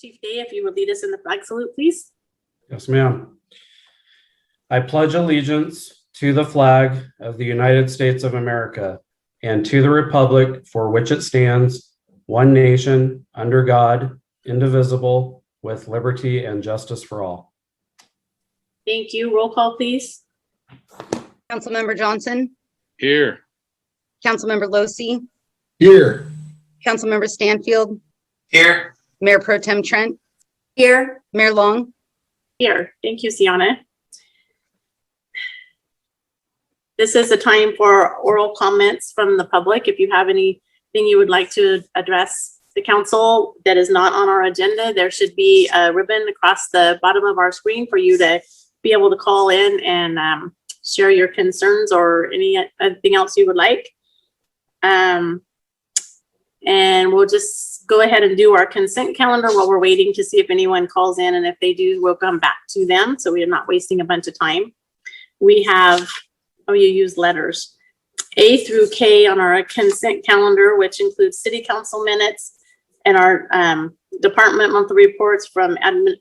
Chief Day, if you would lead us in the flag salute, please. Yes, ma'am. I pledge allegiance to the flag of the United States of America and to the republic for which it stands, one nation, under God, indivisible, with liberty and justice for all. Thank you. Roll call, please. Councilmember Johnson, Here. Councilmember Losi, Here. Councilmember Stanfield, Here. Mayor Pro Tem Trent, Here. Mayor Long. Here. Thank you, Sienna. This is a time for oral comments from the public. If you have anything you would like to address the council that is not on our agenda, there should be a ribbon across the bottom of our screen for you to be able to call in and share your concerns or anything else you would like. And we'll just go ahead and do our consent calendar while we're waiting to see if anyone calls in. And if they do, we'll come back to them. So we are not wasting a bunch of time. We have, oh, you use letters, A through K on our consent calendar, which includes city council minutes and our department monthly reports from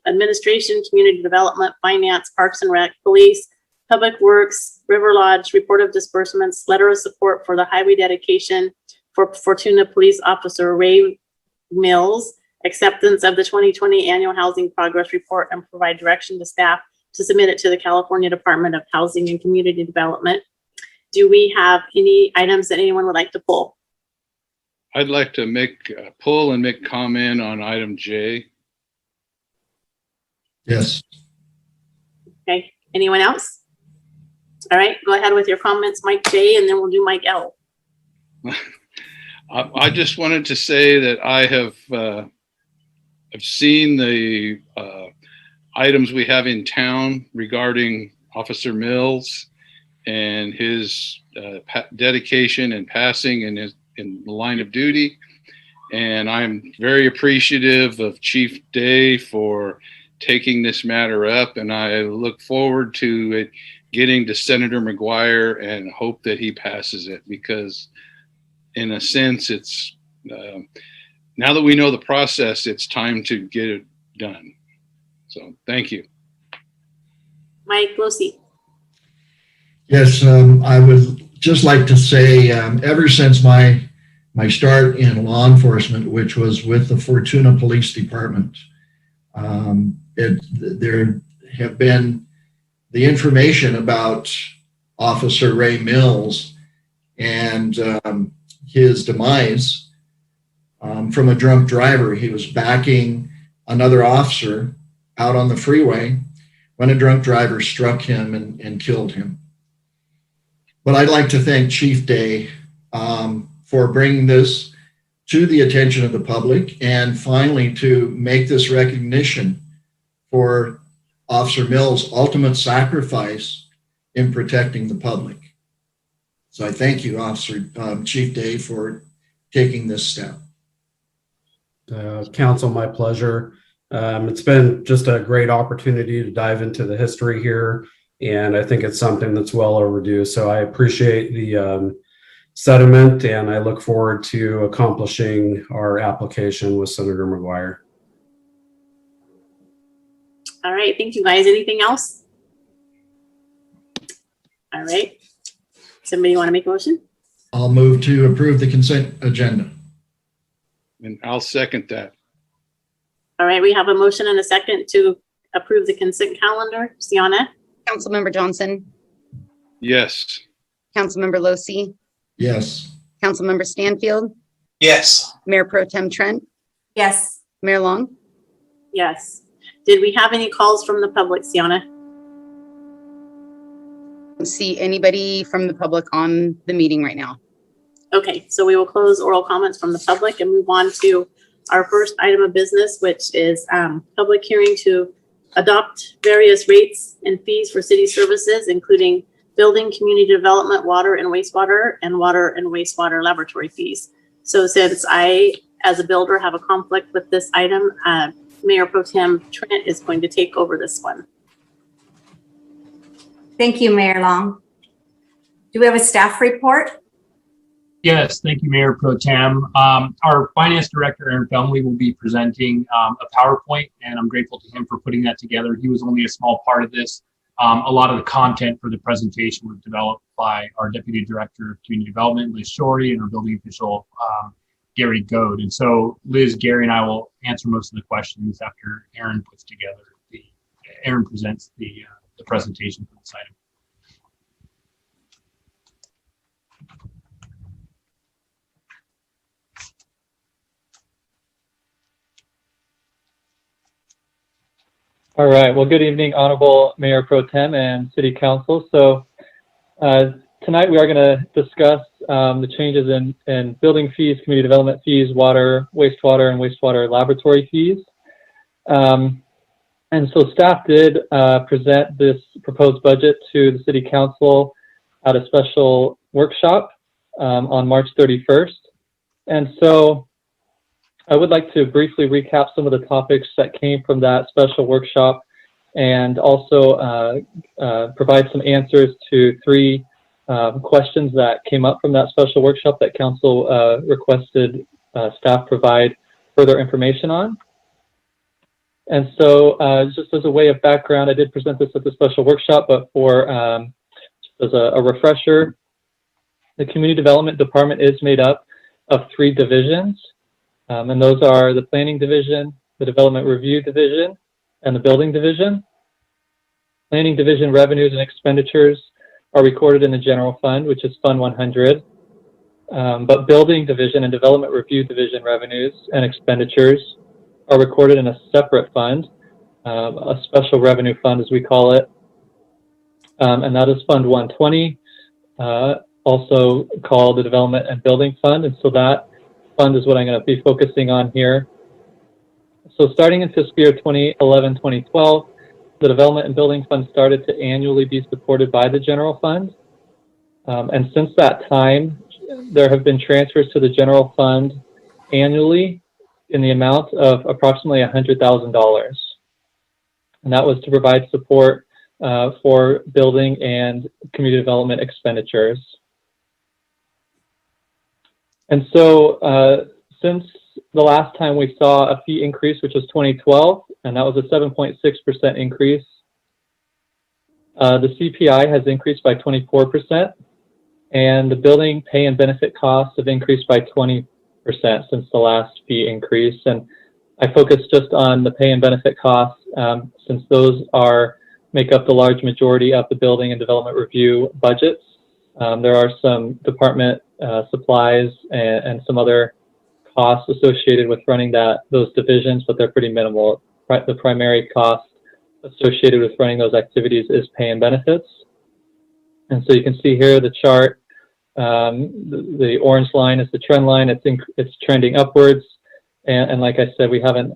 administration, community development, finance, parks and rec, police, public works, River Lodge, report of disbursements, letter of support for the highway dedication for Fortuna Police Officer Ray Mills, acceptance of the 2020 annual housing progress report, and provide direction to staff to submit it to the California Department of Housing and Community Development. Do we have any items that anyone would like to pull? I'd like to pull and make comment on item J. Yes. Okay, anyone else? All right, go ahead with your comments, Mike J, and then we'll do Mike L. I just wanted to say that I have I've seen the items we have in town regarding Officer Mills and his dedication and passing in the line of duty. And I'm very appreciative of Chief Day for taking this matter up. And I look forward to it getting to Senator McGuire and hope that he passes it, because in a sense, it's now that we know the process, it's time to get it done. So thank you. Mike Losi. Yes, I would just like to say, ever since my start in law enforcement, which was with the Fortuna Police Department, there have been the information about Officer Ray Mills and his demise from a drunk driver. He was backing another officer out on the freeway when a drunk driver struck him and killed him. But I'd like to thank Chief Day for bringing this to the attention of the public and finally to make this recognition for Officer Mills' ultimate sacrifice in protecting the public. So I thank you, Chief Day, for taking this step. Council, my pleasure. It's been just a great opportunity to dive into the history here, and I think it's something that's well overdue. So I appreciate the sentiment, and I look forward to accomplishing our application with Senator McGuire. All right, thank you guys. Anything else? All right. Somebody want to make a motion? I'll move to approve the consent agenda. And I'll second that. All right, we have a motion and a second to approve the consent calendar. Sienna? Councilmember Johnson, Yes. Councilmember Losi, Yes. Councilmember Stanfield, Yes. Mayor Pro Tem Trent, Yes. Mayor Long. Yes. Did we have any calls from the public, Sienna? Don't see anybody from the public on the meeting right now. Okay, so we will close oral comments from the public and move on to our first item of business, which is public hearing to adopt various rates and fees for city services, including building, community development, water and wastewater laboratory fees. So since I, as a builder, have a conflict with this item, Mayor Pro Tem Trent is going to take over this one. Thank you, Mayor Long. Do we have a staff report? Yes, thank you, Mayor Pro Tem. Our Finance Director, Aaron Felmley, will be presenting a PowerPoint, and I'm grateful to him for putting that together. He was only a small part of this. A lot of the content for the presentation was developed by our Deputy Director of Community Development, Liz Shorey, and our building official, Gary Goad. And so Liz, Gary, and I will answer most of the questions after Aaron presents the presentation for this item. All right. Well, good evening, Honorable Mayor Pro Tem and City Council. So tonight we are going to discuss the changes in building fees, community development fees, water, wastewater, and wastewater laboratory fees. And so staff did present this proposed budget to the City Council at a special workshop on March 31st. And so I would like to briefly recap some of the topics that came from that special workshop and also provide some answers to 3 questions that came up from that special workshop that Council requested staff provide further information on. And so just as a way of background, I did present this at the special workshop, but for just as a refresher, the Community Development Department is made up of 3 divisions. And those are the Planning Division, the Development Review Division, and the Building Division. Planning Division revenues and expenditures are recorded in the General Fund, which is Fund 100. But Building Division and Development Review Division revenues and expenditures are recorded in a separate fund, a special revenue fund as we call it. And that is Fund 120, also called the Development and Building Fund. And so that fund is what I'm going to be focusing on here. So starting in fiscal year 2011-2012, the Development and Building Fund started to annually be supported by the General Fund. And since that time, there have been transfers to the General Fund annually in the amount of approximately $100,000. And that was to provide support for building and community development expenditures. And so since the last time we saw a fee increase, which was 2012, and that was a 7.6% increase, the CPI has increased by 24%, and the building pay and benefit costs have increased by 20% since the last fee increase. And I focus just on the pay and benefit costs since those make up the large majority of the building and development review budgets. There are some department supplies and some other costs associated with running those divisions, but they're pretty minimal. The primary cost associated with running those activities is pay and benefits. And so you can see here the chart. The orange line is the trend line. It's trending upwards. And like I said, we haven't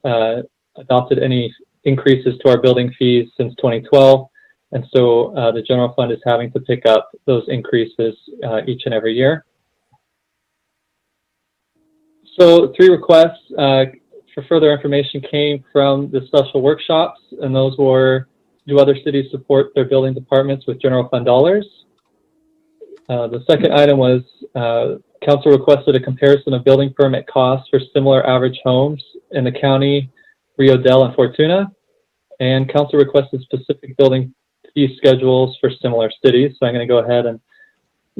adopted any increases to our building fees since 2012. And so the general fund is having to pick up those increases each and every year. So 3 requests for further information came from the special workshops, and those were, do other cities support their building departments with general fund dollars? The second item was council requested a comparison of building permit costs for similar average homes in the county, Rio Dell and Fortuna. And council requested specific building fee schedules for similar cities. So I'm going to go ahead and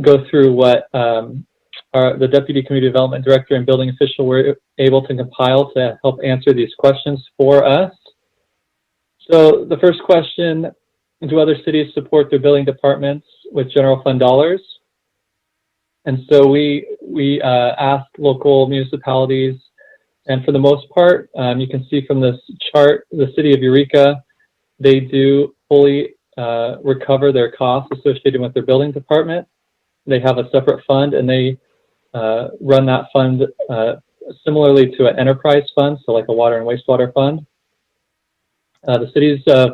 go through what the Deputy Community Development Director and Building Official were able to compile to help answer these questions for us. So the first question, do other cities support their building departments with general fund dollars? And so we asked local municipalities, and for the most part, you can see from this chart, the city of Eureka, they do fully recover their costs associated with their building department. They have a separate fund, and they run that fund similarly to an enterprise fund, so like a water and wastewater fund. The cities of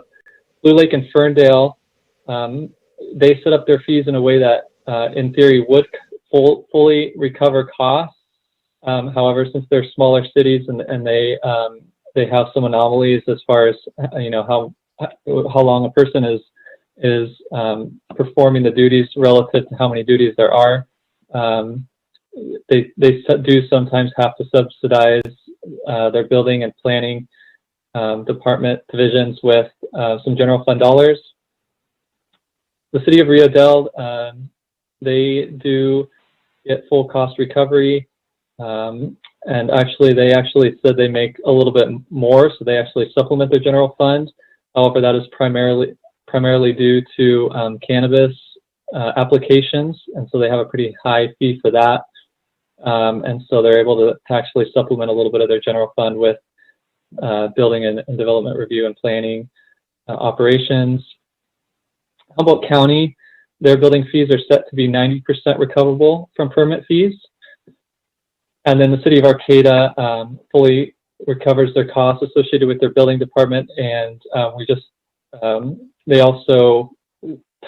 Blue Lake and Ferndale, they set up their fees in a way that in theory would fully recover costs. However, since they're smaller cities and they have some anomalies as far as how long a person is performing the duties relative to how many duties there are, do sometimes have to subsidize their building and planning department divisions with some general fund dollars. The city of Rio Dell, they do get full cost recovery. And actually, they said they make a little bit more, so they actually supplement their general fund. However, that is primarily due to cannabis applications, and so they have a pretty high fee for that. And so they're able to actually supplement a little bit of their general fund with building and development review and planning operations. Humboldt County, their building fees are set to be 90% recoverable from permit fees. And then the city of Arcata fully recovers their costs associated with their building department, and they also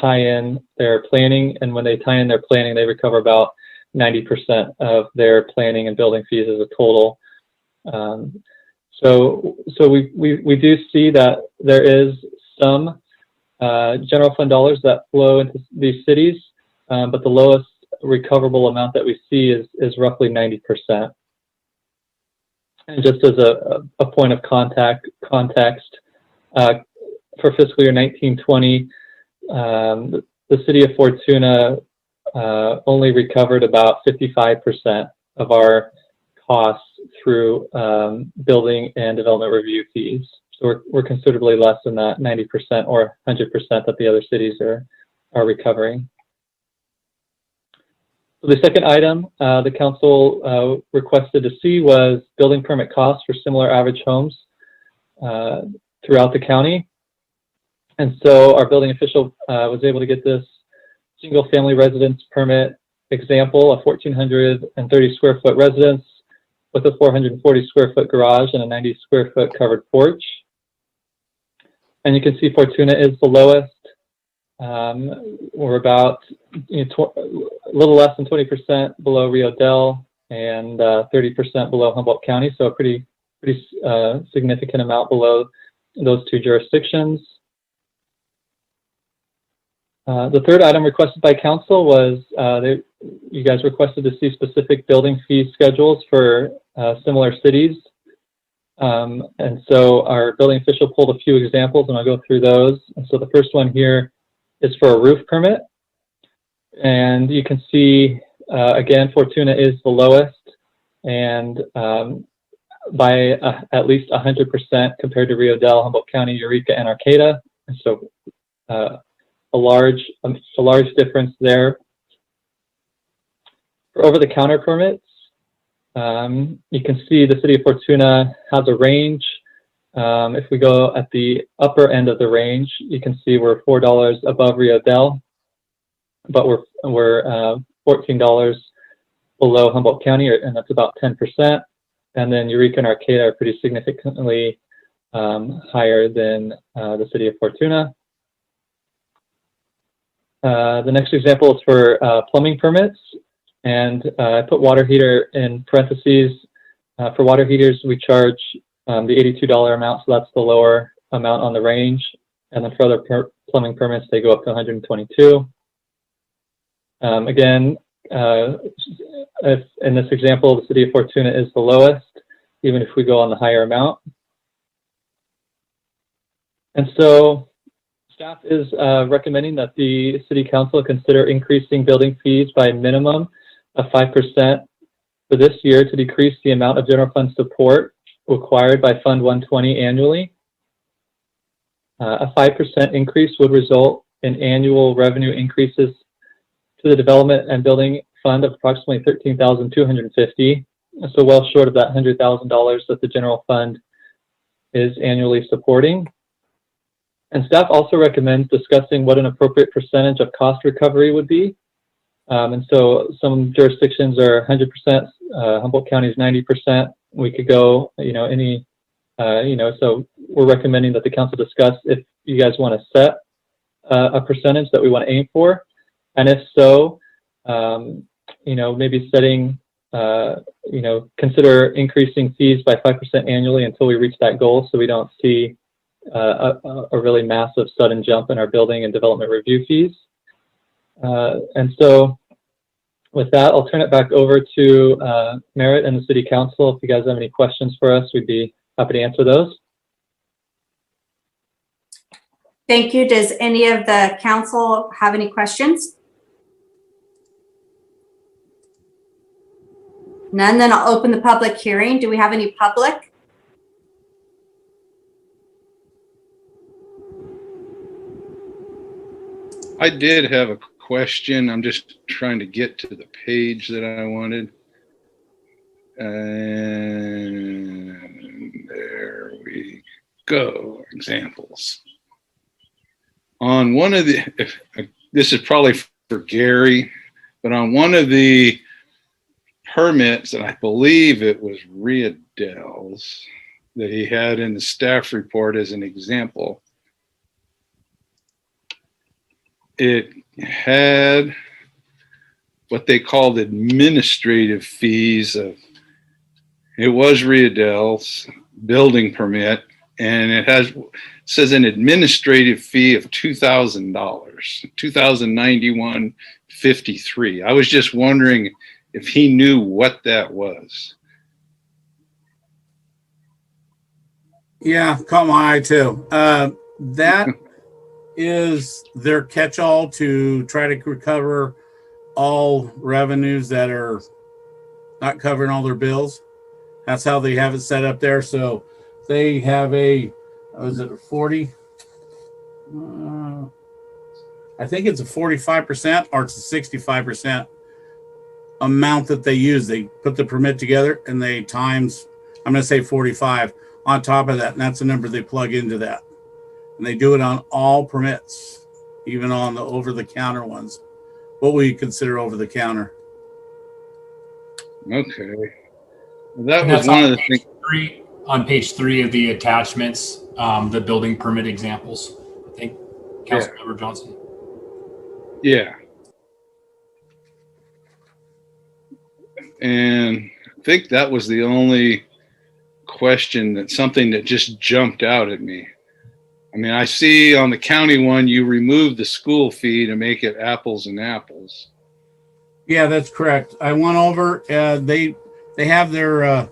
tie in their planning, and when they tie in their planning, they recover about 90% of their planning and building fees as a total. So we do see that there is some general fund dollars that flow into these cities, but the lowest recoverable amount that we see is roughly 90%. And just as a point of context, for fiscal year 1920, the city of Fortuna only recovered about 55% of our costs through building and development review fees. So we're considerably less than that 90% or 100% that the other cities are recovering. So the second item the council requested to see was building permit costs for similar average homes throughout the county. And so our building official was able to get this single family residence permit example, a 1,430 square foot residence with a 440 square foot garage and a 90 square foot covered porch. And you can see Fortuna is the lowest. We're about a little less than 20% below Rio Dell and 30% below Humboldt County, so a pretty significant amount below those two jurisdictions. The third item requested by council was you guys requested to see specific building fee schedules for similar cities. And so our building official pulled a few examples, and I'll go through those. And so the first one here is for a roof permit. And you can see, again, Fortuna is the lowest, and by at least 100% compared to Rio Dell, Humboldt County, Eureka, and Arcata. And so a large difference there. For over-the-counter permits, you can see the city of Fortuna has a range. If we go at the upper end of the range, you can see we're $4 above Rio Dell, but we're $14 below Humboldt County, and that's about 10%. And then Eureka and Arcata are pretty significantly higher than the city of Fortuna. The next example is for plumbing permits, and I put water heater in parentheses. For water heaters, we charge the $82 amount, so that's the lower amount on the range. And then for other plumbing permits, they go up to $122. Again, if in this example, the city of Fortuna is the lowest, even if we go on the higher amount. And so staff is recommending that the city council consider increasing building fees by a minimum of 5% for this year to decrease the amount of general fund support required by Fund 120 annually. A 5% increase would result in annual revenue increases to the development and building fund of approximately $13,250, so well short of that $100,000 that the general fund is annually supporting. And staff also recommends discussing what an appropriate percentage of cost recovery would be. And so some jurisdictions are 100%, Humboldt County is 90%. We could go, so we're recommending that the council discuss if you guys want to set a percentage that we want to aim for. And if so, maybe setting, consider increasing fees by 5% annually until we reach that goal, so we don't see a really massive sudden jump in our building and development review fees. And so with that, I'll turn it back over to Merritt and the City Council. If you guys have any questions for us, we'd be happy to answer those. Thank you. Does any of the council have any questions? None, then I'll open the public hearing. Do we have any public? I did have a question. I'm just trying to get to the page that I wanted. And there we go. Examples. On one of the, this is probably for Gary, but on one of the permits, and I believe it was Riadell's that he had in the staff report as an example, it had what they called administrative fees of, it was Riadell's building permit, and it says an administrative fee of $2,000, $2,091.53. I was just wondering if he knew what that was. Yeah, caught my eye too. That is their catch-all to try to recover all revenues that are not covering all their bills. That's how they have it set up there. So they have a, is it a 40? I think it's a 45% or it's a 65% amount that they use. They put the permit together and they times, I'm going to say 45 on top of that. And that's the number they plug into that. And they do it on all permits, even on the over-the-counter ones. What will you consider over-the-counter? Okay. Well, that was one of the things. On page 3 of the attachments, the building permit examples, I think, Councilmember Johnson. Yeah. And I think that was the only question, that something that just jumped out at me. I mean, I see on the county one, you remove the school fee to make it apples and apples. Yeah, that's correct. I went over, they have their,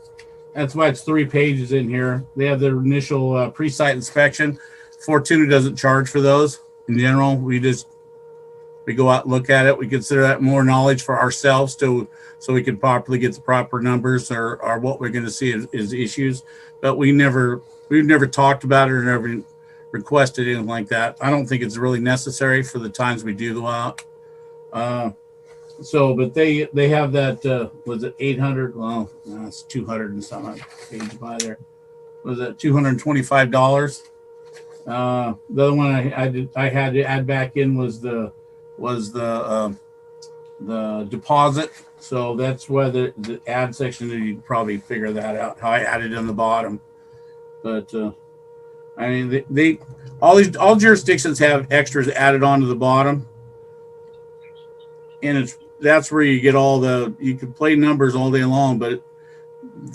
that's why it's 3 pages in here. They have their initial pre-site inspection. Fortuna doesn't charge for those in general. We go out and look at it. We consider that more knowledge for ourselves so we can properly get the proper numbers or what we're going to see is issues. But we've never talked about it or never requested anything like that. I don't think it's really necessary for the times we do go out. But they have that, was it 800? Well, no, it's 200 and something page by there. Was it $225? The other one I had to add back in was the deposit. So that's where the add section, you can probably figure that out, how I added in the bottom. But I mean, all jurisdictions have extras added onto the bottom. And that's where you get you can play numbers all day long, but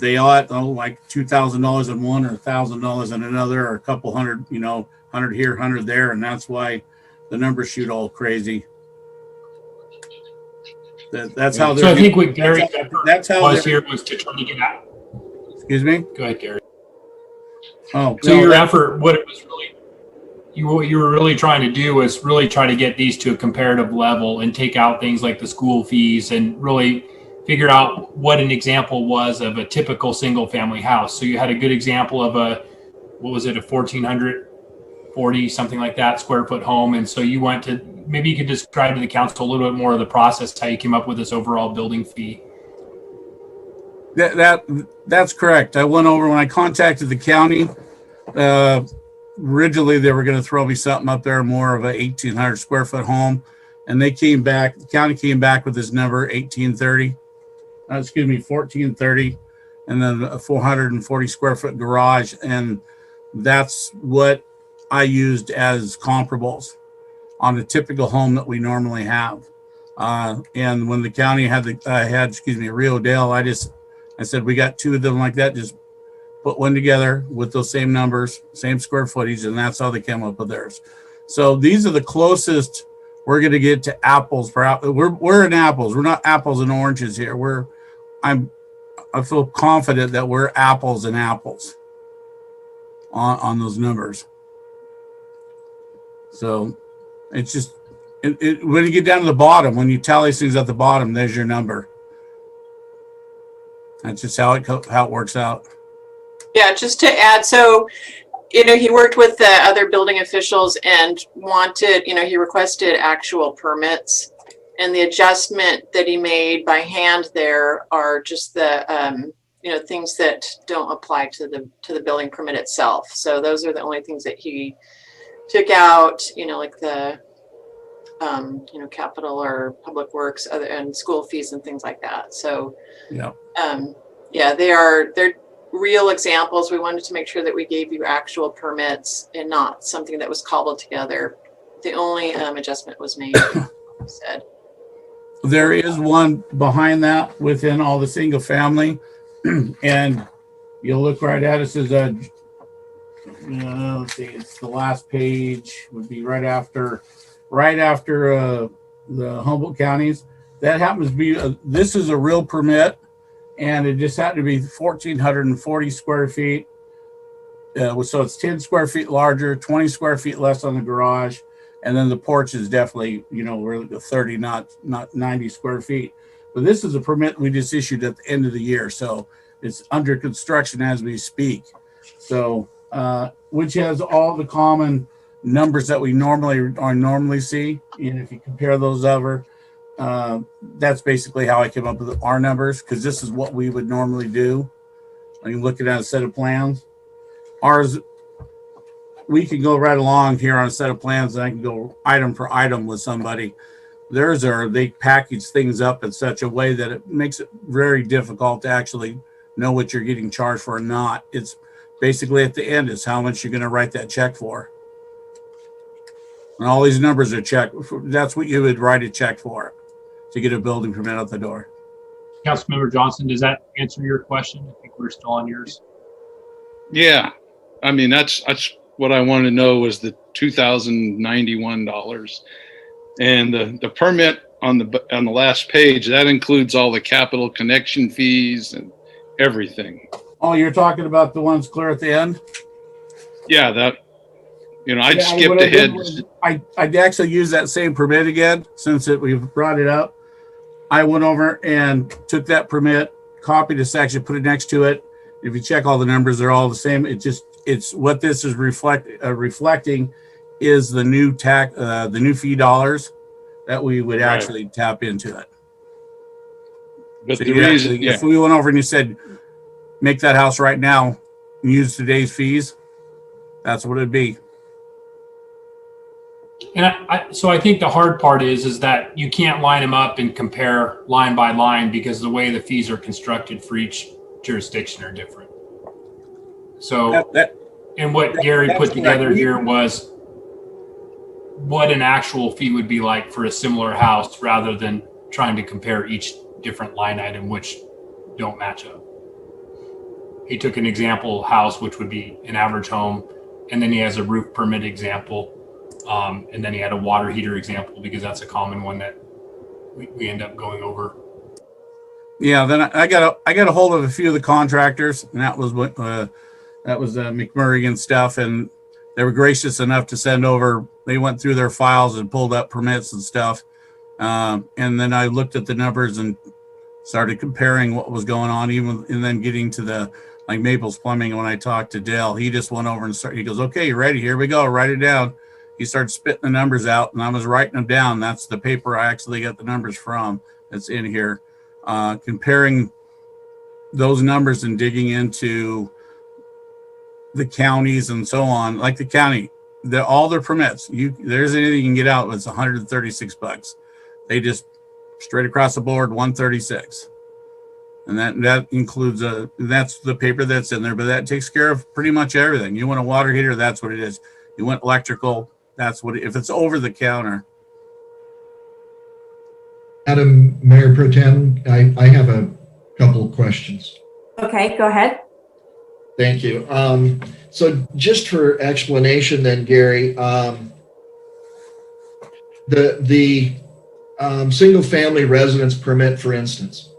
they ought like $2,000 in one or $1,000 in another, or a couple hundred, 100 here, 100 there. And that's why the numbers shoot all crazy. That's how they're. So I think what Gary that's how was here was to try to get out. Excuse me? Go ahead, Gary. Oh, so your effort, what it was really, what you were really trying to do was really try to get these to a comparative level and take out things like the school fees and really figure out what an example was of a typical single family house. So you had a good example of a 1,440, something like that, square foot home. And so you went to, maybe you could describe to the council a little bit more of the process, how you came up with this overall building fee. That's correct. I went over when I contacted the county. Originally, they were going to throw me something up there, more of a 1,800 square foot home, and the county came back with this number 1430, and then a 440 square foot garage, and that's what I used as comparables on a typical home that we normally have. And when the county had Rio Dale, I said, we got 2 of them like that. Just put one together with those same numbers, same square footage, and that's how they came up with theirs. So these are the closest we're going to get to apples per apple. We're in apples. We're not apples and oranges here. I feel confident that we're apples and apples on those numbers. So it's just, when you get down to the bottom, when you tally things at the bottom, there's your number. That's just how it works out. Yeah, just to add, so, he worked with the other building officials and wanted, he requested actual permits. And the adjustment that he made by hand there are just the, things that don't apply to the building permit itself. So those are the only things that he took out, like the, capital or public works and school fees and things like that. So, yeah, they're real examples. We wanted to make sure that we gave you actual permits and not something that was cobbled together. The only adjustment was made, said. There is one behind that within all the single family, and you'll look right at it. It says, let's see, it's the last page, would be right after the Humboldt counties. That happens to be, this is a real permit, and it just happened to be 1,440 square feet. So it's 10 square feet larger, 20 square feet less on the garage. And then the porch is definitely, really 30, not 90 square feet. But this is a permit we just issued at the end of the year. So it's under construction as we speak. So, which has all the common numbers that we normally see. And if you compare those over, that's basically how I came up with our numbers, because this is what we would normally do. I can look at a set of plans. Ours, we can go right along here on a set of plans, and I can go item for item with somebody. Theirs they package things up in such a way that it makes it very difficult to actually know what you're getting charged for or not. It's basically at the end is how much you're going to write that check for. And all these numbers are checked. That's what you would write a check for to get a building permit out the door. Councilmember Johnson, does that answer your question? I think we're still on yours. Yeah. I mean, that's what I wanted to know was the $2,091. And the permit on the last page, that includes all the capital connection fees and everything. Oh, you're talking about the ones clear at the end? Yeah, that, I'd skipped ahead. I'd actually use that same permit again, since we've brought it up. I went over and took that permit, copied a section, put it next to it. If you check all the numbers, they're all the same. It's what this is reflecting is the new the new fee dollars that we would actually tap into it. But So the reason, if we went over and you said, make that house right now and use today's fees, that's what it'd be. And so I think the hard part is that you can't line them up and compare line by line, because the way the fees are constructed for each jurisdiction are different. So, and what Gary put together here was what an actual fee would be like for a similar house, rather than trying to compare each different line item, which don't match up. He took an example house, which would be an average home, and then he has a roof permit example. And then he had a water heater example, because that's a common one that we end up going over. Yeah, then I got a hold of a few of the contractors, and that was McMurray and stuff, and they were gracious enough to send over. They went through their files and pulled up permits and stuff, and then I looked at the numbers and started comparing what was going on, and then getting to the like Maples Plumbing. When I talked to Dale, he just went over and he goes, "Okay, you ready? Here we go. Write it down." He started spitting the numbers out, and I was writing them down. That's the paper I actually got the numbers from. That's in here. Comparing those numbers and digging into the counties and so on. Like the county, all their permits, there's anything you can get out, it's $136. They just straight across the board, 136. And that includes that's the paper that's in there, but that takes care of pretty much everything. You want a water heater, that's what it is. You want electrical, that's what if it's over the counter. Madam Mayor Pro Tem, I have a couple of questions. Okay, go ahead. Thank you. So just for explanation then, Gary, the single family residence permit, for instance,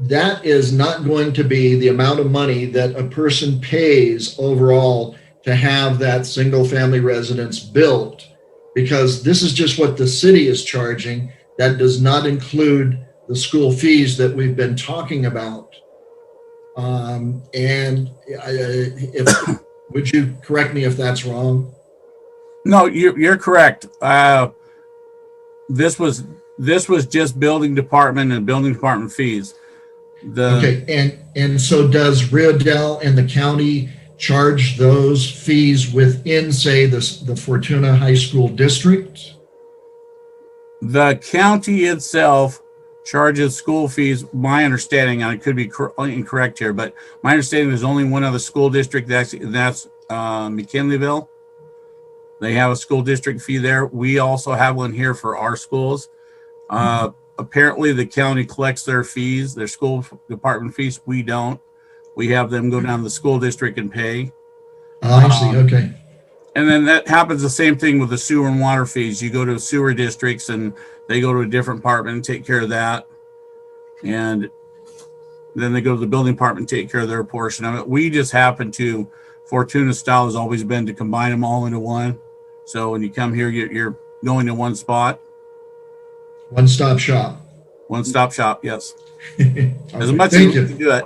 that is not going to be the amount of money that a person pays overall to have that single family residence built, because this is just what the city is charging. That does not include the school fees that we've been talking about. Would you correct me if that's wrong? No, you're correct. This was just building department and building department fees. Okay, and so does Riodell and the county charge those fees within, say, the Fortuna High School district? The county itself charges school fees. My understanding, and I could be incorrect here, but my understanding is only one other school district. That's McKinleyville. They have a school district fee there. We also have one here for our schools. Apparently, the county collects their fees, their school department fees. We don't. We have them go down to the school district and pay. I see. Okay. And then that happens the same thing with the sewer and water fees. You go to sewer districts and they go to a different department and take care of that. And then they go to the building department and take care of their portion of it. We just happen to, Fortuna style has always been to combine them all into one. So when you come here, you're going to one spot. One-stop shop. One-stop shop, yes. Okay, As much as thank you you. can do it.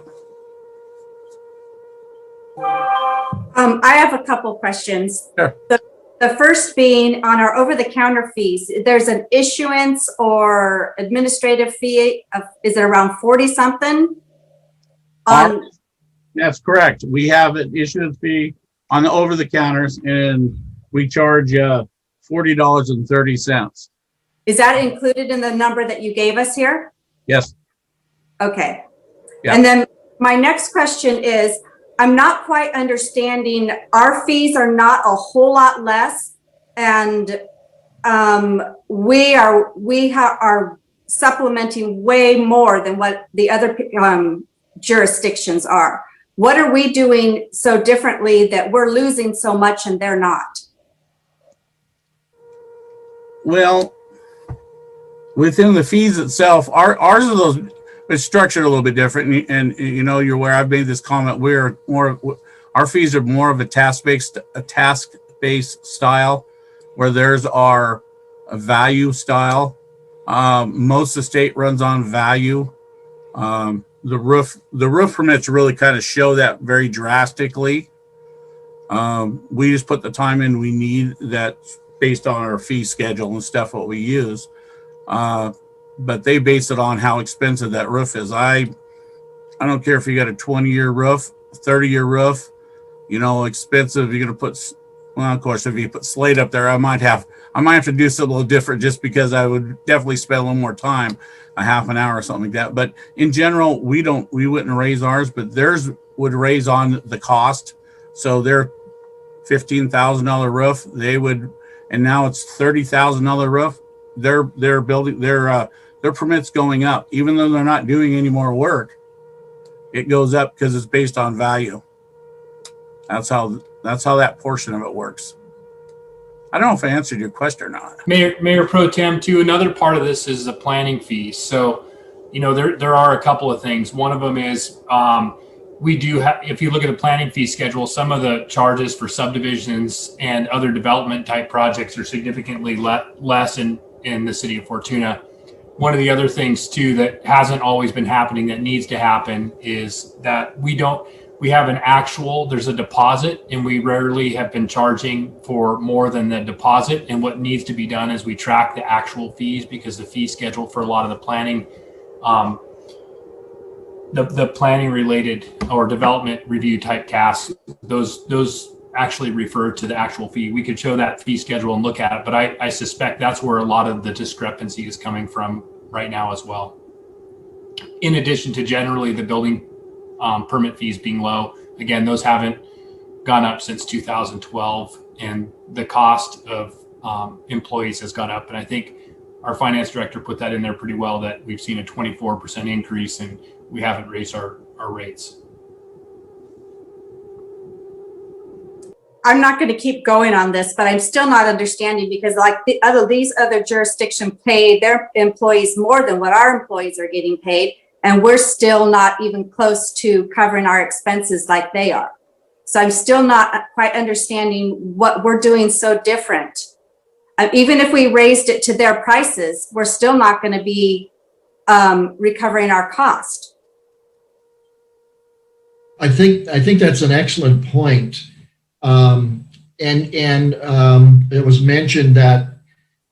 I have a couple questions. Sure. The first being on our over-the-counter fees, there's an issuance or administrative fee of, is it around 40 something? That's correct. We have an issuance fee on the over-the-counters and we charge $40.30. Is that included in the number that you gave us here? Yes. Okay. Yeah. And then my next question is, I'm not quite understanding, our fees are not a whole lot less, and we are supplementing way more than what the other jurisdictions are. What are we doing so differently that we're losing so much and they're not? Well, within the fees itself, ours are those, it's structured a little bit different. And you know, you're aware, I've made this comment, our fees are more of a task-based style, where theirs are a value style. Most of the state runs on value. The roof permits really kind of show that very drastically. We just put the time in we need that based on our fee schedule and stuff, what we use. But they base it on how expensive that roof is. I don't care if you got a 20-year roof, 30-year roof, you know, expensive. You're going to put, well, of course, if you put slate up there, I might have to do something a little different just because I would definitely spend a little more time, a half an hour or something like that. But in general, we wouldn't raise ours, but theirs would raise on the cost. So their $15,000 roof, they would, and now it's $30,000 roof. Their permits going up, even though they're not doing any more work. It goes up because it's based on value. That's how that portion of it works. I don't know if I answered your question or not. Mayor Pro Tem, too, another part of this is the planning fees. So, you know, there are a couple of things. One of them is we do have, if you look at the planning fee schedule, some of the charges for subdivisions and other development type projects are significantly less in the city of Fortuna. One of the other things too that hasn't always been happening that needs to happen is that we have an actual, there's a deposit, and we rarely have been charging for more than the deposit. And what needs to be done is we track the actual fees, because the fee schedule for a lot of the planning, the planning related or development review type tasks, those actually refer to the actual fee. We could show that fee schedule and look at it, but I suspect that's where a lot of the discrepancy is coming from right now as well. In addition to generally the building permit fees being low. Again, those haven't gone up since 2012, and the cost of employees has gone up. And I think our finance director put that in there pretty well, that we've seen a 24% increase and we haven't raised our rates. I'm not going to keep going on this, but I'm still not understanding because like these other jurisdictions pay their employees more than what our employees are getting paid. And we're still not even close to covering our expenses like they are. So I'm still not quite understanding what we're doing so different. Even if we raised it to their prices, we're still not going to be recovering our cost. I think that's an excellent point. It was mentioned that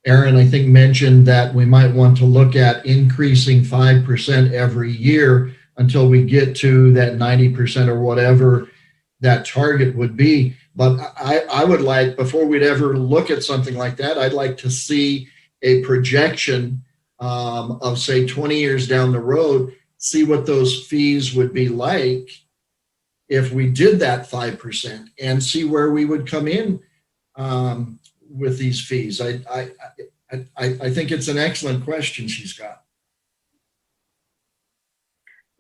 Aaron, I think, mentioned that we might want to look at increasing 5% every year until we get to that 90% or whatever that target would be. But I would like, before we'd ever look at something like that, I'd like to see a projection of say 20 years down the road, see what those fees would be like if we did that 5% and see where we would come in with these fees. I think it's an excellent question she's got.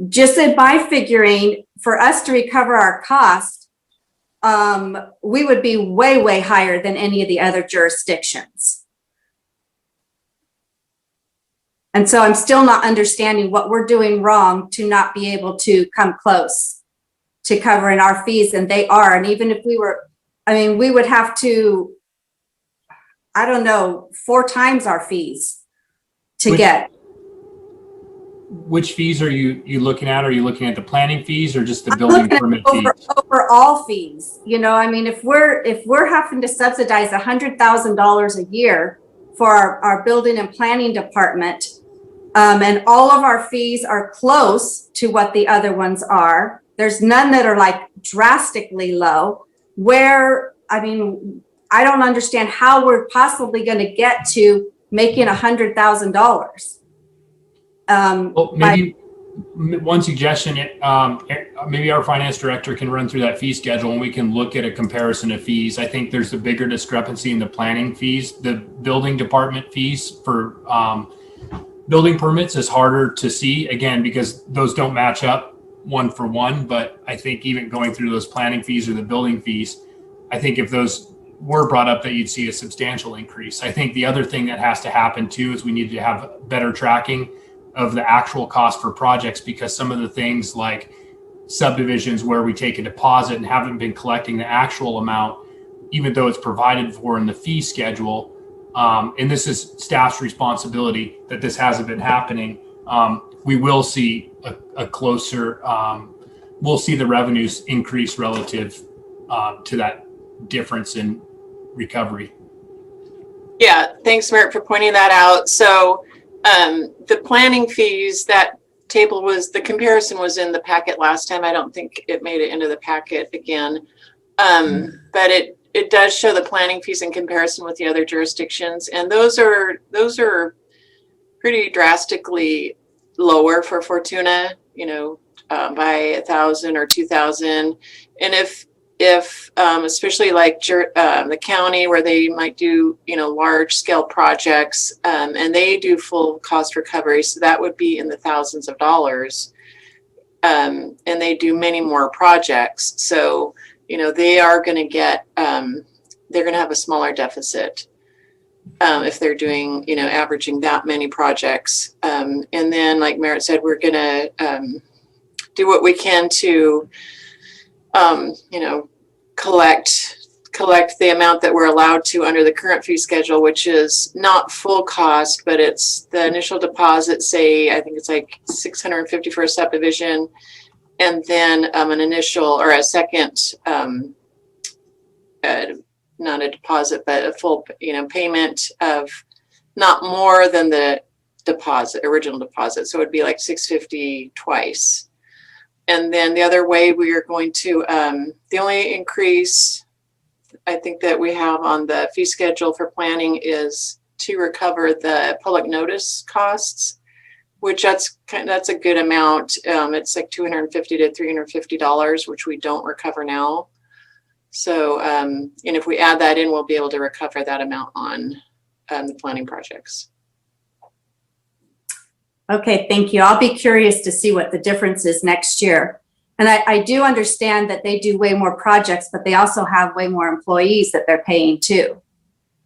Just by figuring for us to recover our cost, we would be way, way higher than any of the other jurisdictions. And so I'm still not understanding what we're doing wrong to not be able to come close to covering our fees, and they are. And even if we were, I mean, we would have to, I don't know, 4 times our fees to get. Which fees are you looking at? Are you looking at the planning fees or just the building permit fees? Overall fees. You know, I mean, if we're having to subsidize $100,000 a year for our building and planning department, and all of our fees are close to what the other ones are. There's none that are like drastically low. Where, I mean, I don't understand how we're possibly going to get to making $100,000. Well, maybe one suggestion, maybe our finance director can run through that fee schedule and we can look at a comparison of fees. I think there's a bigger discrepancy in the planning fees. The building department fees for building permits is harder to see, again, because those don't match up one for one. But I think even going through those planning fees or the building fees, I think if those were brought up, that you'd see a substantial increase. I think the other thing that has to happen too is we need to have better tracking of the actual cost for projects, because some of the things like subdivisions where we take a deposit and haven't been collecting the actual amount, even though it's provided for in the fee schedule, and this is staff's responsibility that this hasn't been happening, we will see a closer, we'll see the revenues increase relative to that difference in recovery. Yeah, thanks, Merritt, for pointing that out. So the planning fees, that table was, the comparison was in the packet last time. I don't think it made it into the packet again. But it does show the planning fees in comparison with the other jurisdictions. And those are pretty drastically lower for Fortuna, you know, by 1,000 or 2,000. And if especially like the county where they might do, you know, large scale projects, and they do full cost recovery. So that would be in the thousands of dollars. And they do many more projects. So, you know, they are going to get, they're going to have a smaller deficit if they're doing, you know, averaging that many projects. And then, like Merritt said, we're going to do what we can to, you know, collect the amount that we're allowed to under the current fee schedule, which is not full cost, but it's the initial deposit, say, I think it's like $650 for a subdivision, and then an initial or a second, not a deposit, but a full, you know, payment of not more than the original deposit. So it'd be like $650 twice. And then the other way we are going to, the only increase I think that we have on the fee schedule for planning is to recover the public notice costs, which that's a good amount. It's like $250 to $350, which we don't recover now. So, and if we add that in, we'll be able to recover that amount on the planning projects. Okay, thank you. I'll be curious to see what the difference is next year. And I do understand that they do way more projects, but they also have way more employees that they're paying too.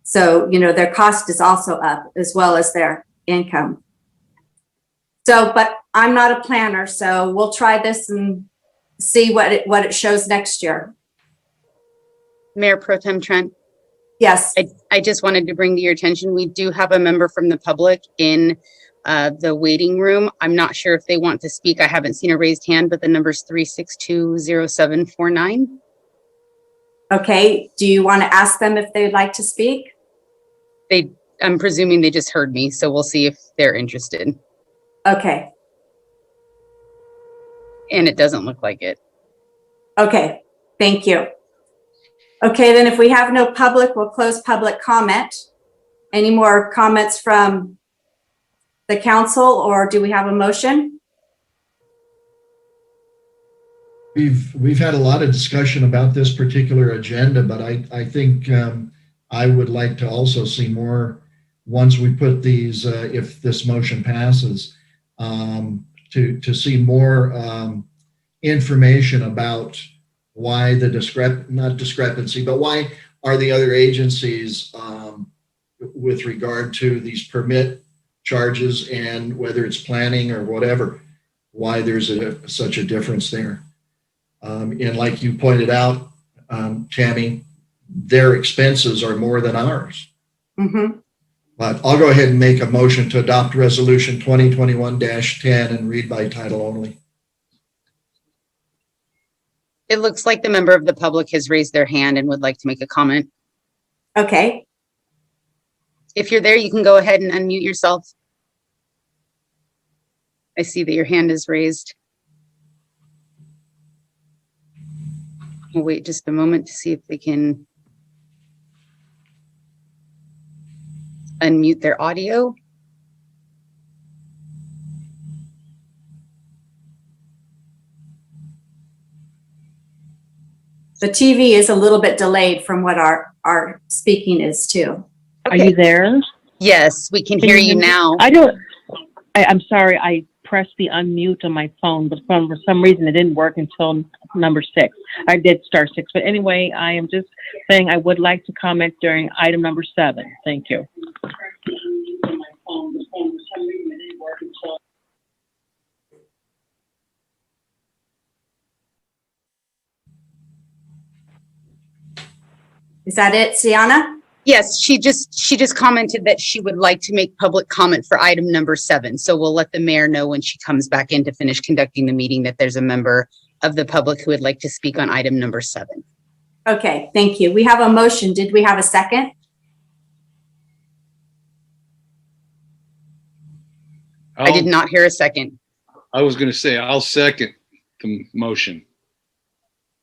So, you know, their cost is also up as well as their income. So, but I'm not a planner, so we'll try this and see what it shows next year. Mayor Pro Tem Trent, Yes. I just wanted to bring to your attention, we do have a member from the public in the waiting room. I'm not sure if they want to speak. I haven't seen a raised hand, but the number's 3620749. Okay. Do you want to ask them if they'd like to speak? I'm presuming they just heard me, so we'll see if they're interested. Okay. And it doesn't look like it. Okay. Thank you. Okay, then if we have no public, we'll close public comment. Any more comments from the council, or do we have a motion? We've had a lot of discussion about this particular agenda, but I think I would like to also see more once we put these, if this motion passes, to see more information about why the not discrepancy, but why are the other agencies with regard to these permit charges and whether it's planning or whatever, why there's such a difference there. And like you pointed out, Tammy, their expenses are more than ours. Mm-hmm. But I'll go ahead and make a motion to adopt resolution 2021-10 and read by title only. It looks like the member of the public has raised their hand and would like to make a comment. Okay. If you're there, you can go ahead and unmute yourself. I see that your hand is raised. We'll wait just a moment to see if they can unmute their audio. The TV is a little bit delayed from what our speaking is too. Are you there? Yes, we can hear you now. I'm sorry, I pressed the unmute on my phone, but for some reason it didn't work until number 6. I did star 6, but anyway, I am just saying I would like to comment during item number 7. Thank you. Is that it, Sienna? Yes, she just commented that she would like to make public comment for item number 7. So we'll let the mayor know when she comes back in to finish conducting the meeting that there's a member of the public who would like to speak on item number 7. Okay, thank you. We have a motion. Did we have a second? I did not hear a second. I was going to say, I'll second the motion.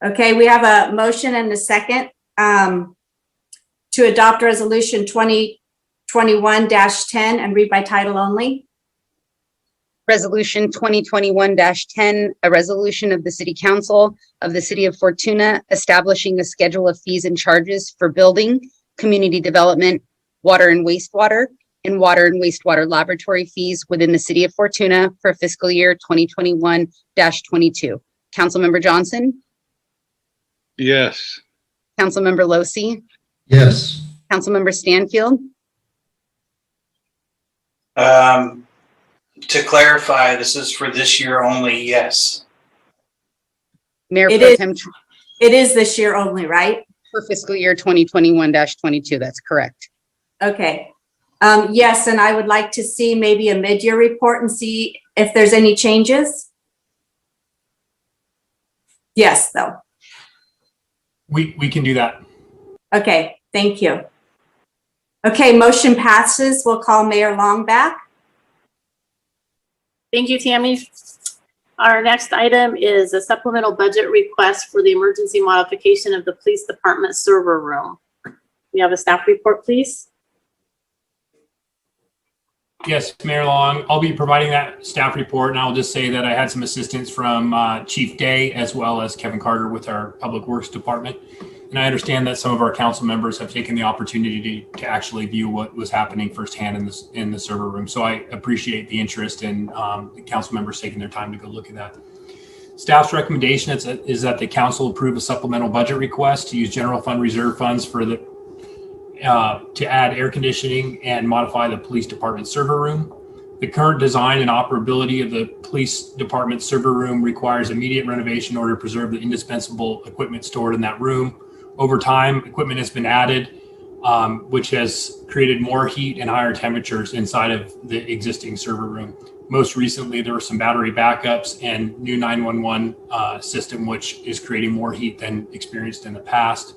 Okay, we have a motion and a second to adopt resolution 2021-10 and read by title only. Resolution 2021-10, a resolution of the City Council of the City of Fortuna establishing a schedule of fees and charges for building, community development, water and wastewater laboratory fees within the City of Fortuna for fiscal year 2021-22. Councilmember Johnson? Yes. Councilmember Losi? Yes. Councilmember Stanfield? To clarify, this is for this year only, yes. Mayor It Pro is. Tem It is this year only, right? for fiscal year 2021-22, that's correct. Okay. Yes, and I would like to see maybe a mid-year report and see if there's any changes. Yes, though. We can do that. Okay, thank you. Okay, motion passes. We'll call Mayor Long back. Thank you, Tammy. Our next item is a supplemental budget request for the emergency modification of the police department server room. We have a staff report, please. Yes, Mayor Long, I'll be providing that staff report, and I'll just say that I had some assistance from Chief Day as well as Kevin Carter with our Public Works Department. And I understand that some of our council members have taken the opportunity to actually view what was happening firsthand in the server room. So I appreciate the interest and the council members taking their time to go look at that. Staff's recommendation is that the council approve a supplemental budget request to use general fund reserve funds for the to add air conditioning and modify the police department server room. The current design and operability of the police department server room requires immediate renovation in order to preserve the indispensable equipment stored in that room. Over time, equipment has been added, which has created more heat and higher temperatures inside of the existing server room. Most recently, there were some battery backups and new 911 system, which is creating more heat than experienced in the past.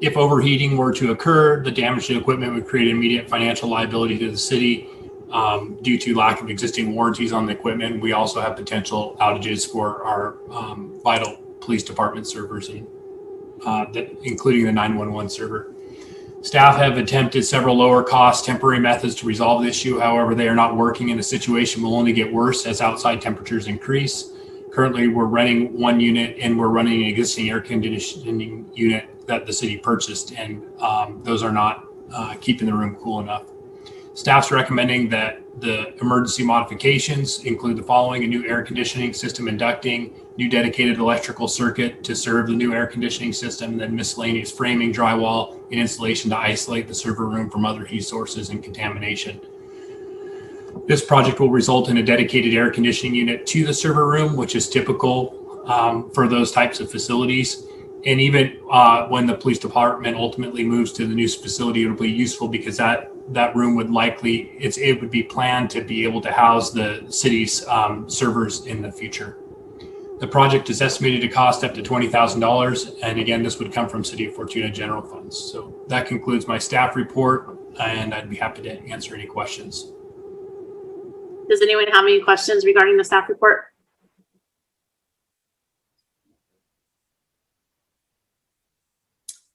If overheating were to occur, the damage to equipment would create immediate financial liability to the city due to lack of existing warranties on the equipment. We also have potential outages for our vital police department servers, and including the 911 server. Staff have attempted several lower cost temporary methods to resolve the issue. However, they are not working, and the situation will only get worse as outside temperatures increase. Currently, we're renting one unit and we're running an existing air conditioning unit that the city purchased, and those are not keeping the room cool enough. Staff's recommending that the emergency modifications include the following: a new air conditioning system inducting, new dedicated electrical circuit to serve the new air conditioning system, and then miscellaneous framing, drywall, and insulation to isolate the server room from other heat sources and contamination. This project will result in a dedicated air conditioning unit to the server room, which is typical for those types of facilities. And even when the police department ultimately moves to the new facility, it'll be useful because that room would likely, it would be planned to be able to house the city's servers in the future. The project is estimated to cost up to $20,000. And again, this would come from City of Fortuna general funds. So that concludes my staff report, and I'd be happy to answer any questions. Does anyone have any questions regarding the staff report?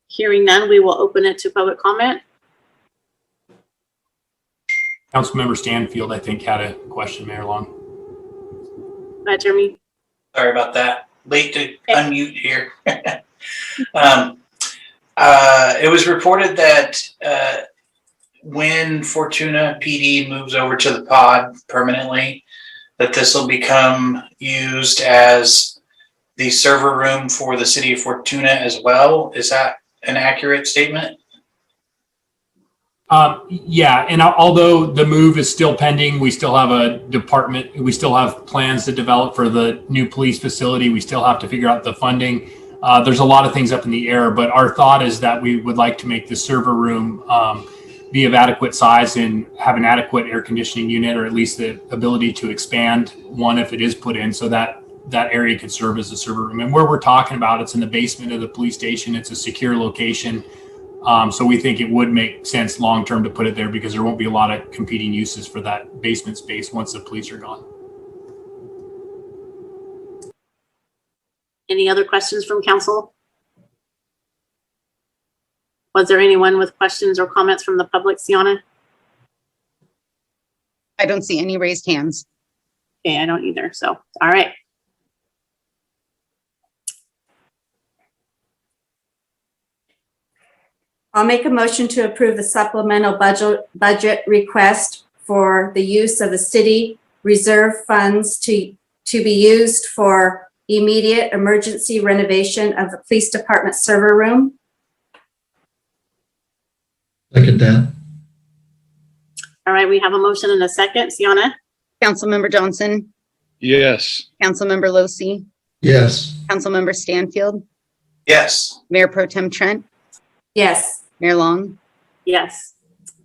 Hearing none, we will open it to public comment. Councilmember Stanfield, I think, had a question, Mayor Long. Go ahead, Jeremy. Sorry about that. Late to unmute here. It was reported that when Fortuna PD moves over to the pod permanently, that this will become used as the server room for the City of Fortuna as well. Is that an accurate statement? Yeah, and although the move is still pending, we still have a department, we still have plans to develop for the new police facility. We still have to figure out the funding. There's a lot of things up in the air, but our thought is that we would like to make the server room be of adequate size and have an adequate air conditioning unit, or at least the ability to expand one if it is put in, so that that area could serve as a server room. And where we're talking about, it's in the basement of the police station. It's a secure location. So we think it would make sense long-term to put it there because there won't be a lot of competing uses for that basement space once the police are gone. Any other questions from council? Was there anyone with questions or comments from the public, Sienna? I don't see any raised hands. Okay, I don't either. So, all right. I'll make a motion to approve the supplemental budget request for the use of the city reserve funds to be used for immediate emergency renovation of the police department server room. Second that. All right, we have a motion and a second. Sienna? Councilmember Johnson, Yes. Councilmember Losi, Yes. Councilmember Stanfield, Yes. Mayor Pro Tem Trent, Yes. Mayor Long. Yes.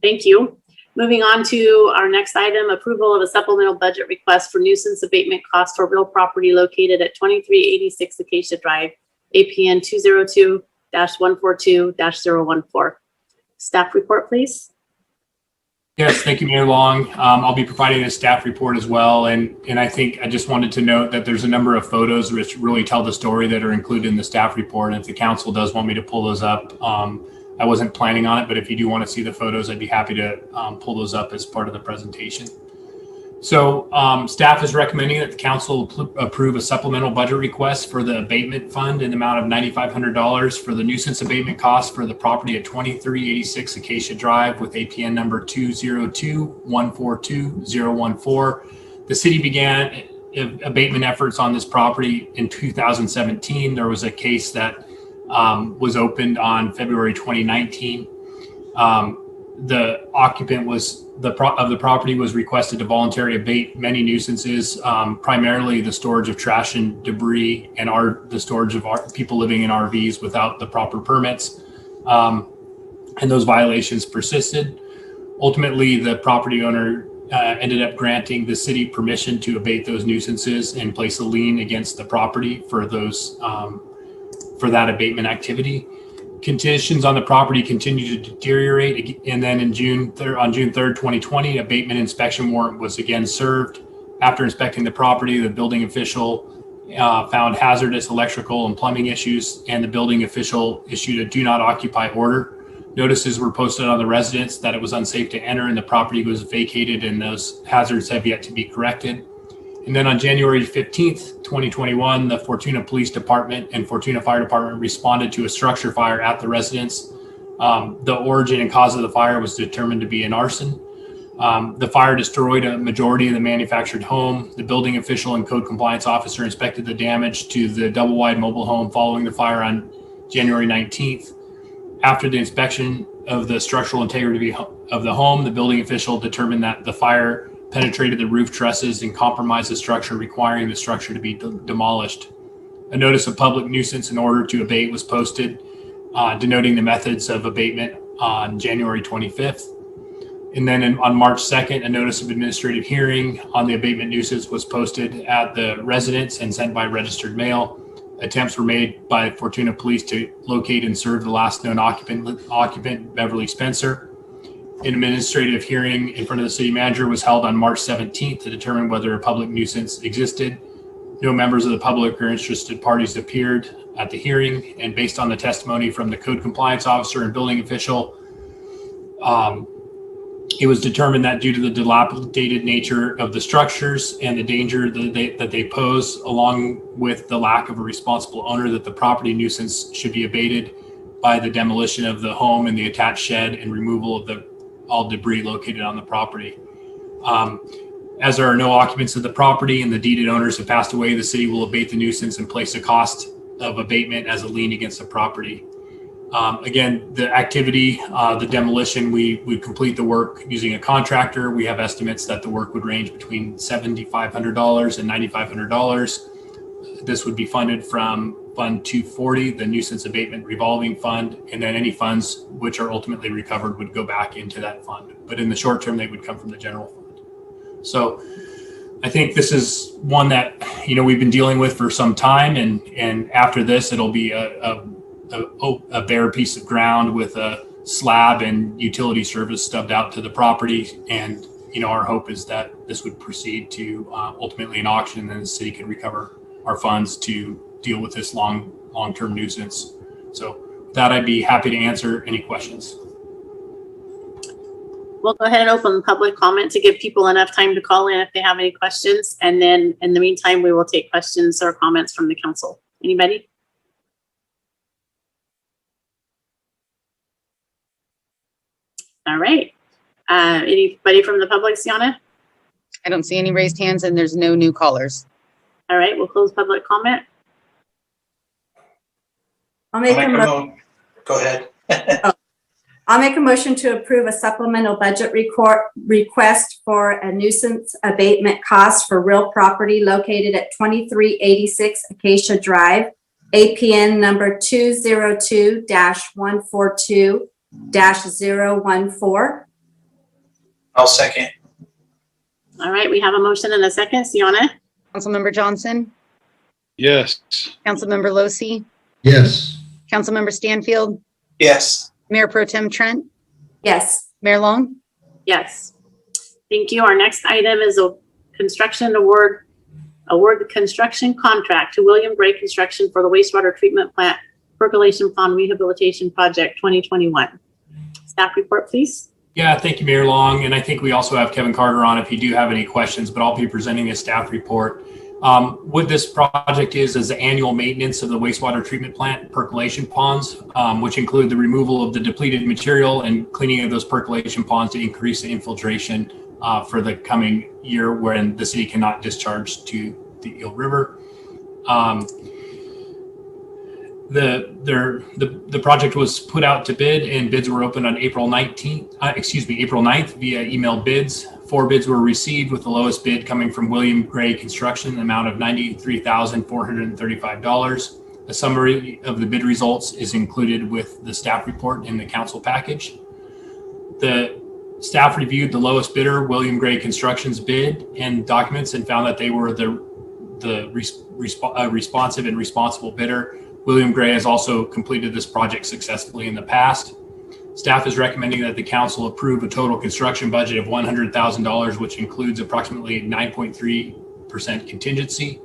Thank you. Moving on to our next item, approval of a supplemental budget request for nuisance abatement costs for real property located at 2386 Acacia Drive, APN 202-142-014. Staff report, please. Yes, thank you, Mayor Long. I'll be providing a staff report as well. And I think I just wanted to note that there's a number of photos which really tell the story that are included in the staff report. And if the council does want me to pull those up, I wasn't planning on it, but if you do want to see the photos, I'd be happy to pull those up as part of the presentation. So staff is recommending that the council approve a supplemental budget request for the abatement fund in the amount of $9,500 for the nuisance abatement costs for the property at 2386 Acacia Drive with APN number 202-142-014. The city began abatement efforts on this property in 2017. There was a case that was opened on February 2019. The occupant of the property was requested to voluntarily abate many nuisances, primarily the storage of trash and debris and the storage of people living in RVs without the proper permits. And those violations persisted. Ultimately, the property owner ended up granting the city permission to abate those nuisances and place a lien against the property for that abatement activity. Conditions on the property continued to deteriorate, and then on June 3rd, 2020, abatement inspection warrant was again served. After inspecting the property, the building official found hazardous electrical and plumbing issues, and the building official issued a do not occupy order. Notices were posted on the residence that it was unsafe to enter and the property was vacated, and those hazards have yet to be corrected. And then on January 15th, 2021, the Fortuna Police Department and Fortuna Fire Department responded to a structure fire at the residence. The origin and cause of the fire was determined to be an arson. The fire destroyed a majority of the manufactured home. The building official and code compliance officer inspected the damage to the double-wide mobile home following the fire on January 19th. After the inspection of the structural integrity of the home, the building official determined that the fire penetrated the roof trusses and compromised the structure, requiring the structure to be demolished. A notice of public nuisance in order to abate was posted, denoting the methods of abatement on January 25th. And then on March 2nd, a notice of administrative hearing on the abatement nuisance was posted at the residence and sent by registered mail. Attempts were made by Fortuna Police to locate and serve the last known occupant, Beverly Spencer. An administrative hearing in front of the city manager was held on March 17th to determine whether a public nuisance existed. No members of the public or interested parties appeared at the hearing, and based on the testimony from the code compliance officer and building official, it was determined that due to the dilapidated nature of the structures and the danger that they pose, along with the lack of a responsible owner, that the property nuisance should be abated by the demolition of the home and the attached shed and removal of all debris located on the property. As there are no occupants of the property and the deeded owners have passed away, the city will abate the nuisance and place the cost of abatement as a lien against the property. Again, the activity, the demolition, we complete the work using a contractor. We have estimates that the work would range between $7,500 and $9,500. This would be funded from Fund 240, the Nuisance Abatement Revolving Fund, and then any funds which are ultimately recovered would go back into that fund. But in the short term, they would come from the general fund. So I think this is one that, we've been dealing with for some time, and after this, it'll be a bare piece of ground with a slab and utility service stubbed out to the property. And, our hope is that this would proceed to ultimately an auction, and then the city can recover our funds to deal with this long-term nuisance. So with that, I'd be happy to answer any questions. We'll go ahead and open public comment to give people enough time to call in if they have any questions. And then in the meantime, we will take questions or comments from the council. Anybody? All right. Anybody from the public, Sienna? I don't see any raised hands and there's no new callers. All right, we'll close public comment. I'll make a Go ahead. I'll make a motion to approve a supplemental budget request for a nuisance abatement cost for real property located at 2386 Acacia Drive, APN number 202-142-014. I'll second. All right, we have a motion and a second. Sienna? Councilmember Johnson, Yes. Councilmember Losi, Yes. Councilmember Stanfield, Yes. Mayor Pro Tem Trent, Yes. Mayor Long. Yes. Thank you. Our next item is a construction award the construction contract to William Gray Construction for the wastewater treatment plant percolation pond rehabilitation project 2021. Staff report, please. Yeah, thank you, Mayor Long. And I think we also have Kevin Carter on if you do have any questions, but I'll be presenting a staff report. What this project is the annual maintenance of the wastewater treatment plant percolation ponds, which include the removal of the depleted material and cleaning of those percolation ponds to increase the infiltration for the coming year when the city cannot discharge to the Eel River. The project was put out to bid and bids were opened on April 9th via email bids. 4 bids were received, with the lowest bid coming from William Gray Construction, an amount of $93,435. A summary of the bid results is included with the staff report in the council package. The staff reviewed the lowest bidder, William Gray Construction's bid and documents, and found that they were the responsive and responsible bidder. William Gray has also completed this project successfully in the past. Staff is recommending that the council approve a total construction budget of $100,000, which includes approximately 9.3% contingency.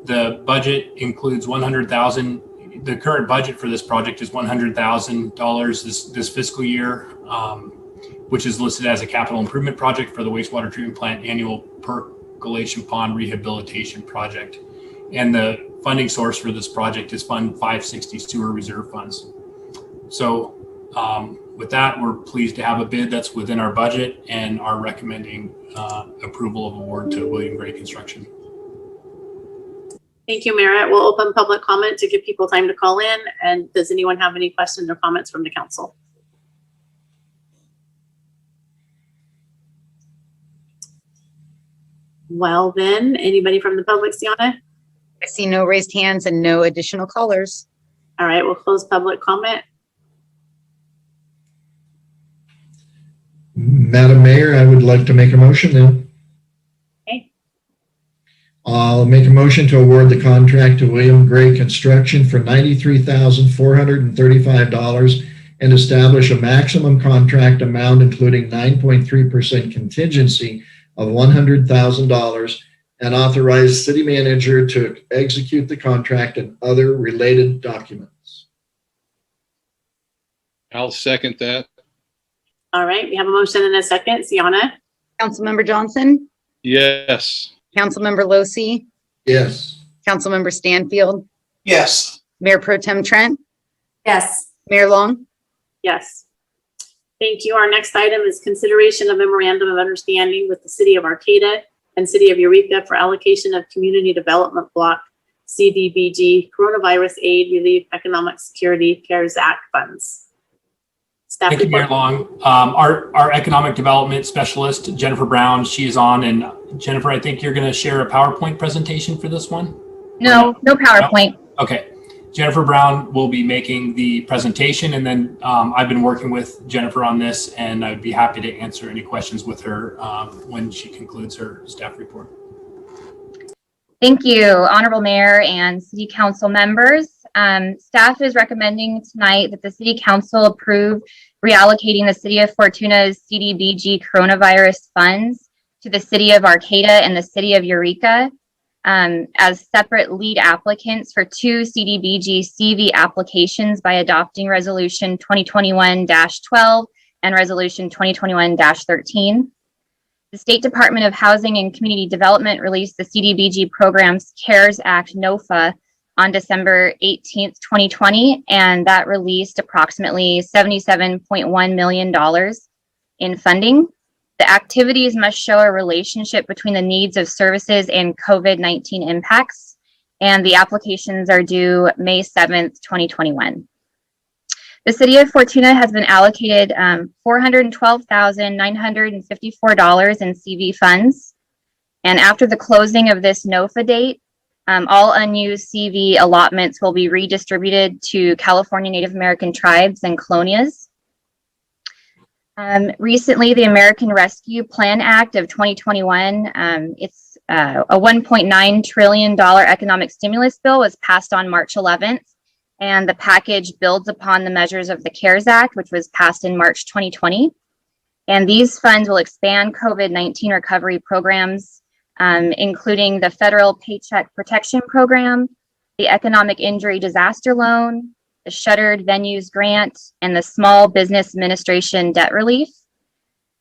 The budget includes $100,000. The current budget for this project is $100,000 this fiscal year, which is listed as a capital improvement project for the wastewater treatment plant annual percolation pond rehabilitation project. And the funding source for this project is Fund 560 Sewer Reserve Funds. So with that, we're pleased to have a bid that's within our budget and are recommending approval of award to William Gray Construction. Thank you, Merritt. We'll open public comment to give people time to call in. And does anyone have any questions or comments from the council? Well, then, anybody from the public, Sienna? I see no raised hands and no additional callers. All right, we'll close public comment. Madam Mayor, I would like to make a motion then. Okay. I'll make a motion to award the contract to William Gray Construction for $93,435 and establish a maximum contract amount, including 9.3% contingency of $100,000, and authorize city manager to execute the contract and other related documents. I'll second that. All right, we have a motion and a second. Sienna? Councilmember Johnson, Yes. Councilmember Losi, Yes. Councilmember Stanfield, Yes. Mayor Pro Tem Trent, Yes. Mayor Long. Yes. Thank you. Our next item is consideration of memorandum of understanding with the City of Arcata and City of Eureka for allocation of Community Development Block CDBG Coronavirus Aid Relief Economic Security CARES Act funds. Staff Thank you, Mayor report. Long. Our economic development specialist, Jennifer Brown, she is on. And Jennifer, I think you're going to share a PowerPoint presentation for this one? No PowerPoint. Okay. Jennifer Brown will be making the presentation, and then I've been working with Jennifer on this, and I'd be happy to answer any questions with her when she concludes her staff report. Thank you, Honorable Mayor and City Council members. Staff is recommending tonight that the City Council approve reallocating the City of Fortuna's CDBG coronavirus funds to the City of Arcata and the City of Eureka as separate lead applicants for 2 CDBG CV applications by adopting Resolution 2021-12 and Resolution 2021-13. The State Department of Housing and Community Development released the CDBG program's CARES Act NOFA on December 18th, 2020, and that released approximately $77.1 million in funding. The activities must show a relationship between the needs of services and COVID-19 impacts, and the applications are due May 7th, 2021. The City of Fortuna has been allocated $412,954 in CV funds, and after the closing of this NOFA date, all unused CV allotments will be redistributed to California Native American tribes and colonias. Recently, the American Rescue Plan Act of 2021, it's a $1.9 trillion economic stimulus bill was passed on March 11th, and the package builds upon the measures of the CARES Act, which was passed in March 2020. And these funds will expand COVID-19 recovery programs, including the Federal Paycheck Protection Program, the Economic Injury Disaster Loan, the Shuttered Venues Grant, and the Small Business Administration Debt Relief.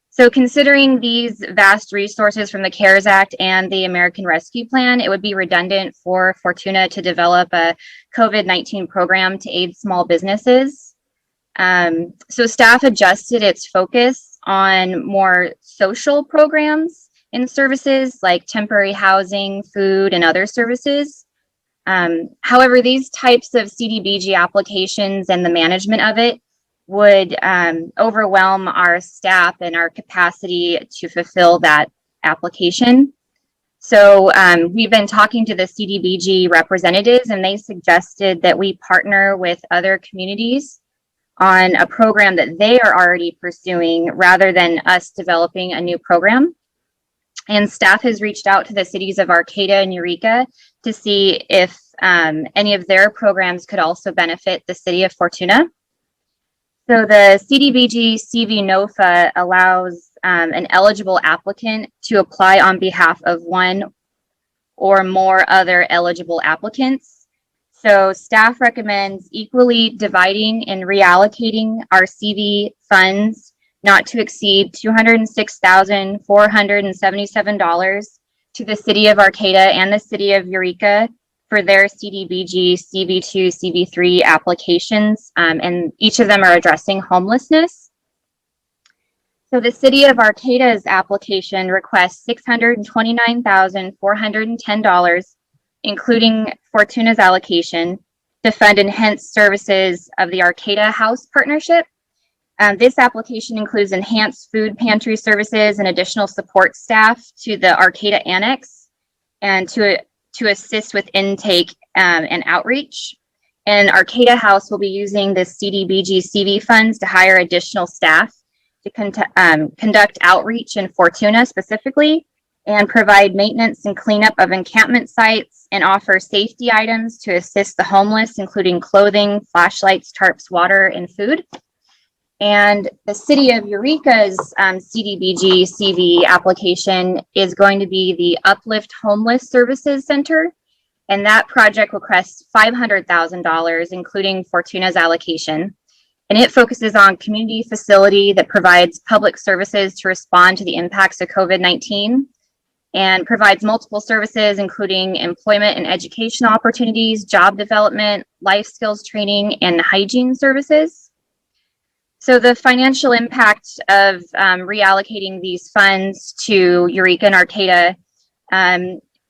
So considering these vast resources from the CARES Act and the American Rescue Plan, it would be redundant for Fortuna to develop a COVID-19 program to aid small businesses. So staff adjusted its focus on more social programs and services like temporary housing, food, and other services. However, these types of CDBG applications and the management of it would overwhelm our staff and our capacity to fulfill that application. So we've been talking to the CDBG representatives, and they suggested that we partner with other communities on a program that they are already pursuing rather than us developing a new program. And staff has reached out to the cities of Arcata and Eureka to see if any of their programs could also benefit the city of Fortuna. So the CDBG CV NOFA allows an eligible applicant to apply on behalf of one or more other eligible applicants. So staff recommends equally dividing and reallocating our CV funds not to exceed $206,477 to the city of Arcata and the city of Eureka for their CDBG CV2, CV3 applications, and each of them are addressing homelessness. So the city of Arcata's application requests $629,410, including Fortuna's allocation, to fund enhanced services of the Arcata House Partnership. This application includes enhanced food pantry services and additional support staff to the Arcata Annex and to assist with intake and outreach. And Arcata House will be using the CDBG CV funds to hire additional staff to conduct outreach in Fortuna specifically, and provide maintenance and cleanup of encampment sites and offer safety items to assist the homeless, including clothing, flashlights, tarps, water, and food. And the city of Eureka's CDBG CV application is going to be the Uplift Homeless Services Center. And that project requests $500,000, including Fortuna's allocation. And it focuses on community facility that provides public services to respond to the impacts of COVID-19 and provides multiple services, including employment and education opportunities, job development, life skills training, and hygiene services. So the financial impact of reallocating these funds to Eureka and Arcata,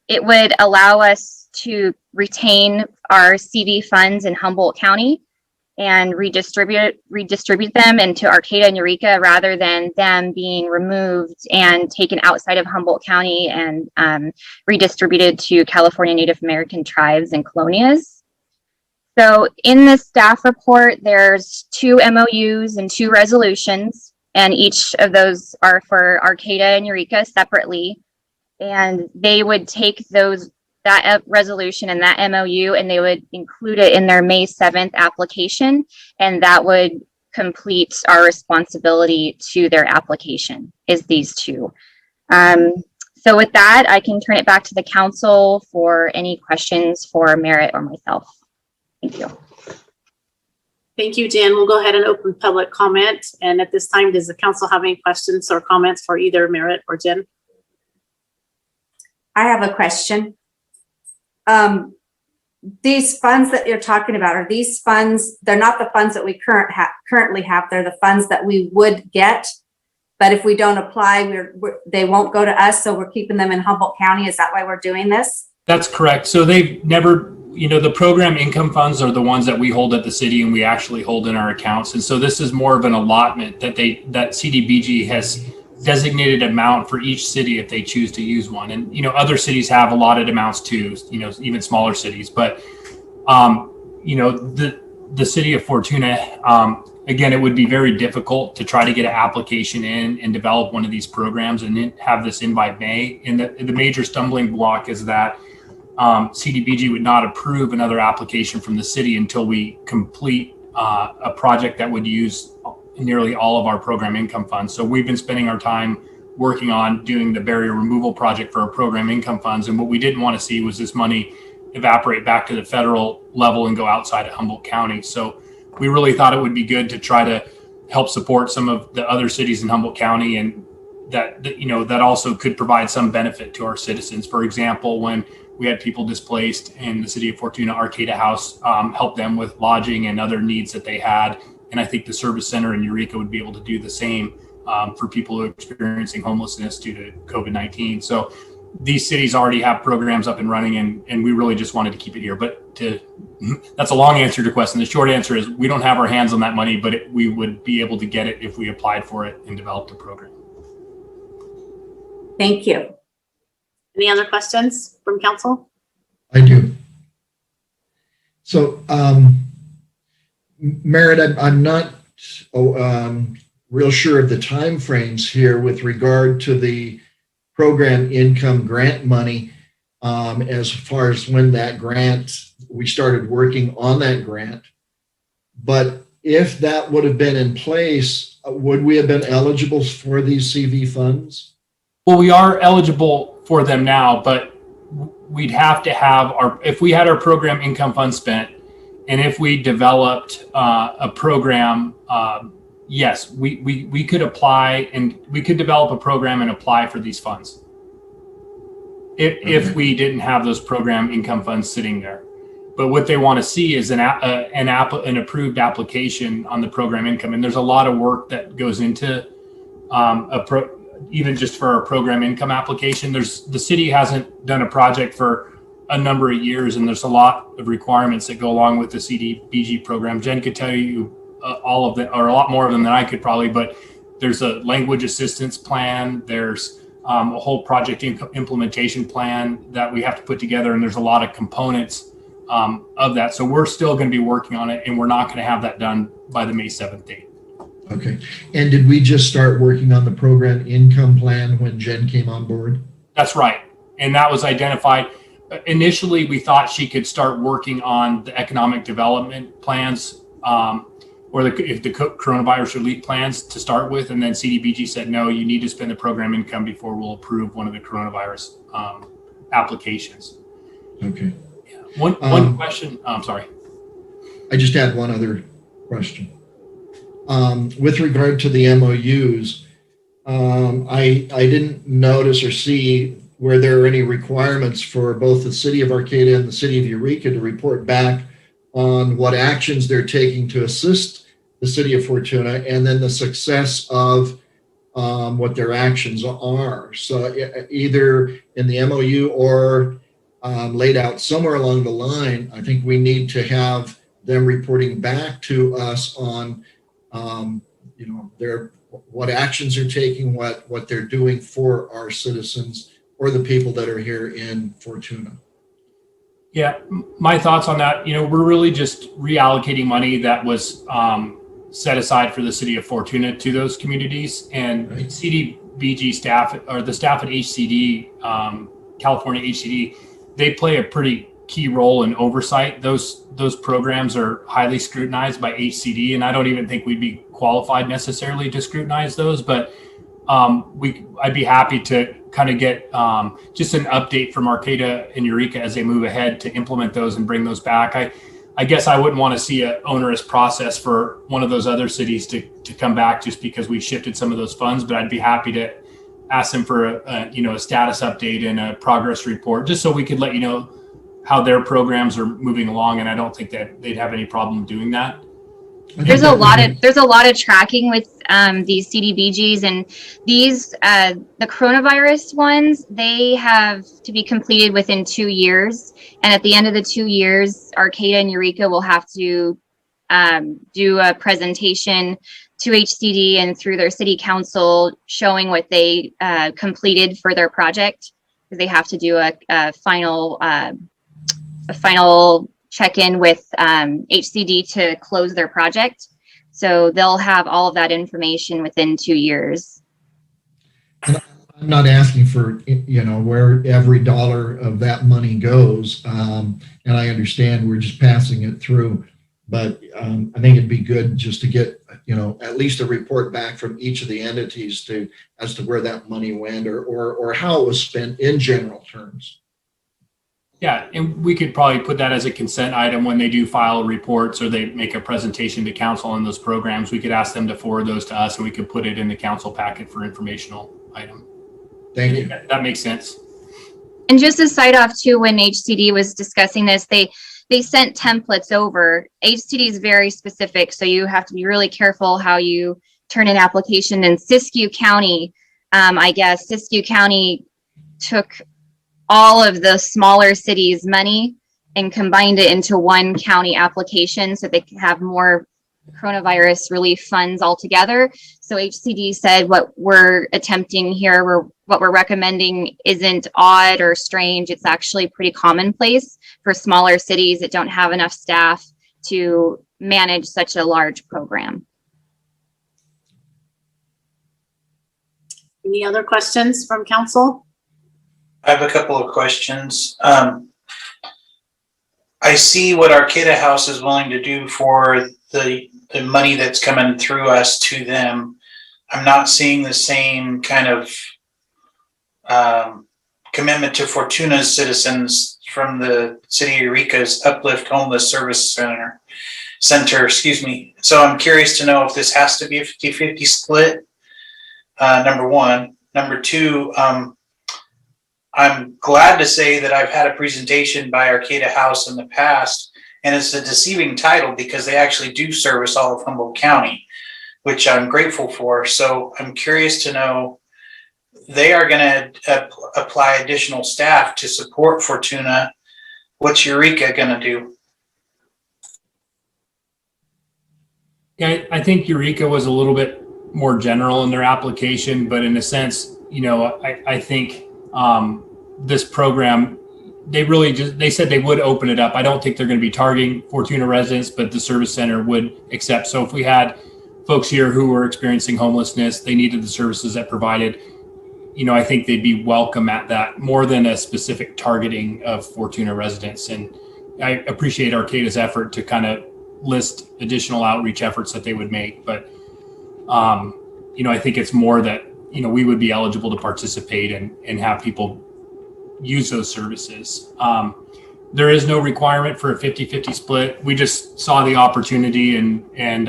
it would allow us to retain our CV funds in Humboldt County and redistribute them into Arcata and Eureka rather than them being removed and taken outside of Humboldt County and redistributed to California Native American tribes and colonias. So in the staff report, there's 2 MOUs and 2 resolutions, and each of those are for Arcata and Eureka separately. And they would take that resolution and that MOU, and they would include it in their May 7th application, and that would complete our responsibility to their application, is these 2. So with that, I can turn it back to the council for any questions for Merritt or myself. Thank you. Thank you, Jen. We'll go ahead and open public comment. And at this time, does the council have any questions or comments for either Merritt or Jen? I have a question. These funds that you're talking about, are these funds, they're not the funds that we currently have, they're the funds that we would get, but if we don't apply, they won't go to us, so we're keeping them in Humboldt County. Is that why we're doing this? That's correct. So they've never, the program income funds are the ones that we hold at the city and we actually hold in our accounts. And so this is more of an allotment that CDBG has designated amount for each city if they choose to use one. And, other cities have allotted amounts too, even smaller cities. But, the city of Fortuna, again, it would be very difficult to try to get an application in and develop one of these programs and then have this in by May. And the major stumbling block is that CDBG would not approve another application from the city until we complete a project that would use nearly all of our program income funds. So we've been spending our time working on doing the barrier removal project for our program income funds. And what we didn't want to see was this money evaporate back to the federal level and go outside of Humboldt County. So we really thought it would be good to try to help support some of the other cities in Humboldt County, and that also could provide some benefit to our citizens. For example, when we had people displaced in the city of Fortuna, Arcata House helped them with lodging and other needs that they had. And I think the service center in Eureka would be able to do the same for people who are experiencing homelessness due to COVID-19. So these cities already have programs up and running, and we really just wanted to keep it here. But that's a long answer to your question. The short answer is we don't have our hands on that money, but we would be able to get it if we applied for it and developed a program. Thank you. Any other questions from council? I do. So, Merritt, I'm not real sure of the timeframes here with regard to the program income grant money, as far as when that grant, we started working on that grant. But if that would have been in place, would we have been eligible for these CV funds? Well, we are eligible for them now, but we'd have to have if we had our program income fund spent, and if we developed a program, yes, we could apply, and we could develop a program and apply for these funds if we didn't have those program income funds sitting there. But what they want to see is an approved application on the program income, and there's a lot of work that goes into even just for our program income application. The city hasn't done a project for a number of years, and there's a lot of requirements that go along with the CDBG program. Jen could tell you all of them, or a lot more of them than I could probably, but there's a language assistance plan. There's a whole project implementation plan that we have to put together, and there's a lot of components of that. So we're still going to be working on it, and we're not going to have that done by the May 7th date. Okay. And did we just start working on the program income plan when Jen came on board? That's right. And that was identified. Initially, we thought she could start working on the economic development plans, or the coronavirus relief plans to start with. And then CDBG said, no, you need to spend the program income before we'll approve one of the coronavirus applications. Okay. Yeah. One question. I'm sorry. I just had one other question. With regard to the MOUs, I didn't notice or see where there are any requirements for both the city of Arcata and the city of Eureka to report back on what actions they're taking to assist the city of Fortuna, and then the success of what their actions are. So either in the MOU or laid out somewhere along the line, I think we need to have them reporting back to us on what actions they're taking, what they're doing for our citizens or the people that are here in Fortuna. Yeah, my thoughts on that, we're really just reallocating money that was set aside for the city of Fortuna to those communities, and right. CDBG staff, or the staff at HCD, California HCD, they play a pretty key role in oversight. Those programs are highly scrutinized by HCD, and I don't even think we'd be qualified necessarily to scrutinize those, but I'd be happy to kind of get just an update from Arcata and Eureka as they move ahead to implement those and bring those back. I guess I wouldn't want to see an onerous process for one of those other cities to come back just because we shifted some of those funds, but I'd be happy to ask them for a status update and a progress report, just so we could let you know how their programs are moving along, and I don't think that they'd have any problem doing that. There's a lot of tracking with these CDBGs, and these the coronavirus ones, they have to be completed within 2 years, and at the end of the 2 years, Arcata and Eureka will have to do a presentation to HCD and through their city council showing what they completed for their project, because they have to do a final check-in with HCD to close their project. So they'll have all of that information within 2 years. And I'm not asking for, where every dollar of that money goes. And I understand we're just passing it through, but I think it'd be good just to get, at least a report back from each of the entities as to where that money went or how it was spent in general terms. Yeah, and we could probably put that as a consent item when they do file reports or they make a presentation to council on those programs. We could ask them to forward those to us, and we could put it in the council packet for informational item. Thank you. That makes sense. And just a side off too, when HCD was discussing this, they sent templates over. HCD is very specific, so you have to be really careful how you turn in application in Siskiyou County. I guess Siskiyou County took all of the smaller cities' money and combined it into one county application so they could have more coronavirus relief funds altogether. So HCD said what we're attempting here, what we're recommending isn't odd or strange. It's actually pretty commonplace for smaller cities that don't have enough staff to manage such a large program. Any other questions from council? I have a couple of questions. I see what Arcata House is willing to do for the money that's coming through us to them. I'm not seeing the same kind of commitment to Fortuna's citizens from the city of Eureka's Uplift Homeless Service Center, excuse me. So I'm curious to know if this has to be a 50-50 split, number one. Number two, I'm glad to say that I've had a presentation by Arcata House in the past, and it's a deceiving title because they actually do service all of Humboldt County, which I'm grateful for. So I'm curious to know, they are going to apply additional staff to support Fortuna. What's Eureka going to do? Yeah, I think Eureka was a little bit more general in their application, but in a sense, you know, I think this program, they said they would open it up. I don't think they're going to be targeting Fortuna residents, but the service center would accept. So if we had folks here who were experiencing homelessness, they needed the services that provided, you know, I think they'd be welcome at that more than a specific targeting of Fortuna residents. And I appreciate Arcata's effort to kind of list additional outreach efforts that they would make. But, you know, I think it's more that, you know, we would be eligible to participate and have people use those services. There is no requirement for a 50-50 split. We just saw the opportunity and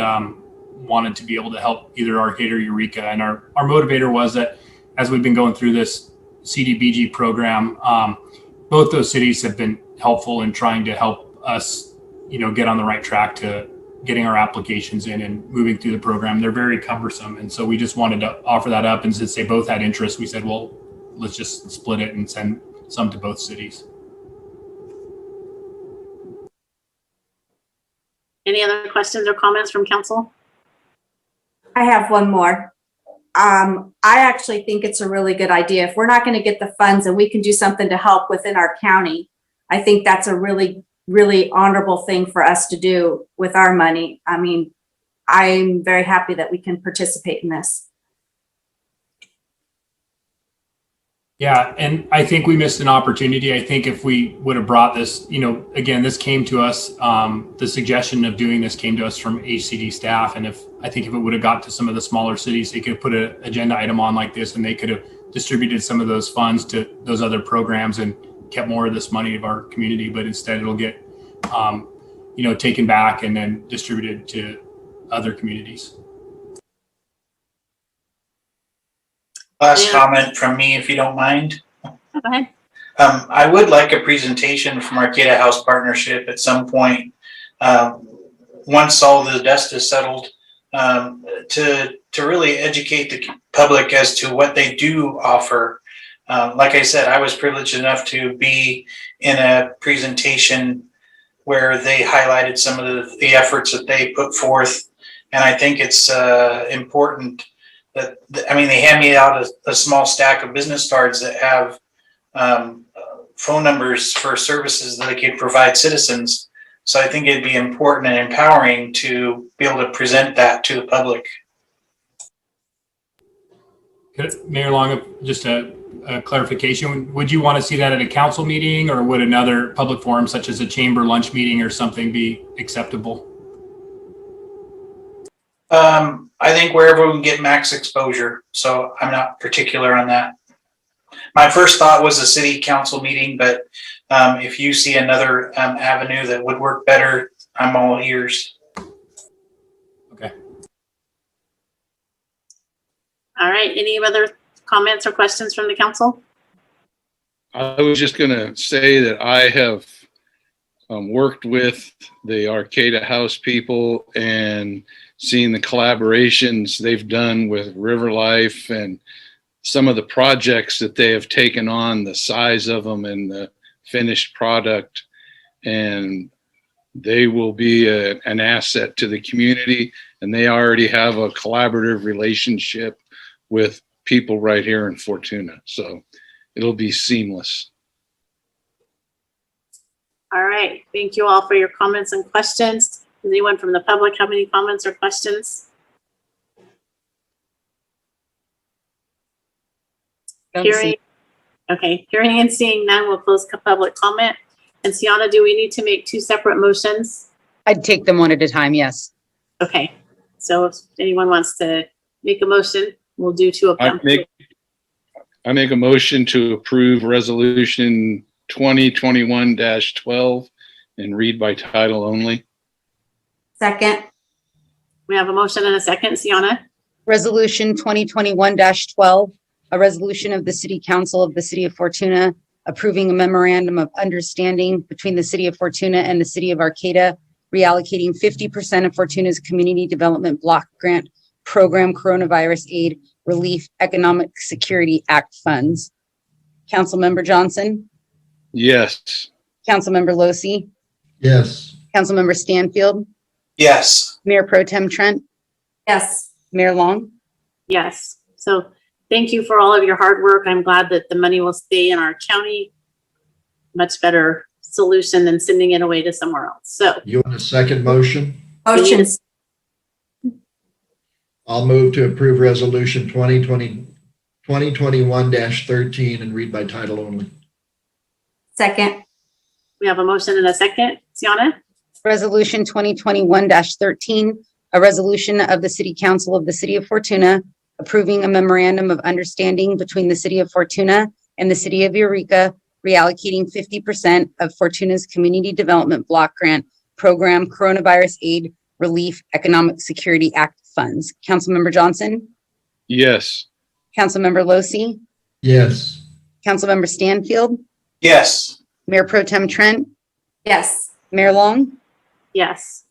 wanted to be able to help either Arcata or Eureka. And our motivator was that as we've been going through this CDBG program, both those cities have been helpful in trying to help us, you know, get on the right track to getting our applications in and moving through the program. They're very cumbersome. And so we just wanted to offer that up. And since they both had interest, we said, well, let's just split it and send some to both cities. Any other questions or comments from council? I have one more. I actually think it's a really good idea. If we're not going to get the funds and we can do something to help within our county, I think that's a really, really honorable thing for us to do with our money. I mean, I'm very happy that we can participate in this. Yeah, and I think we missed an opportunity. I think if we would have brought this, you know, again, this came to us, the suggestion of doing this came to us from HCD staff. And I think if it would have got to some of the smaller cities, they could have put an agenda item on like this and they could have distributed some of those funds to those other programs and kept more of this money of our community. But instead it'll get, you know, taken back and then distributed to other communities. Last comment from me, if you don't mind. Go ahead. I would like a presentation from Arcata House Partnership at some point, once all the dust is settled, to really educate the public as to what they do offer. Like I said, I was privileged enough to be in a presentation where they highlighted some of the efforts that they put forth. And I think it's important that, I mean, they hand me out a small stack of business cards that have phone numbers for services that they can provide citizens. So I think it'd be important and empowering to be able to present that to the public. Mayor Long, just a clarification. Would you want to see that at a council meeting, or would another public forum such as a chamber lunch meeting or something be acceptable? I think wherever we can get max exposure. So I'm not particular on that. My first thought was a city council meeting, but if you see another avenue that would work better, I'm all ears. Okay. All right. Any other comments or questions from the council? I was just going to say that I have worked with the Arcata House people and seeing the collaborations they've done with River Life and some of the projects that they have taken on, the size of them and the finished product. And they will be an asset to the community. And they already have a collaborative relationship with people right here in Fortuna. So it'll be seamless. All right. Thank you all for your comments and questions. Does anyone from the public have any comments or questions? Hearing and seeing none, we'll close public comment. And Sienna, do we need to make two separate motions? I'd take them one at a time, yes. Okay. So if anyone wants to make a motion, we'll do two of them. I make a motion to approve resolution 2021-12 and read by title only. Second. We have a motion and a second. Sienna? Resolution 2021-12, a resolution of the City Council of the City of Fortuna approving a memorandum of understanding between the City of Fortuna and the City of Arcata, reallocating 50% of Fortuna's Community Development Block Grant Program Coronavirus Aid Relief Economic Security Act funds. Councilmember Johnson, Yes. Councilmember Losi, Yes. Councilmember Stanfield, Yes. Mayor Pro Tem Trent, Yes. Mayor Long. Yes. So thank you for all of your hard work. I'm glad that the money will stay in our county. Much better solution than sending it away to somewhere else. So You want a second motion? Motion. I'll move to approve resolution 2021-13 and read by title only. Second. we have a motion and a second. Sienna? Resolution 2021-13, a resolution of the City Council of the City of Fortuna approving a memorandum of understanding between the City of Fortuna and the City of Eureka, reallocating 50% of Fortuna's Community Development Block Grant Program Coronavirus Aid Relief Economic Security Act funds. Councilmember Johnson, Yes. Councilmember Losi, Yes. Councilmember Stanfield, Yes. Mayor Pro Tem Trent, Yes. Mayor Long. Yes.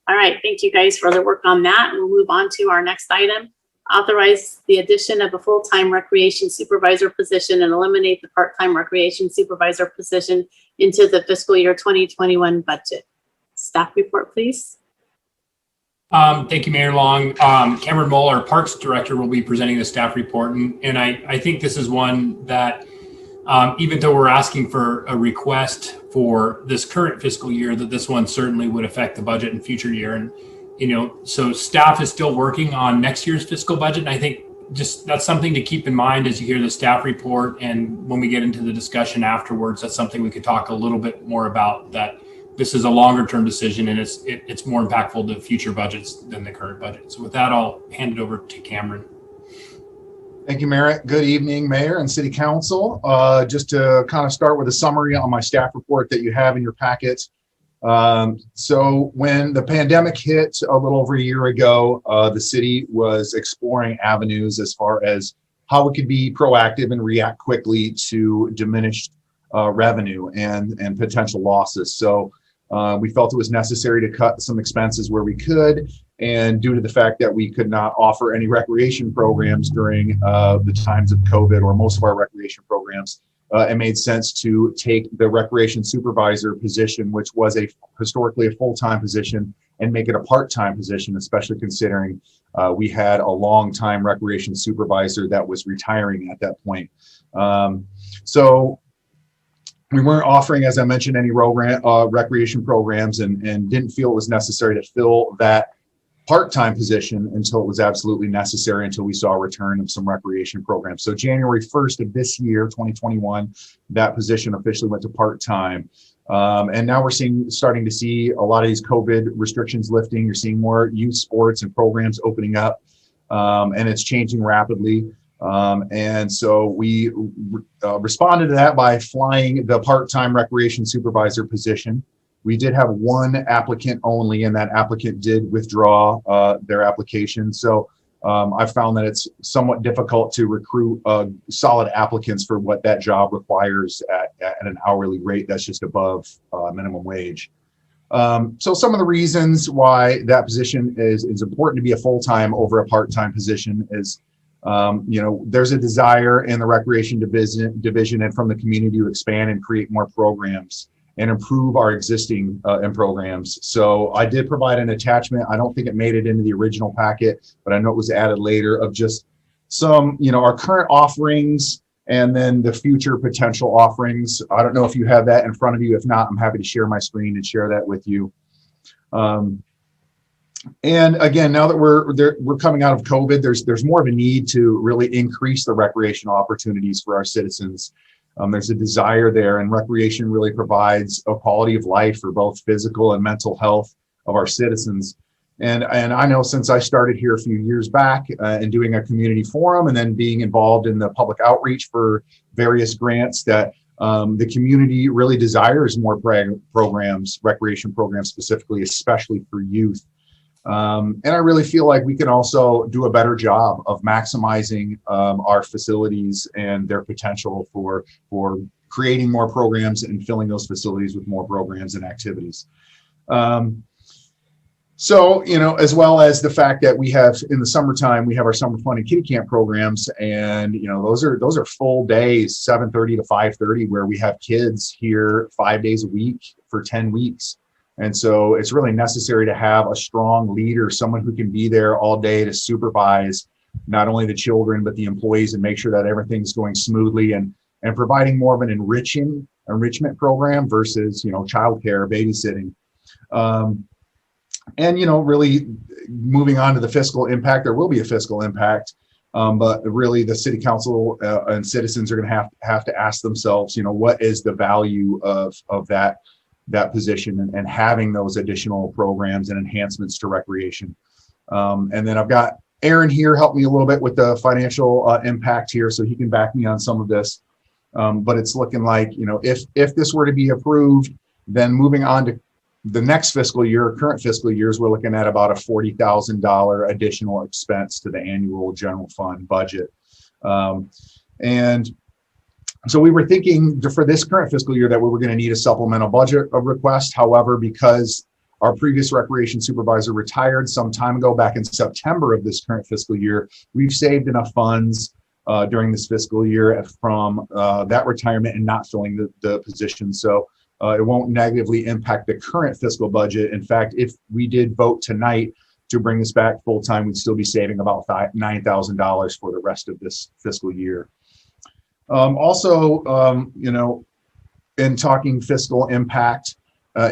All right. Thank you guys for the work on that. And we'll move on to our next item. Authorize the addition of a full-time recreation supervisor position and eliminate the part-time recreation supervisor position into the fiscal year 2021 budget. Staff report, please. Thank you, Mayor Long. Cameron Mull, our Parks Director, will be presenting the staff report. And I think this is one that, even though we're asking for a request for this current fiscal year, that this one certainly would affect the budget in future year. And, so staff is still working on next year's fiscal budget. And I think just that's something to keep in mind as you hear the staff report. And when we get into the discussion afterwards, that's something we could talk a little bit more about, that this is a longer term decision and it's more impactful to future budgets than the current budget. So with that, I'll hand it over to Cameron. Thank you, Merritt. Good evening, Mayor and City Council. Just to kind of start with a summary on my staff report that you have in your packet. So when the pandemic hit a little over a year ago, the city was exploring avenues as far as how it could be proactive and react quickly to diminished revenue and potential losses. So we felt it was necessary to cut some expenses where we could. And due to the fact that we could not offer any recreation programs during the times of COVID, or most of our recreation programs, it made sense to take the recreation supervisor position, which was historically a full-time position, and make it a part-time position, especially considering we had a long-time recreation supervisor that was retiring at that point. So we weren't offering, as I mentioned, any recreation programs, and didn't feel it was necessary to fill that part-time position until it was absolutely necessary, until we saw a return of some recreation programs. So January 1st of this year, 2021, that position officially went to part-time. And now we're starting to see a lot of these COVID restrictions lifting. You're seeing more youth sports and programs opening up, and it's changing rapidly. And so we responded to that by flying the part-time recreation supervisor position. We did have one applicant only, and that applicant did withdraw their application. So I found that it's somewhat difficult to recruit solid applicants for what that job requires at an hourly rate that's just above minimum wage. So some of the reasons why that position is important to be a full-time over a part-time position is, there's a desire in the recreation division and from the community to expand and create more programs and improve our existing programs. So I did provide an attachment. I don't think it made it into the original packet, but I know it was added later, of just some, our current offerings and then the future potential offerings. I don't know if you have that in front of you. If not, I'm happy to share my screen and share that with you. And again, now that we're coming out of COVID, there's more of a need to really increase the recreational opportunities for our citizens. There's a desire there, and recreation really provides a quality of life for both physical and mental health of our citizens. And I know since I started here a few years back and doing a community forum and then being involved in the public outreach for various grants, that the community really desires more programs, recreation programs specifically, especially for youth. And I really feel like we can also do a better job of maximizing our facilities and their potential for creating more programs and filling those facilities with more programs and activities. So, as well as the fact that we have in the summertime, we have our summer fun and kitty camp programs, and those are full days, 7:30 to 5:30, where we have kids here 5 days a week for 10 weeks. And so it's really necessary to have a strong leader, someone who can be there all day to supervise not only the children, but the employees, and make sure that everything's going smoothly, and providing more of an enrichment program versus, childcare, babysitting. And, really moving on to the fiscal impact, there will be a fiscal impact, but really the city council and citizens are going to have to ask themselves, what is the value of that position and having those additional programs and enhancements to recreation. And then I've got Aaron here help me a little bit with the financial impact here, so he can back me on some of this. But it's looking like, if this were to be approved, then moving on to the next fiscal year, current fiscal years, we're looking at about a $40,000 additional expense to the annual general fund budget. And so we were thinking for this current fiscal year that we were going to need a supplemental budget request. However, because our previous recreation supervisor retired some time ago, back in September of this current fiscal year, we've saved enough funds during this fiscal year from that retirement and not filling the position. So it won't negatively impact the current fiscal budget. In fact, if we did vote tonight to bring this back full time, we'd still be saving about $9,000 for the rest of this fiscal year. In talking fiscal impact,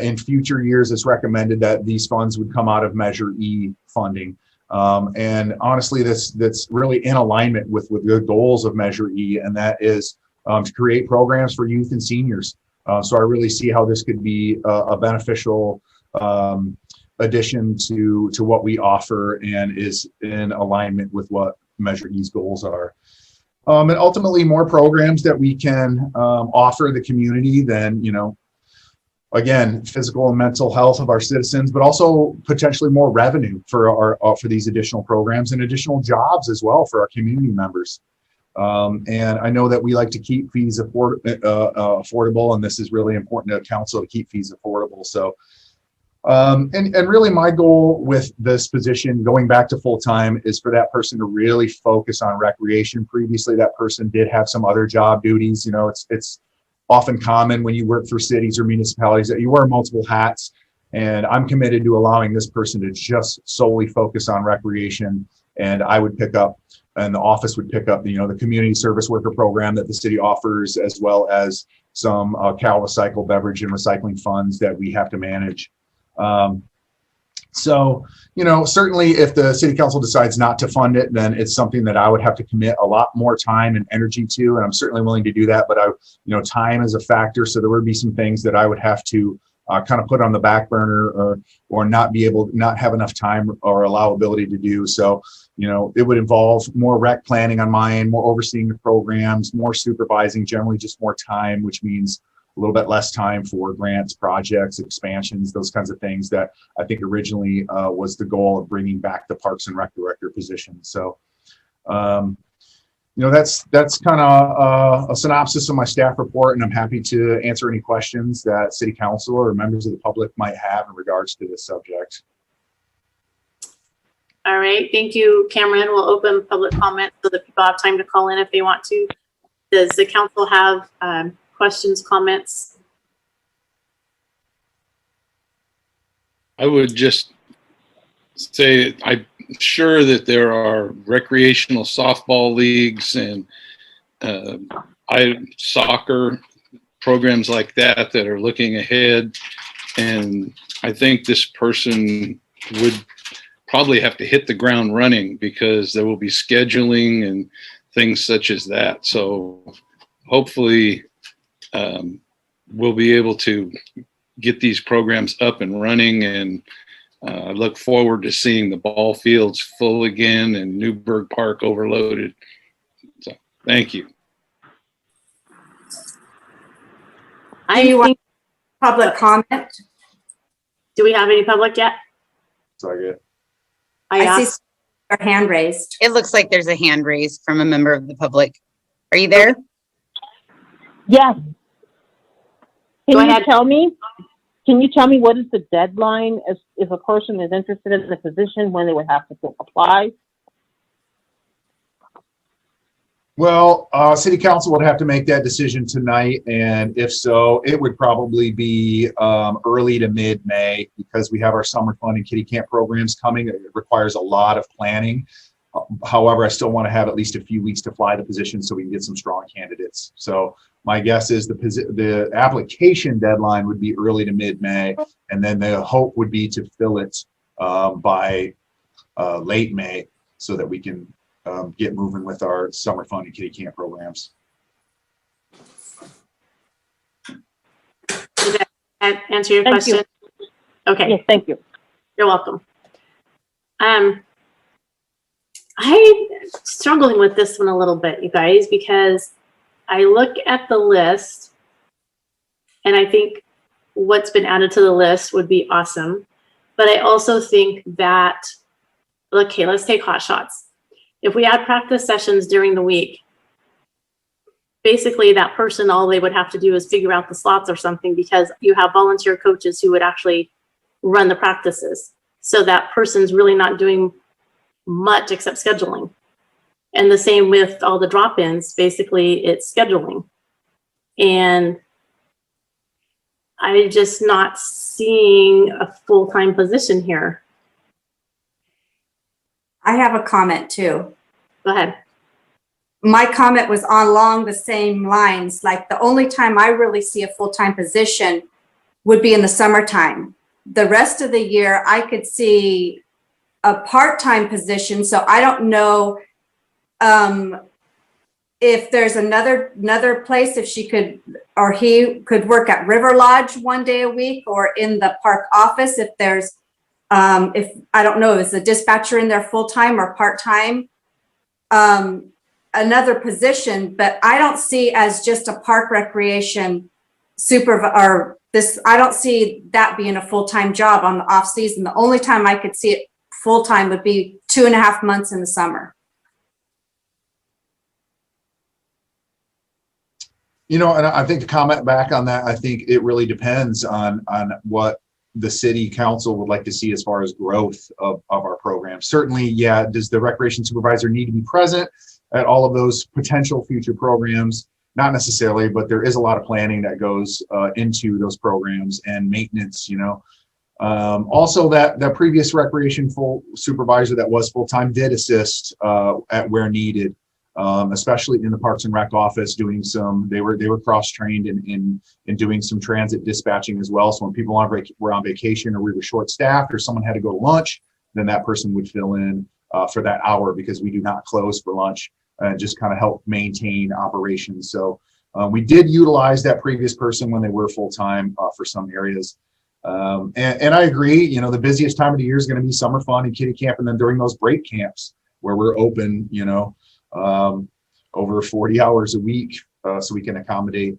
in future years, it's recommended that these funds would come out of Measure E funding. And honestly, that's really in alignment with the goals of Measure E, and that is to create programs for youth and seniors. So I really see how this could be a beneficial addition to what we offer, and is in alignment with what Measure E's goals are. And ultimately more programs that we can offer the community than, again, physical and mental health of our citizens, but also potentially more revenue for these additional programs and additional jobs as well for our community members. And I know that we like to keep fees affordable, and this is really important to council to keep fees affordable. So, and really my goal with this position going back to full-time is for that person to really focus on recreation. Previously, that person did have some other job duties. It's often common when you work for cities or municipalities that you wear multiple hats, and I'm committed to allowing this person to just solely focus on recreation. And I would pick up, and the office would pick up, the community service worker program that the city offers, as well as some Cal Recycle beverage and recycling funds that we have to manage. So, certainly if the city council decides not to fund it, then it's something that I would have to commit a lot more time and energy to, and I'm certainly willing to do that. But time is a factor, so there would be some things that I would have to kind of put on the back burner, or not have enough time or allowability to do. So, it would involve more rec planning on my end, more overseeing the programs, more supervising, generally just more time, which means a little bit less time for grants, projects, expansions, those kinds of things that I think originally was the goal of bringing back the Parks and Rec Director position. So, that's kind of a synopsis of my staff report, and I'm happy to answer any questions that city council or members of the public might have in regards to this subject. All right, thank you, Cameron. We'll open public comment so that people have time to call in if they want to. Does the council have questions, comments? I would just say I'm sure that there are recreational softball leagues and soccer programs like that that are looking ahead. And I think this person would probably have to hit the ground running because there will be scheduling and things such as that. So hopefully we'll be able to get these programs up and running, and I look forward to seeing the ball fields full again and Newburgh Park overloaded. So thank you. Do you want public comment? Do we have any public yet? Sorry. I see your hand raised. It looks like there's a hand raised from a member of the public. Are you there? Yes. Go ahead. Can you tell me what is the deadline if a person is interested in the position, when they would have to apply? Well, city council would have to make that decision tonight, and if so, it would probably be early to mid-May, because we have our summer fun and kitty camp programs coming. It requires a lot of planning. However, I still want to have at least a few weeks to fly the position so we can get some strong candidates. So my guess is the application deadline would be early to mid-May, and then the hope would be to fill it by late May so that we can get moving with our summer fun and kitty camp programs. Did that answer your question? Okay. Yes, thank you. You're welcome. I'm struggling with this one a little bit, you guys, because I look at the list and I think what's been added to the list would be awesome. But I also think that, okay, let's take hot shots. If we add practice sessions during the week, basically that person, all they would have to do is figure out the slots or something, because you have volunteer coaches who would actually run the practices. So that person's really not doing much except scheduling. And the same with all the drop-ins, basically it's scheduling. And I'm just not seeing a full-time position here. I have a comment too. Go ahead. My comment was along the same lines. Like, the only time I really see a full-time position would be in the summertime. The rest of the year, I could see a part-time position. So I don't know if there's another place, if she could or he could work at River Lodge one day a week, or in the park office. If there's if I don't know, is the dispatcher in there full-time or part-time? Another position, but I don't see as just a park recreation supervisor, or this, I don't see that being a full-time job on the off season. The only time I could see it full-time would be 2.5 months in the summer. You know, and I think to comment back on that, I think it really depends on what the city council would like to see as far as growth of our program. Certainly, yeah, does the recreation supervisor need to be present at all of those potential future programs? Not necessarily, but there is a lot of planning that goes into those programs and maintenance, you know. Also, that previous recreation supervisor that was full-time did assist at where needed, especially in the Parks and Rec office, doing some, they were cross-trained in doing some transit dispatching as well. So when people were on vacation, or we were short-staffed, or someone had to go to lunch, then that person would fill in for that hour, because we do not close for lunch, and just kind of help maintain operations. So we did utilize that previous person when they were full-time for some areas. And I agree, you know, the busiest time of the year is going to be summer fun and kitty camp, and then during those break camps where we're open, you know, over 40 hours a week, so we can accommodate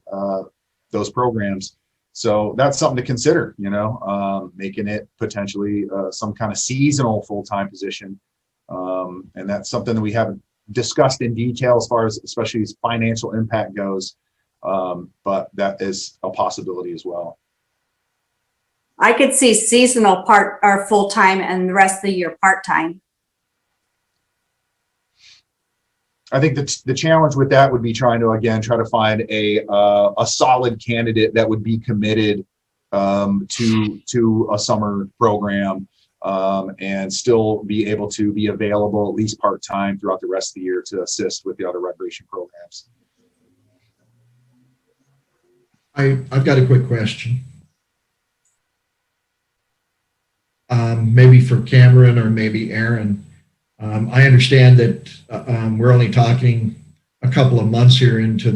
those programs. So that's something to consider, you know, making it potentially some kind of seasonal full-time position. And that's something that we haven't discussed in detail as far as especially as financial impact goes. But that is a possibility as well. I could see seasonal part or full-time and the rest of the year part-time. I think that the challenge with that would be trying to find a solid candidate that would be committed to a summer program and still be able to be available at least part-time throughout the rest of the year to assist with the other recreation programs. I've got a quick question. Maybe for Cameron or maybe Aaron. I understand that we're only talking a couple of months here for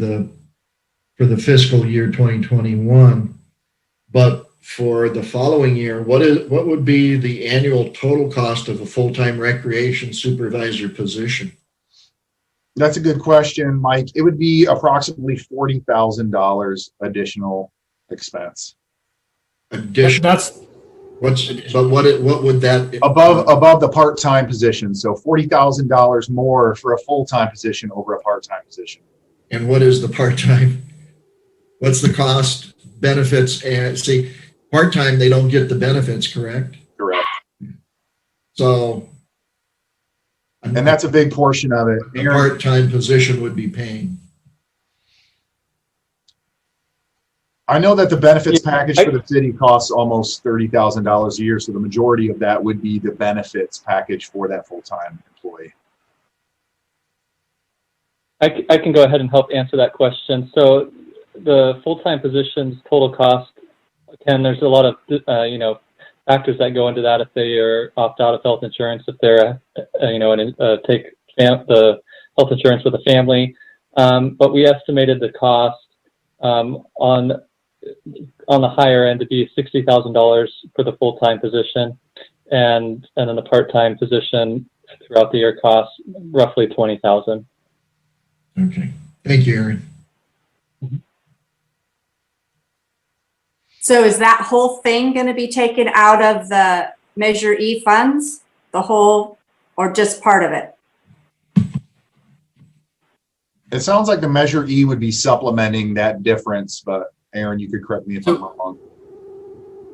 the fiscal year 2021, but for the following year, what would be the annual total cost of a full-time recreation supervisor position? That's a good question, Mike. It would be approximately $40,000 additional expense. Additional. What would that above the part-time position? So $40,000 more for a full-time position over a part-time position. And what is the part-time? What's the cost, benefits? And see, part-time they don't get the benefits, correct? Correct. So, and that's a big portion of it. A part-time position would be paying. I know that the benefits package for the city costs almost $30,000 a year, so the majority of that would be the benefits package for that full-time employee. I can go ahead and help answer that question. So the full-time position's total cost, again, there's a lot of factors that go into that. If they are opt out of health insurance, if they're take the health insurance with a family, but we estimated the cost on the higher end to be $60,000 for the full-time position, and then the part-time position throughout the year costs roughly $20,000. Okay, thank you, Aaron. So is that whole thing going to be taken out of the Measure E funds, the whole, or just part of it? It sounds like the Measure E would be supplementing that difference, but Aaron, you could correct me if I'm wrong.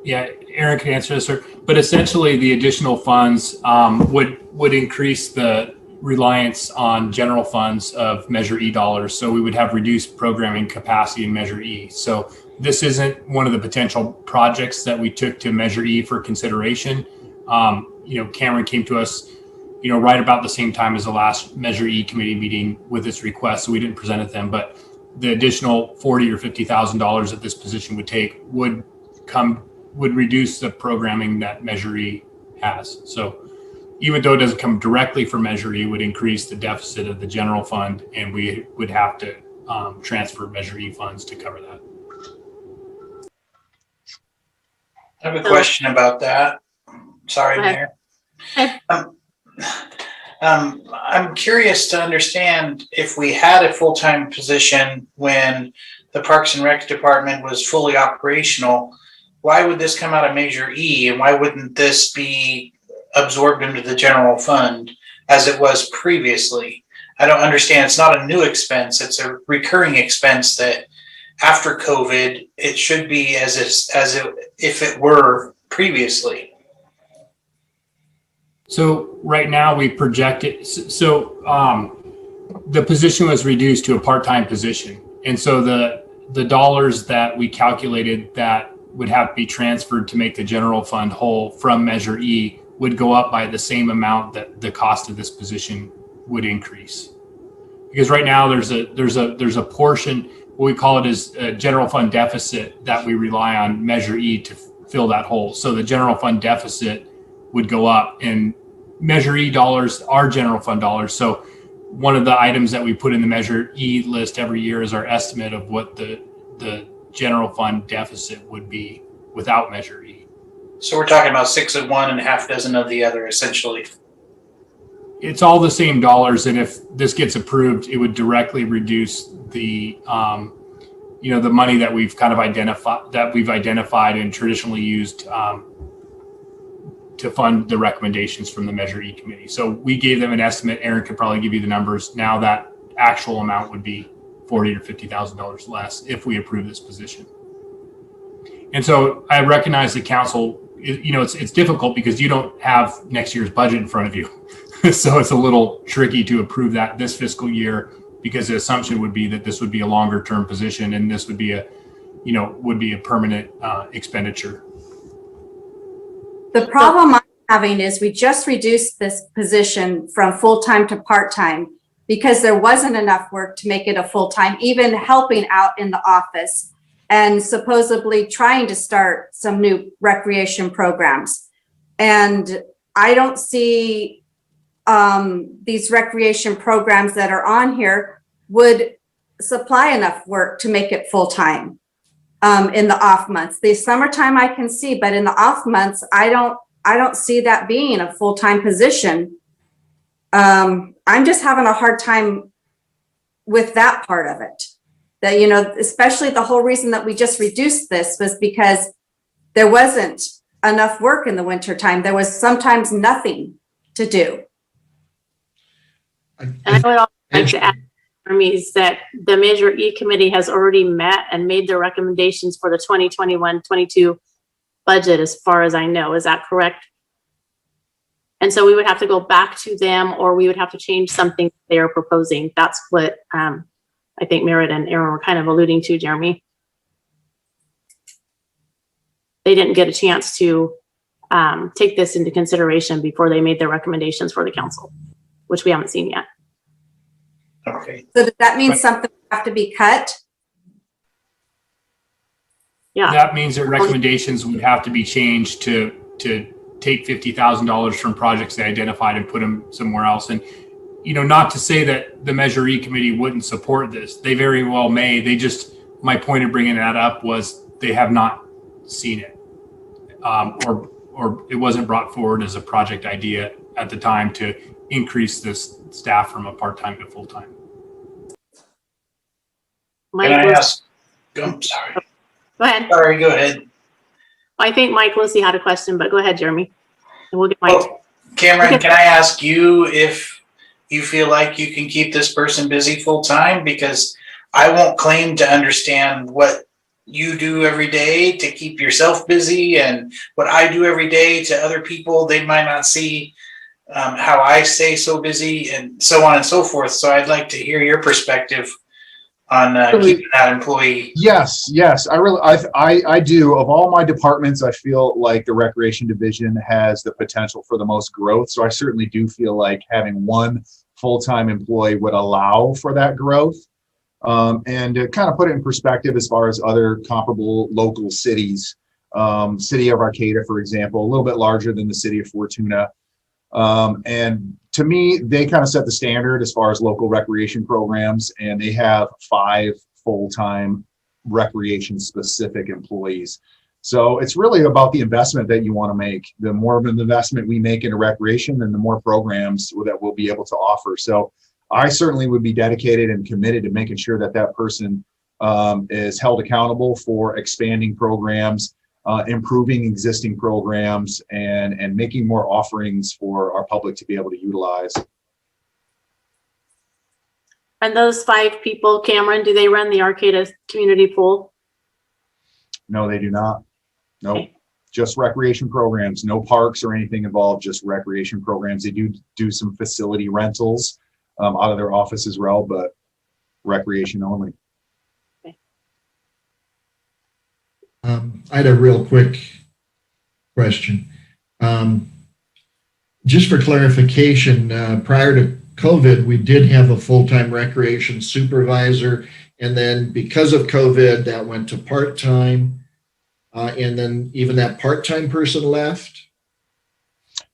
Yeah, Aaron can answer this, sir. But essentially, the additional funds would increase the reliance on general funds of Measure E dollars. So we would have reduced programming capacity in Measure E. So this isn't one of the potential projects that we took to Measure E for consideration. Cameron came to us, right about the same time as the last Measure E committee meeting with this request, so we didn't present it to them. But the additional $40,000 or $50,000 that this position would take would reduce the programming that Measure E has. So even though it doesn't come directly from Measure E, it would increase the deficit of the general fund, and we would have to transfer Measure E funds to cover that. I have a question about that. Sorry, Mayor. I'm curious to understand, if we had a full-time position when the Parks and Rec department was fully operational, why would this come out of Measure E, and why wouldn't this be absorbed into the general fund as it was previously? I don't understand. It's not a new expense. It's a recurring expense that after COVID, it should be as if it were previously. So right now we project it. So the position was reduced to a part-time position. And so the dollars that we calculated that would have to be transferred to make the general fund whole from Measure E would go up by the same amount that the cost of this position would increase. Because right now there's a portion, what we call it is a general fund deficit, that we rely on Measure E to fill that hole. So the general fund deficit would go up, and Measure E dollars are general fund dollars. So one of the items that we put in the Measure E list every year is our estimate of what the general fund deficit would be without Measure E. So we're talking about 6 of one and a half dozen of the other, essentially. It's all the same dollars, and if this gets approved, it would directly reduce the the money that we've kind of identified and traditionally used to fund the recommendations from the Measure E committee. So we gave them an estimate. Aaron could probably give you the numbers. Now that actual amount would be $40,000 or $50,000 less if we approve this position. And so I recognize the council, it's difficult because you don't have next year's budget in front of you. So it's a little tricky to approve that this fiscal year, because the assumption would be that this would be a longer term position and this would be a permanent expenditure. The problem I'm having is we just reduced this position from full-time to part-time because there wasn't enough work to make it a full-time, even helping out in the office and supposedly trying to start some new recreation programs. And I don't see these recreation programs that are on here would supply enough work to make it full-time in the off months. The summertime I can see, but in the off months, I don't see that being a full-time position. I'm just having a hard time with that part of it. That, especially the whole reason that we just reduced this was because there wasn't enough work in the winter time. There was sometimes nothing to do. And I would also like to add, is that the Measure E committee has already met and made their recommendations for the 2021-22 budget, as far as I know. Is that correct? And so we would have to go back to them, or we would have to change something they are proposing. That's what I think Merritt and Aaron were kind of alluding to, Jeremy. They didn't get a chance to take this into consideration before they made their recommendations for the council, which we haven't seen yet. Okay. So does that mean something would have to be cut? Yeah. That means that recommendations would have to be changed to take $50,000 from projects they identified and put them somewhere else. And, not to say that the Measure E committee wouldn't support this. They very well may. My point of bringing that up was they have not seen it, or it wasn't brought forward as a project idea at the time to increase this staff from a part-time to full-time. Can I ask? I'm sorry. Go ahead. Sorry, go ahead. I think Mike Lucy had a question, but go ahead, Jeremy. And we'll get Mike. Oh, Cameron, can I ask you if you feel like you can keep this person busy full-time? Because I won't claim to understand what you do every day to keep yourself busy, and what I do every day to other people. They might not see how I stay so busy, and so on and so forth. So I'd like to hear your perspective on keeping that employee. Yes, I do. Of all my departments, I feel like the recreation division has the potential for the most growth. So I certainly do feel like having one full-time employee would allow for that growth. And to kind of put it in perspective as far as other comparable local cities, city of Arcata, for example, a little bit larger than the city of Fortuna. And to me, they kind of set the standard as far as local recreation programs, and they have 5 full-time recreation specific employees. So it's really about the investment that you want to make. The more of an investment we make into recreation, then the more programs that we'll be able to offer. So I certainly would be dedicated and committed to making sure that that person is held accountable for expanding programs, improving existing programs, and making more offerings for our public to be able to utilize. And those 5 people, Cameron, do they run the Arcata community pool? No, they do not. Nope. Okay. Just recreation programs, no parks or anything involved, just recreation programs. They do some facility rentals out of their office as well, but recreation only. Okay. I had a real quick question. Just for clarification, prior to COVID, we did have a full-time recreation supervisor, and then because of COVID, that went to part-time, and then even that part-time person left?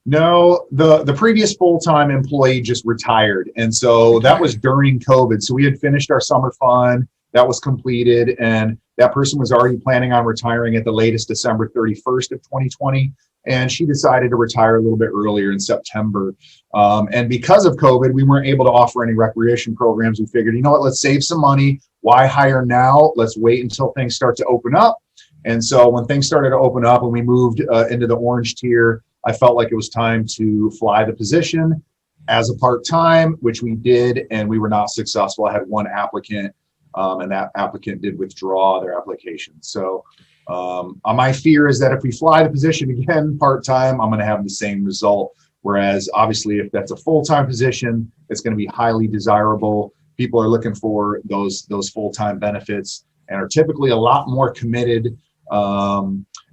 No, the previous full-time employee just retired, and so that was during COVID. So we had finished our summer fund, that was completed, and that person was already planning on retiring at the latest December 31st of 2020, and she decided to retire a little bit earlier in September. And because of COVID, we weren't able to offer any recreation programs. We figured, you know what, let's save some money. Why hire now? Let's wait until things start to open up. And so when things started to open up and we moved into the orange tier, I felt like it was time to fly the position as a part-time, which we did, and we were not successful. I had one applicant, and that applicant did withdraw their application. So my fear is that if we fly the position again part-time, I'm going to have the same result. Whereas obviously if that's a full-time position, it's going to be highly desirable. People are looking for those full-time benefits and are typically a lot more committed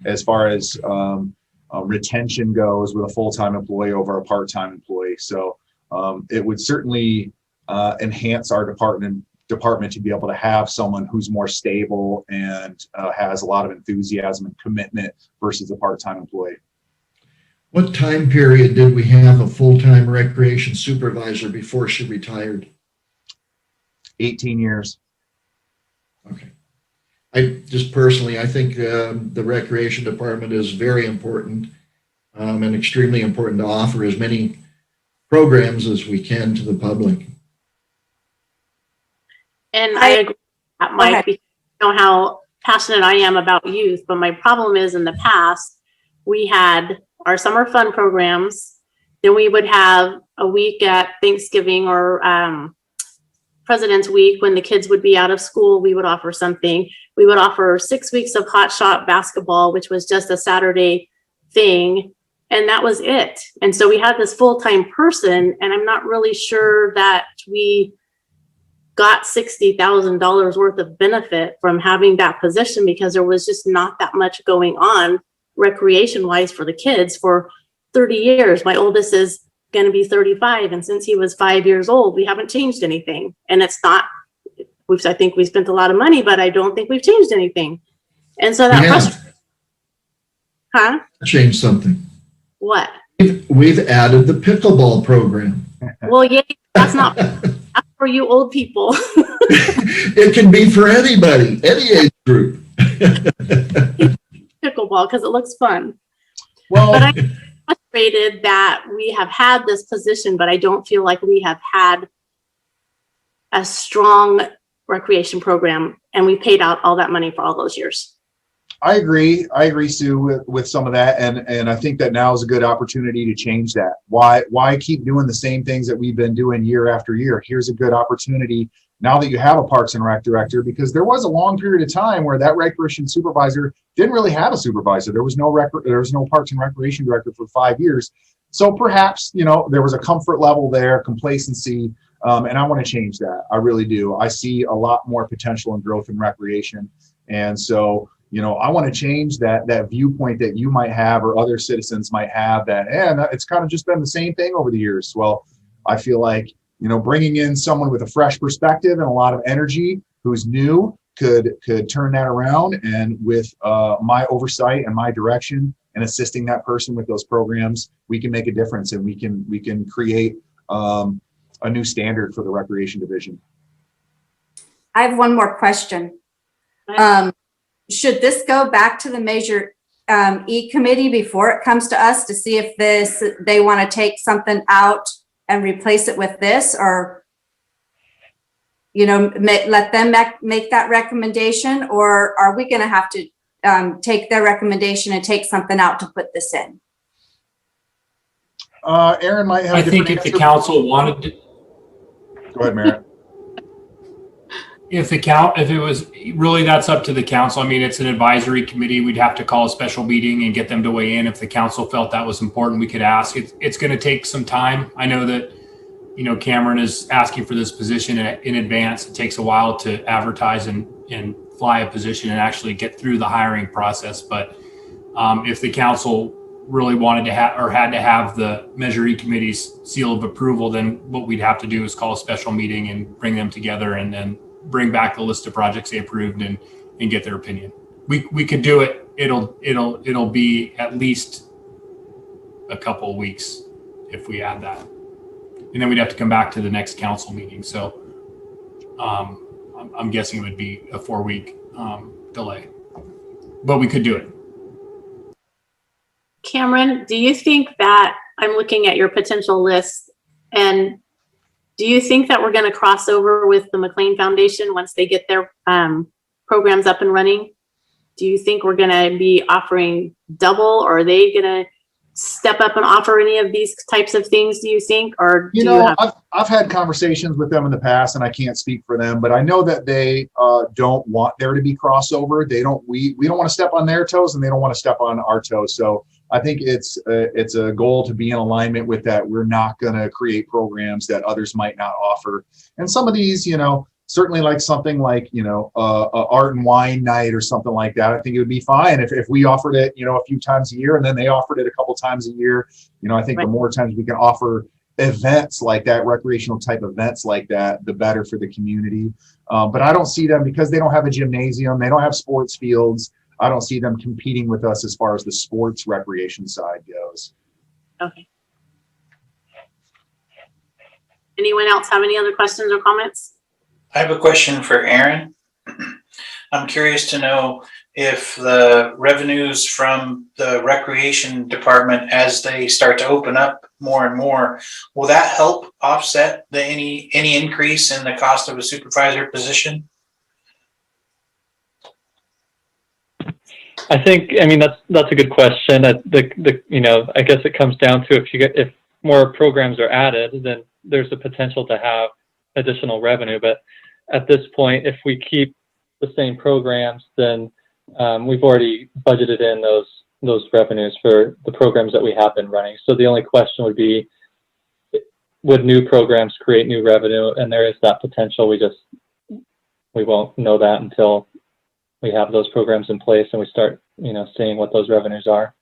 as far as retention goes with a full-time employee over a part-time employee. So it would certainly enhance our department to be able to have someone who's more stable and has a lot of enthusiasm and commitment versus a part-time employee. What time period did we have a full-time recreation supervisor before she retired? 18 years. Okay. I just personally, I think the recreation department is very important and extremely important to offer as many programs as we can to the public. And I agree with that, Mike, because you know how passionate I am about youth, but my problem is in the past, we had our summer fun programs, then we would have a week at Thanksgiving or President's Week when the kids would be out of school, we would offer something. We would offer 6 weeks of hot shot basketball, which was just a Saturday thing. And that was it. And so we had this full-time person, and I'm not really sure that we got $60,000 worth of benefit from having that position because there was just not that much going on recreation wise for the kids for 30 years. My oldest is going to be 35. And since he was 5 years old, we haven't changed anything. And it's not, I think we spent a lot of money, but I don't think we've changed anything. And so that changed something. What? We've added the pickleball program. Well, yeah, that's not that's for you old people. It can be for anybody, any age group. Pickleball because it looks fun. Well, but I'm frustrated that we have had this position, but I don't feel like we have had a strong recreation program, and we paid out all that money for all those years. I agree, Sue, with some of that, and I think that now is a good opportunity to change that. Why keep doing the same things that we've been doing year after year? Here's a good opportunity now that you have a Parks and Rec director, because there was a long period of time where that recreation supervisor didn't really have a supervisor. There was no Parks and Recreation director for 5 years. So perhaps, there was a comfort level there, complacency, and I want to change that. I really do. I see a lot more potential and growth in recreation. And so, I want to change that viewpoint that you might have or other citizens might have that, it's kind of just been the same thing over the years. Well, I feel like, bringing in someone with a fresh perspective and a lot of energy who's new could turn that around. And with my oversight and my direction and assisting that person with those programs, we can make a difference, and we can create a new standard for the recreation division. I have one more question. Should this go back to the Measure E committee before it comes to us to see if they want to take something out and replace it with this, or let them make that recommendation, or are we going to have to take their recommendation and take something out to put this in? Aaron might have. I think if the council wanted to. Go ahead, Merritt. If it was really, that's up to the council. I mean, it's an advisory committee. We'd have to call a special meeting and get them to weigh in. If the council felt that was important, we could ask. It's going to take some time. I know that, Cameron is asking for this position in advance. It takes a while to advertise and fly a position and actually get through the hiring process. But if the council really wanted to have or had to have the Measure E committee's seal of approval, then what we'd have to do is call a special meeting and bring them together and then bring back the list of projects they approved and get their opinion. We could do it. It'll be at least a couple of weeks if we add that, and then we'd have to come back to the next council meeting. So I'm guessing it would be a 4-week delay, but we could do it. Cameron, do you think that, I'm looking at your potential list, and do you think that we're going to cross over with the McLean Foundation once they get their programs up and running? Do you think we're going to be offering double, or are they going to step up and offer any of these types of things, do you think, or do You you know, have? I've had conversations with them in the past, and I can't speak for them, but I know that they don't want there to be crossover. We don't want to step on their toes, and they don't want to step on our toes. So I think it's a goal to be in alignment with that. We're not going to create programs that others might not offer. And some of these, you know, certainly like something like, you know, a art and wine night or something like that. I think it would be fine if we offered it, you know, a few times a year, and then they offered it a couple times a year. You know, I think the more times we can offer events like that, recreational type events like that, the better for the community. But I don't see them, because they don't have a gymnasium, they don't have sports fields. I don't see them competing with us as far as the sports recreation side goes. Okay. Anyone else have any other questions or comments? I have a question for Aaron. I'm curious to know if the revenues from the recreation department, as they start to open up more and more, will that help offset any increase in the cost of a supervisor position? I think, I mean, that's a good question. You know, I guess it comes down to if more programs are added, then there's a potential to have additional revenue. But at this point, if we keep the same programs, then we've already budgeted in those revenues for the programs that we have been running. So the only question would be, would new programs create new revenue? And there is that potential. We won't know that until we have those programs in place and we start, you know, seeing what those revenues are.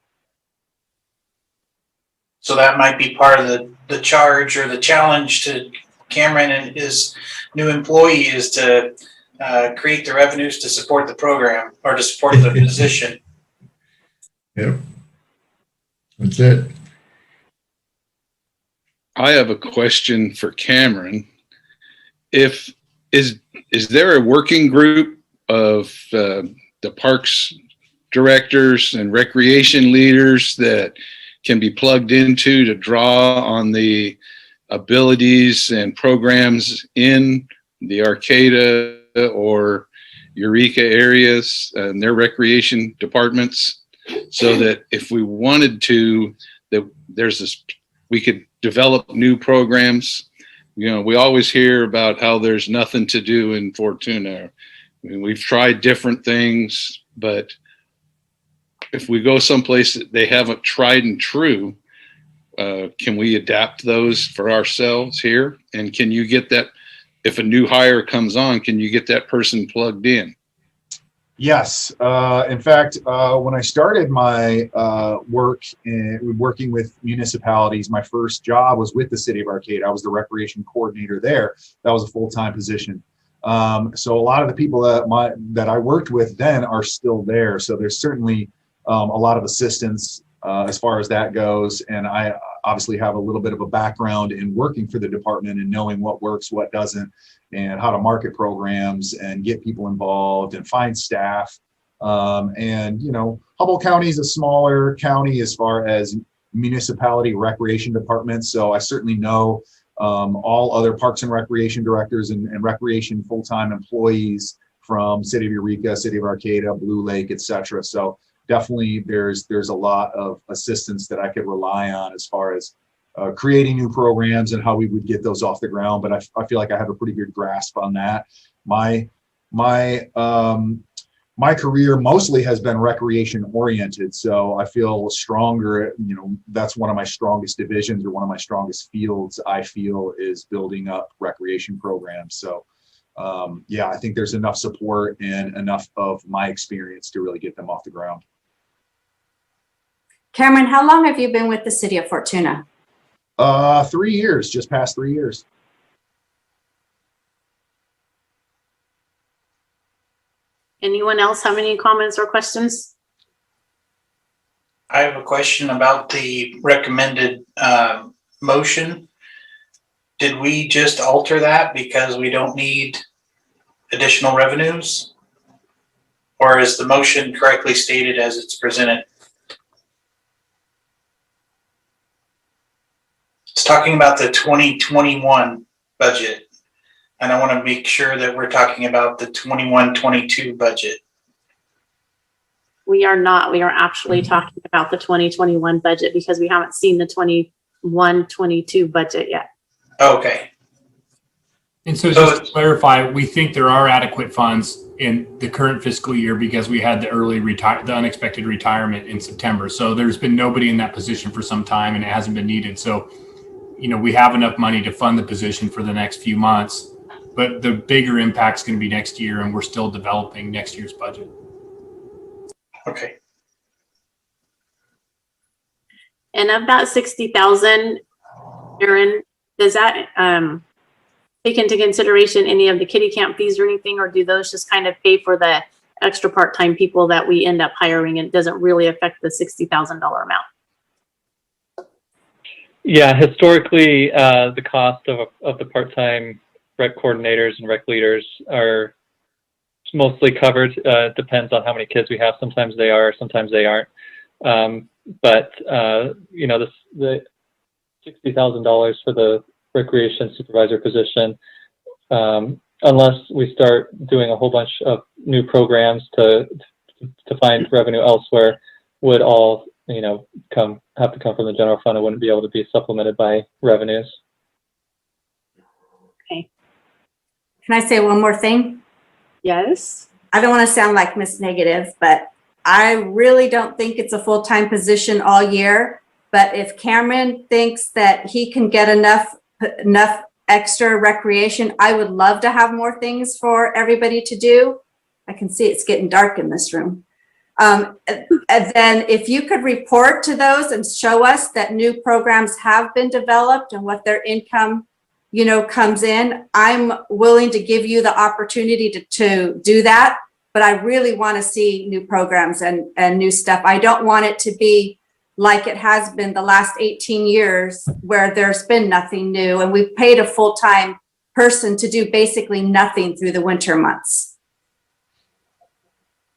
So that might be part of the charge or the challenge to Cameron and his new employee, is to create the revenues to support the program or to support the position. Yep. That's it. I have a question for Cameron. Is there a working group of the parks directors and recreation leaders that can be plugged into to draw on the abilities and programs in the Arcata or Eureka areas and their recreation departments, so that if we wanted to, that we could develop new programs? You know, we always hear about how there's nothing to do in Fortuna. I mean, we've tried different things, but if we go someplace that they haven't tried and true, can we adapt those for ourselves here? And can you get that, if a new hire comes on, can you get that person plugged in? Yes. In fact, when I started my working with municipalities, my first job was with the city of Arcata. I was the recreation coordinator there. That was a full-time position. So a lot of the people that I worked with then are still there. So there's certainly a lot of assistance as far as that goes. And I obviously have a little bit of a background in working for the department and knowing what works, what doesn't, and how to market programs and get people involved and find staff. And, you know, Humboldt County is a smaller county as far as municipality recreation departments. So I certainly know all other parks and recreation directors and recreation full-time employees from City of Eureka, City of Arcata, Blue Lake, etc. So definitely there's a lot of assistance that I could rely on as far as creating new programs and how we would get those off the ground. But I feel like I have a pretty good grasp on that. My career mostly has been recreation oriented, so I feel stronger. You know, that's one of my strongest divisions, or one of my strongest fields, I feel, is building up recreation programs. So yeah, I think there's enough support and enough of my experience to really get them off the ground. Cameron, how long have you been with the city of Fortuna? 3 years, just past 3 years. Anyone else have any comments or questions? I have a question about the recommended motion. Did we just alter that because we don't need additional revenues? Or is the motion correctly stated as it's presented? It's talking about the 2021 budget. And I want to make sure that we're talking about the 21-22 budget. We are not. We are actually talking about the 2021 budget because we haven't seen the 21-22 budget yet. Okay. And so just to clarify, we think there are adequate funds in the current fiscal year because we had the the unexpected retirement in September. So there's been nobody in that position for some time and it hasn't been needed. So, you know, we have enough money to fund the position for the next few months, but the bigger impact is going to be next year and we're still developing next year's budget. Okay. And of that 60,000, Aaron, does that take into consideration any of the kitty camp fees or anything, or do those just kind of pay for the extra part-time people that we end up hiring and it doesn't really affect the $60,000 amount? Yeah, historically, the cost of the part-time rec coordinators and rec leaders are mostly covered. Depends on how many kids we have. Sometimes they are, sometimes they aren't. But you know, the $60,000 for the recreation supervisor position, unless we start doing a whole bunch of new programs to find revenue elsewhere, would all, you know, have to come from the general fund. It wouldn't be able to be supplemented by revenues. Okay. Can I say one more thing? Yes. I don't want to sound like Miss Negative, but I really don't think it's a full-time position all year. But if Cameron thinks that he can get enough extra recreation, I would love to have more things for everybody to do. I can see it's getting dark in this room. And then if you could report to those and show us that new programs have been developed and what their income, you know, comes in, I'm willing to give you the opportunity to do that. But I really want to see new programs and new stuff. I don't want it to be like it has been the last 18 years where there's been nothing new and we've paid a full-time person to do basically nothing through the winter months.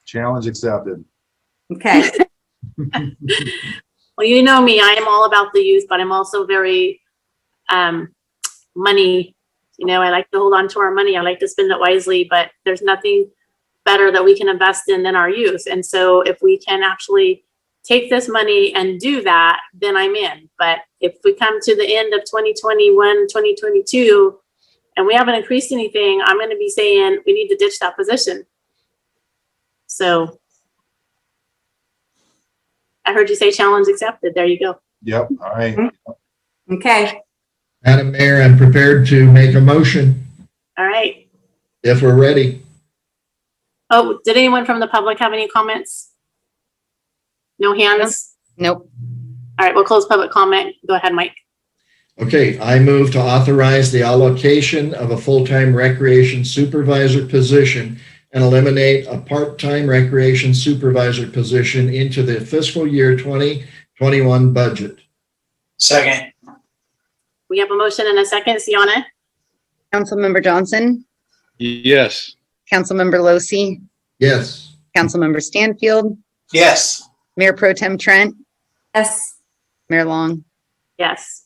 Challenge accepted. Okay. Well, you know me, I am all about the youth, but I'm also very money, you know, I like to hold on to our money. I like to spend it wisely, but there's nothing better that we can invest in than our youth. And so if we can actually take this money and do that, then I'm in. But if we come to the end of 2021, 2022, and we haven't increased anything, I'm going to be saying we need to ditch that position. So I heard you say challenge accepted. There you go. Yep. All right. Okay. Madam Mayor, I'm prepared to make a motion All right. if we're ready. Oh, did anyone from the public have any comments? No hands? Nope. All right, we'll close public comment. Go ahead, Mike. Okay, I move to authorize the allocation of a full-time recreation supervisor position and eliminate a part-time recreation supervisor position into the fiscal year 2021 budget. Second. We have a motion and a second. Sienna? Councilmember Johnson, Yes. Councilmember Losi, Yes. Councilmember Stanfield, Yes. Mayor Pro Tem Trent, Yes. Mayor Long. Yes.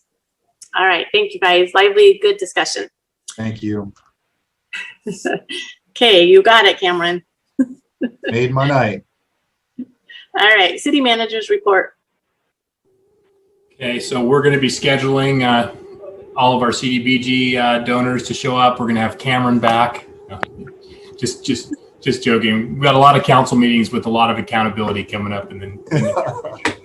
All right, thank you guys. Lively, good discussion. Thank you. Okay, you got it, Cameron. Made my night. All right, city managers report. Okay, so we're going to be scheduling all of our CDBG donors to show up. We're going to have Cameron back. No, just joking. We've got a lot of council meetings with a lot of accountability coming up in the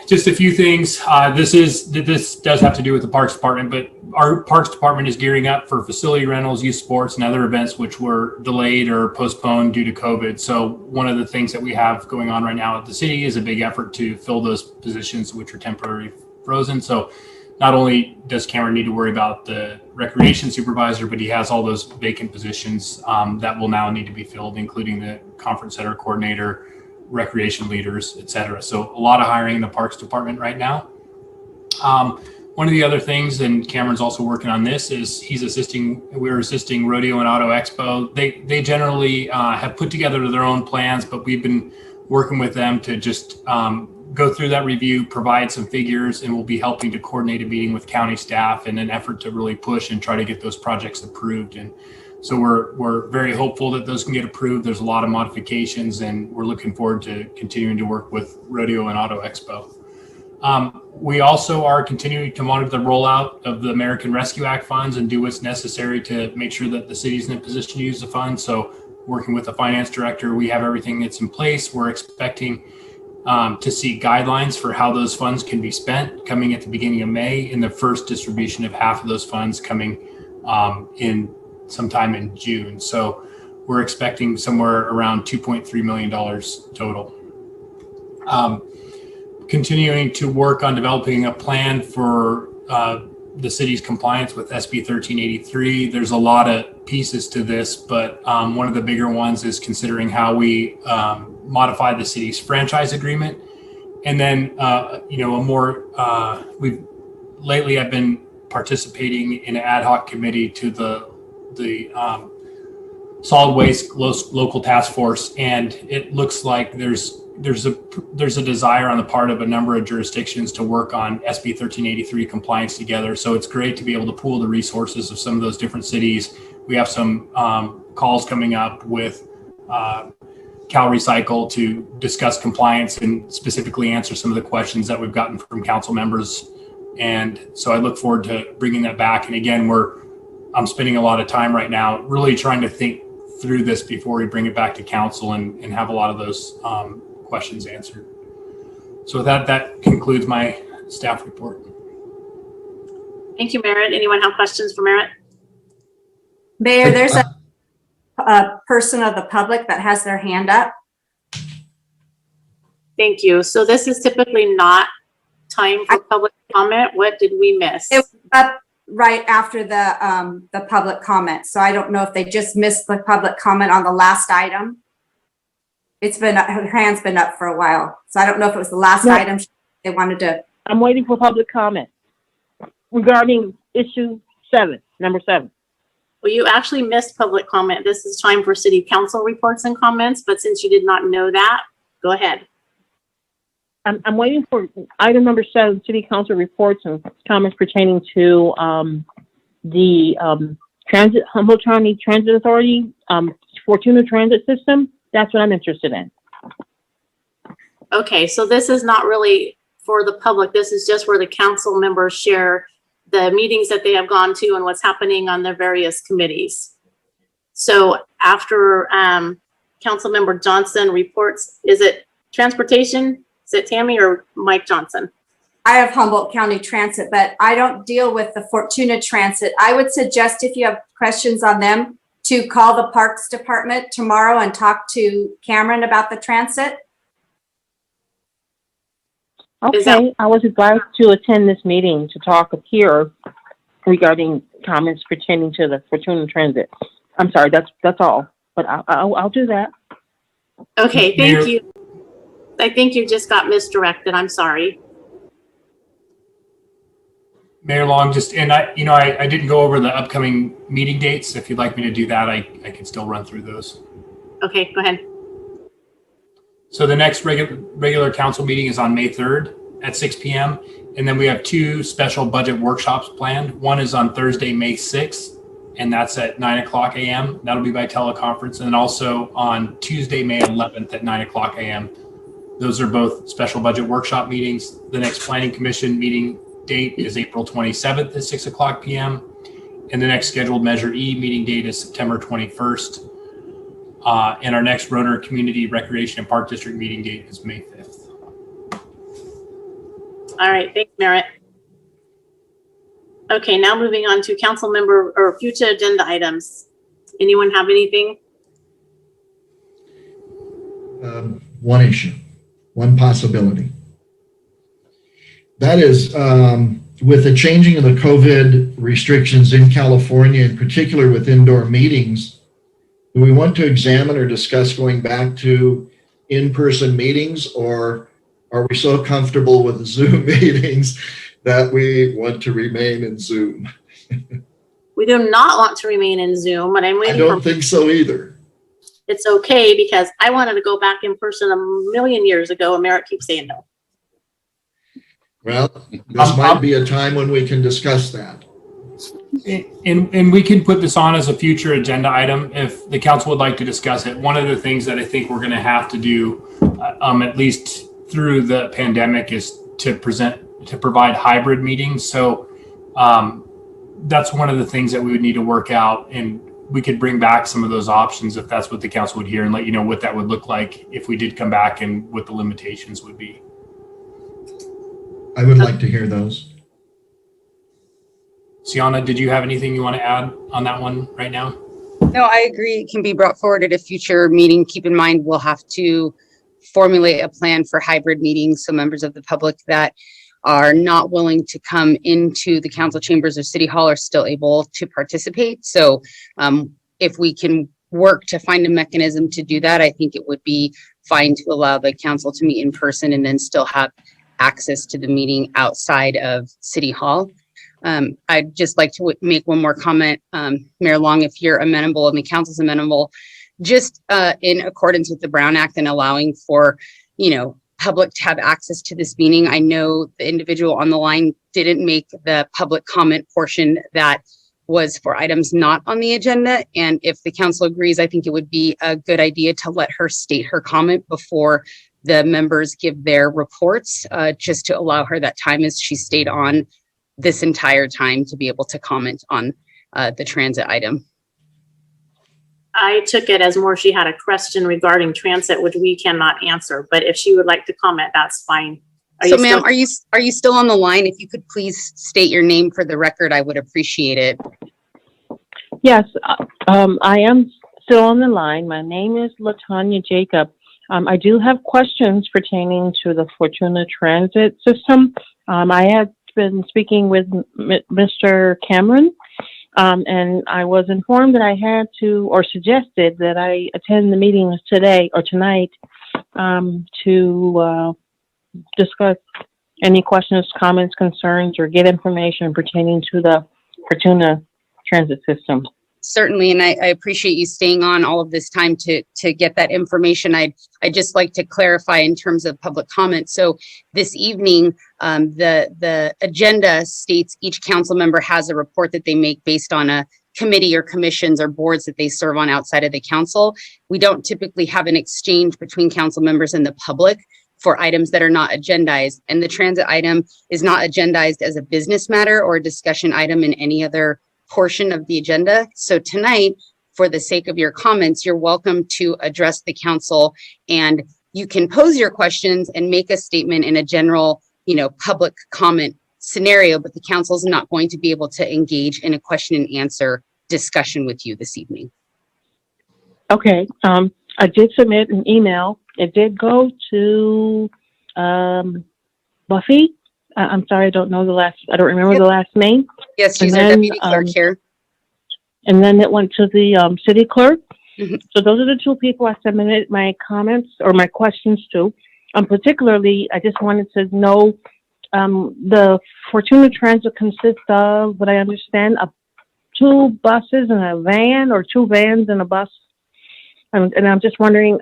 just a few things. This does have to do with the Parks Department, but our Parks Department is gearing up for facility rentals, youth sports, and other events which were delayed or postponed due to COVID. So one of the things that we have going on right now at the city is a big effort to fill those positions which are temporarily frozen. So not only does Cameron need to worry about the recreation supervisor, but he has all those vacant positions that will now need to be filled, including the conference center coordinator, recreation leaders, etc. So a lot of hiring in the Parks Department right now. One of the other things, and Cameron's also working on this, is we're assisting Rodeo and Auto Expo. They generally have put together their own plans, but we've been working with them to just go through that review, provide some figures, and we'll be helping to coordinate a meeting with county staff in an effort to really push and try to get those projects approved. And So we're very hopeful that those can get approved. There's a lot of modifications, and we're looking forward to continuing to work with Rodeo and Auto Expo. We also are continuing to monitor the rollout of the American Rescue Act funds and do what's necessary to make sure that the city's in a position to use the funds. So working with the finance director, we have everything that's in place. We're expecting to see guidelines for how those funds can be spent coming at the beginning of May, and the first distribution of half of those funds coming in sometime in June. So we're expecting somewhere around $2.3 million total. Continuing to work on developing a plan for the city's compliance with SB 1383. There's a lot of pieces to this, but one of the bigger ones is considering how we modify the city's franchise agreement. And then, lately I've been participating in an ad hoc committee to the solid waste local task force, and it looks like there's a desire on the part of a number of jurisdictions to work on SB 1383 compliance together. So it's great to be able to pool the resources of some of those different cities. We have some calls coming up with Cal Recycle to discuss compliance and specifically answer some of the questions that we've gotten from council members. And so I look forward to bringing that back. And again, I'm spending a lot of time right now really trying to think through this before we bring it back to council and have a lot of those questions answered. So with that concludes my staff report. Thank you, Merritt. Anyone have questions for Merritt? Mayor, there's a person of the public that has their hand up. Thank you. So this is typically not time for public comment. What did we miss? It was up right after the public comment. So I don't know if they just missed the public comment on the last item. It's been, her hand's been up for a while. So I don't know if it was the last item they wanted to. I'm waiting for public comment regarding issue 7, number 7. Well, you actually missed public comment. This is time for city council reports and comments, but since you did not know that, go ahead. I'm waiting for item number 7, city council reports and comments pertaining to the Humboldt County Transit Authority, Fortuna Transit System. That's what I'm interested in. Okay, so this is not really for the public. This is just where the council members share the meetings that they have gone to and what's happening on their various committees. So after Councilmember Johnson reports, is it transportation? Is it Tammy or Mike Johnson? I have Humboldt County Transit, but I don't deal with the Fortuna Transit. I would suggest if you have questions on them to call the Parks Department tomorrow and talk to Cameron about the transit. Okay, I was advised to attend this meeting to talk here regarding comments pertaining to the Fortuna Transit. I'm sorry, that's all, but I'll do that. Okay, thank you. I think you just got misdirected. I'm sorry. Mayor Long, I didn't go over the upcoming meeting dates. If you'd like me to do that, I can still run through those. Okay, go ahead. So the next regular council meeting is on May 3rd at 6 p.m. And then we have 2 special budget workshops planned. One is on Thursday, May 6th, and that's at 9:00 a.m. That'll be by teleconference. And then also on Tuesday, May 11th at 9:00 a.m. Those are both special budget workshop meetings. The next planning commission meeting date is April 27th at 6:00 p.m. And the next scheduled Measure E meeting date is September 21st. And our next Roner Community Recreation and Park District meeting date is May 5th. All right, thanks, Merritt. Okay, now moving on to council member or future agenda items. Anyone have anything? One issue, one possibility. That is, with the changing of the COVID restrictions in California, in particular with indoor meetings, do we want to examine or discuss going back to in-person meetings, or are we so comfortable with Zoom meetings that we want to remain in Zoom? We do not want to remain in Zoom, but I'm waiting. I don't think so either. It's okay because I wanted to go back in person a million years ago, and Merritt keeps saying no. Well, this might be a time when we can discuss that. And we can put this on as a future agenda item if the council would like to discuss it. One of the things that I think we're going to have to do, at least through the pandemic, is to provide hybrid meetings. So that's one of the things that we would need to work out, and we could bring back some of those options if that's what the council would hear, and let you know what that would look like if we did come back and what the limitations would be. I would like to hear those. Sienna, did you have anything you want to add on that one right now? No, I agree. It can be brought forward at a future meeting. Keep in mind, we'll have to formulate a plan for hybrid meetings, so members of the public that are not willing to come into the council chambers or city hall are still able to participate. So if we can work to find a mechanism to do that, I think it would be fine to allow the council to meet in person and then still have access to the meeting outside of city hall. I'd just like to make one more comment, Mayor Long, if you're amenable and the council's amenable, just in accordance with the Brown Act and allowing for, public to have access to this meeting. I know the individual on the line didn't make the public comment portion that was for items not on the agenda. And if the council agrees, I think it would be a good idea to let her state her comment before the members give their reports, just to allow her that time as she stayed on this entire time to be able to comment on the transit item. I took it as more she had a question regarding transit, which we cannot answer, but if she would like to comment, that's fine. So ma'am, are you still on the line? If you could please state your name for the record, I would appreciate it. Yes, I am still on the line. My name is LaTanya Jacob. I do have questions pertaining to the Fortuna Transit System. I had been speaking with Mr. Cameron, and I was informed that I had to, or suggested that I attend the meetings today or tonight to discuss any questions, comments, concerns, or get information pertaining to the Fortuna Transit System. Certainly, and I appreciate you staying on all of this time to get that information. I'd just like to clarify in terms of public comment. So this evening, the agenda states each council member has a report that they make based on a committee or commissions or boards that they serve on outside of the council. We don't typically have an exchange between council members and the public for items that are not agendized. And the transit item is not agendized as a business matter or a discussion item in any other portion of the agenda. So tonight, for the sake of your comments, you're welcome to address the council, and you can pose your questions and make a statement in a general, public comment scenario, but the council is not going to be able to engage in a question and answer discussion with you this evening. Okay, I did submit an email. It did go to Buffy. I'm sorry, I don't remember the last name. Yes, she's our deputy clerk here. And then it went to the city clerk. Mm-hmm. So those are the two people I submitted my comments or my questions to. Particularly, I just wanted to know, the Fortuna Transit consists of, what I understand, of 2 buses and a van, or 2 vans and a bus. And I'm just wondering,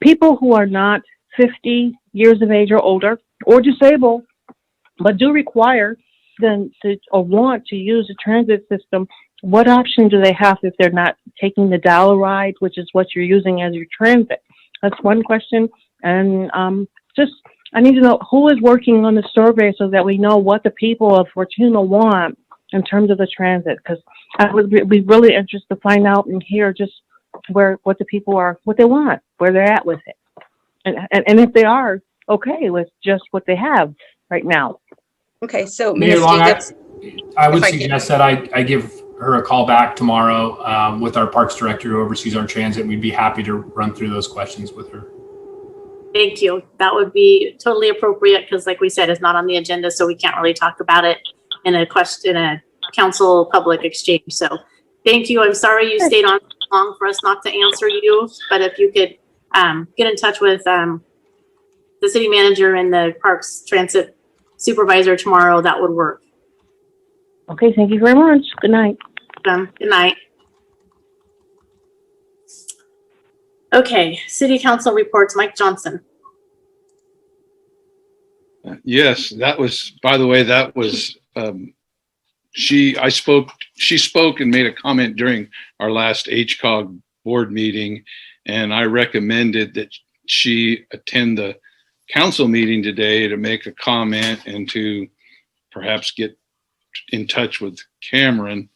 people who are not 50 years of age or older, or disabled, but do require them to or want to use the transit system, what option do they have if they're not taking the dollar ride, which is what you're using as your transit? That's one question. And I need to know who is working on the survey so that we know what the people of Fortuna want in terms of the transit, because I would be really interested to find out and hear just what the people are, what they want, where they're at with it. And if they are okay with just what they have right now. Okay, so Mayor Long, I would suggest that I give her a call back tomorrow with our parks director who oversees our transit. We'd be happy to run through those questions with her. Thank you. That would be totally appropriate because, like we said, it's not on the agenda, so we can't really talk about it in a council public exchange. So thank you. I'm sorry you stayed on long for us not to answer you, but if you could get in touch with the city manager and the parks transit supervisor tomorrow, that would work. Okay, thank you very much. Good night. Good night. Okay, city council reports. Mike Johnson. Yes, that was, by the way, that was she spoke and made a comment during our last HCOG board meeting, and I recommended that she attend the council meeting today to make a comment and to perhaps get in touch with Cameron.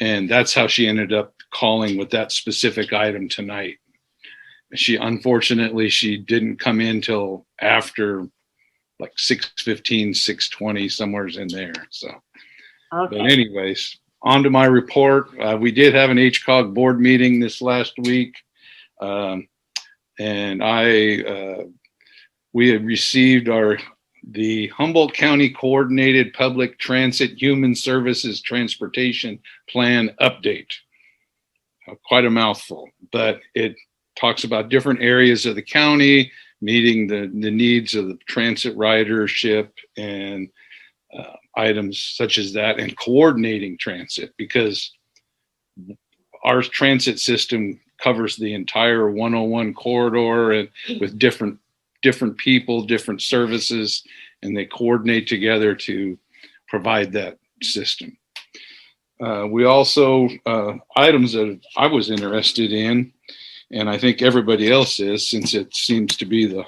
And that's how she ended up calling with that specific item tonight. Unfortunately, she didn't come in till after like 6:15, 6:20, somewhere's in there. So, Okay. but anyways, on to my report. We did have an HCOG board meeting this last week. And we have received the Humboldt County Coordinated Public Transit Human Services Transportation Plan update. Quite a mouthful, but it talks about different areas of the county, meeting the needs of the transit ridership and items such as that, and coordinating transit, because our transit system covers the entire 101 corridor and with different people, different services, and they coordinate together to provide that system. We also, items that I was interested in, and I think everybody else is, since it seems to be the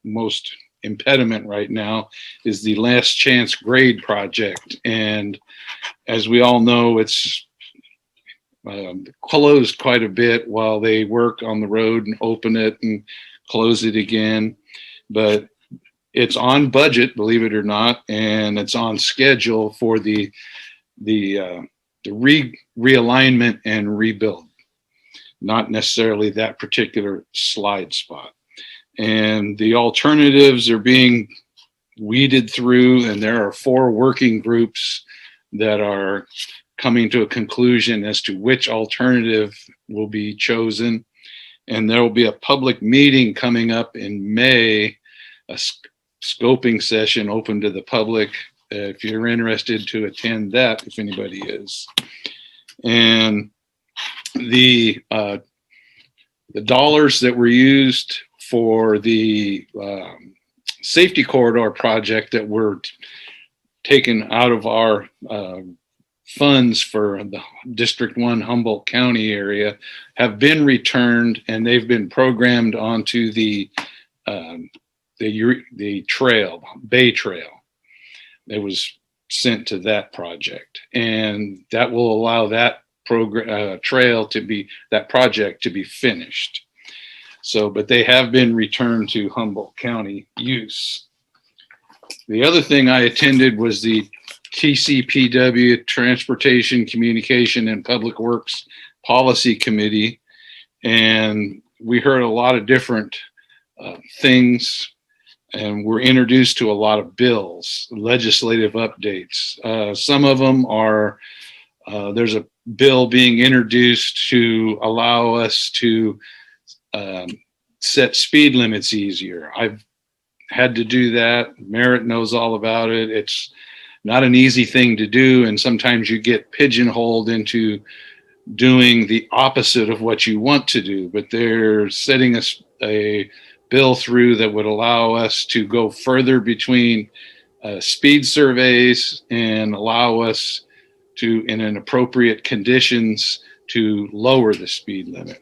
most impediment right now, is the Last Chance Grade project. And as we all know, it's closed quite a bit while they work on the road and open it and close it again. But it's on budget, believe it or not, and it's on schedule for the realignment and rebuild, not necessarily that particular slide spot. And the alternatives are being weeded through, and there are 4 working groups that are coming to a conclusion as to which alternative will be chosen. And there will be a public meeting coming up in May, a scoping session open to the public, if you're interested to attend that, if anybody is. And the dollars that were used for the safety corridor project that were taken out of our funds for the District 1 Humboldt County area have been returned, and they've been programmed onto the trail, Bay Trail. It was sent to that project, and that will allow that project to be finished. So, but they have been returned to Humboldt County use. The other thing I attended was the TCPW, Transportation, Communication, and Public Works Policy Committee, and we heard a lot of different things, and we're introduced to a lot of bills, legislative updates. Some of them are, there's a bill being introduced to allow us to set speed limits easier. I've had to do that. Merritt knows all about it. It's not an easy thing to do, and sometimes you get pigeonholed into doing the opposite of what you want to do, but they're setting a bill through that would allow us to go further between speed surveys and allow us to, in an appropriate conditions, to lower the speed limit.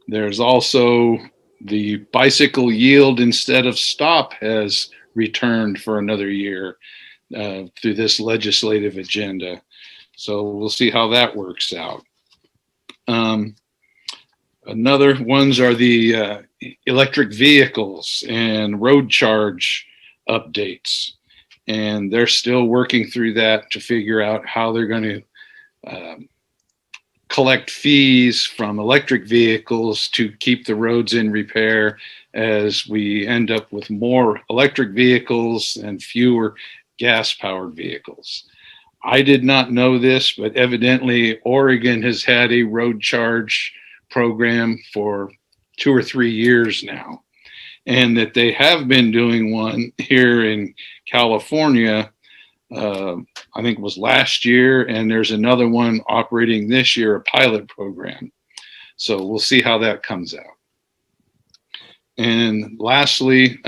There's also the bicycle yield instead of stop has returned for another year through this legislative agenda. So we'll see how that works out. Another ones are the electric vehicles and road charge updates. And they're still working through that to figure out how they're going to collect fees from electric vehicles to keep the roads in repair as we end up with more electric vehicles and fewer gas-powered vehicles. I did not know this, but evidently Oregon has had a road charge program for 2 or 3 years now, and that they have been doing one here in California, I think it was last year, and there's another one operating this year, a pilot program. So we'll see how that comes out. And lastly,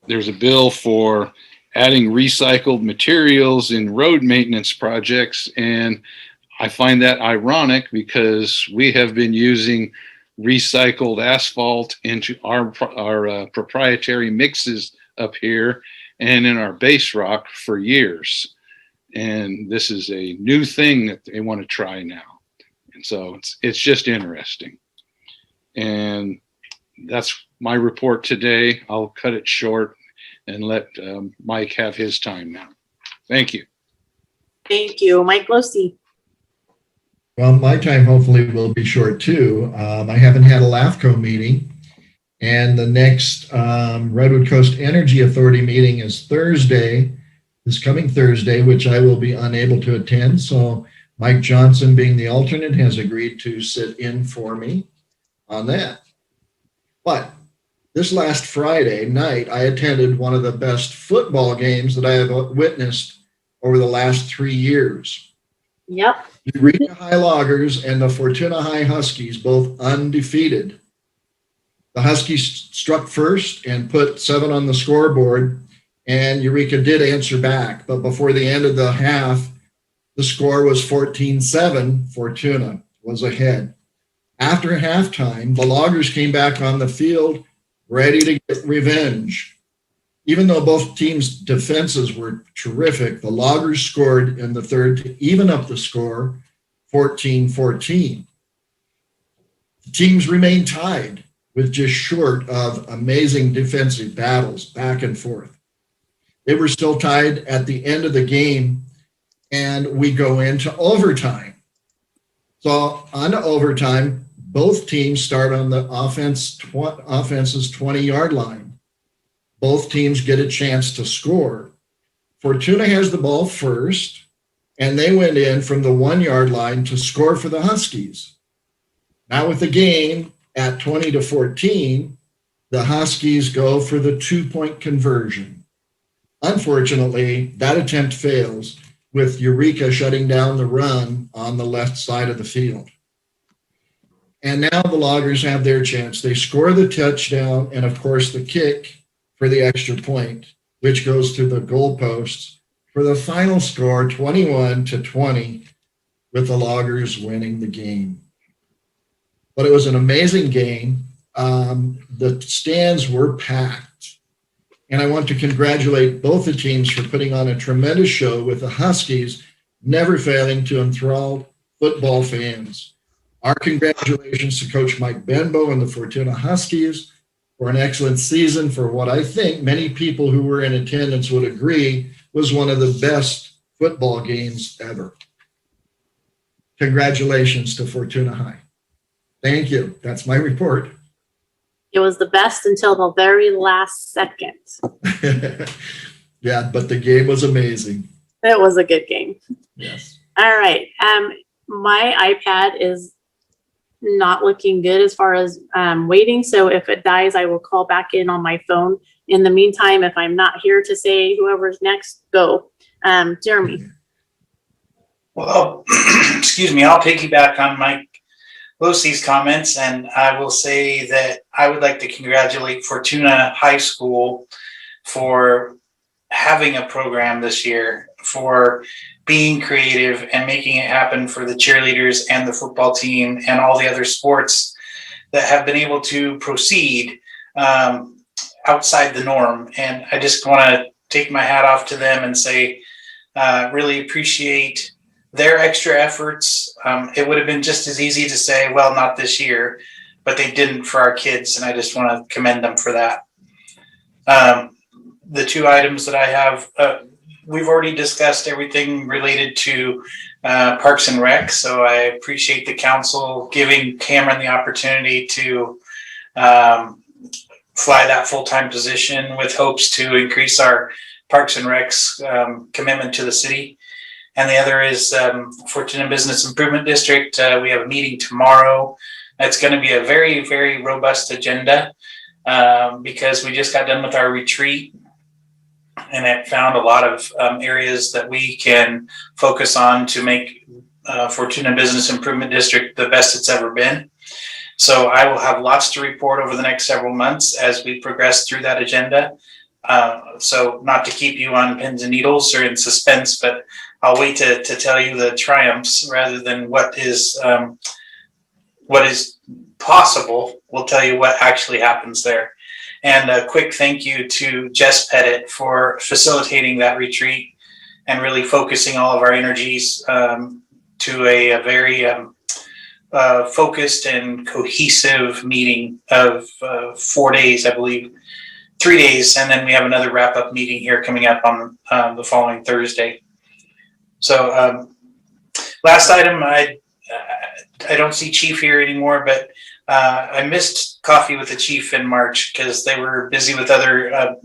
there's a bill for adding recycled materials in road maintenance projects. And I find that ironic because we have been using recycled asphalt into our proprietary mixes up here and in our base rock for years. And this is a new thing that they want to try now. And so it's just interesting. And that's my report today. I'll cut it short and let Mike have his time now. Thank you. Thank you. Mike Losi. Well, my time hopefully will be short too. I haven't had a LAFCO meeting, and the next Redwood Coast Energy Authority meeting is this coming Thursday, which I will be unable to attend. So Mike Johnson, being the alternate, has agreed to sit in for me on that. But this last Friday night, I attended one of the best football games that I have witnessed over the last 3 years. Yep. Eureka High Loggers and the Fortuna High Huskies, both undefeated. The Huskies struck first and put 7 on the scoreboard, and Eureka did answer back. But before the end of the half, the score was 14-7. Fortuna was ahead. After halftime, the Loggers came back on the field ready to get revenge. Even though both teams' defenses were terrific, the Loggers scored in the third to even up the score, 14-14. The teams remained tied with just short of amazing defensive battles back and forth. They were still tied at the end of the game, and we go into overtime. So on to overtime, both teams start on the offense's 20-yard line. Both teams get a chance to score. Fortuna has the ball first, and they went in from the 1-yard line to score for the Huskies. Now with the game at 20-14, the Huskies go for the 2-point conversion. Unfortunately, that attempt fails, with Eureka shutting down the run on the left side of the field. And now the Loggers have their chance. They score the touchdown and, of course, the kick for the extra point, which goes to the goalposts for the final score, 21-20, with the Loggers winning the game. But it was an amazing game. The stands were packed. And I want to congratulate both the teams for putting on a tremendous show, with the Huskies never failing to enthrall football fans. Our congratulations to Coach Mike Benbow and the Fortuna Huskies for an excellent season, for what I think many people who were in attendance would agree was one of the best football games ever. Congratulations to Fortuna High. Thank you. That's my report. It was the best until the very last second. Yeah, but the game was amazing. It was a good game. Yes. All right. My iPad is not looking good as far as waiting. So if it dies, I will call back in on my phone. In the meantime, if I'm not here to say whoever's next, go. Jeremy. Well, excuse me, I'll piggyback on Mike Losi's comments, and I will say that I would like to congratulate Fortuna High School for having a program this year, for being creative and making it happen for the cheerleaders and the football team and all the other sports that have been able to proceed outside the norm. And I just want to take my hat off to them and say, really appreciate their extra efforts. It would have been just as easy to say, well, not this year, but they didn't for our kids. And I just want to commend them for that. The 2 items that I have, we've already discussed everything related to Parks and Rec. So I appreciate the council giving Cameron the opportunity to fly that full-time position, with hopes to increase our Parks and Rec's commitment to the city. And the other is Fortuna Business Improvement District. We have a meeting tomorrow. It's going to be a very, very robust agenda because we just got done with our retreat, and it found a lot of areas that we can focus on to make Fortuna Business Improvement District the best it's ever been. So I will have lots to report over the next several months as we progress through that agenda. So not to keep you on pins and needles or in suspense, but I'll wait to tell you the triumphs rather than what is possible. We'll tell you what actually happens there. And a quick thank you to Jess Pettit for facilitating that retreat and really focusing all of our energies to a very focused and cohesive meeting of 4 days, I believe, 3 days, and then we have another wrap-up meeting here coming up on the following Thursday. So last item, I don't see Chief here anymore, but I missed coffee with the Chief in March because they were busy with other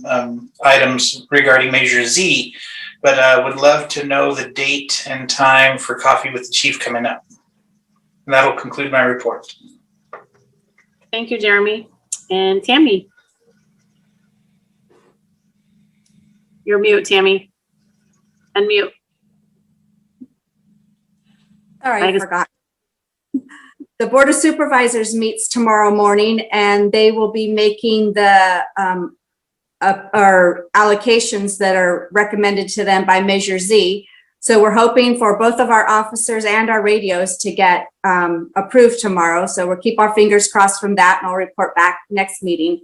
items regarding Measure Z, but would love to know the date and time for coffee with the Chief coming up. And that'll conclude my report. Thank you, Jeremy. And Tammy. You're mute, Tammy. Unmute. Sorry, I forgot. The Board of Supervisors meets tomorrow morning, and they will be making the our allocations that are recommended to them by Measure Z. So we're hoping for both of our officers and our radios to get approved tomorrow. So we'll keep our fingers crossed from that, and I'll report back next meeting.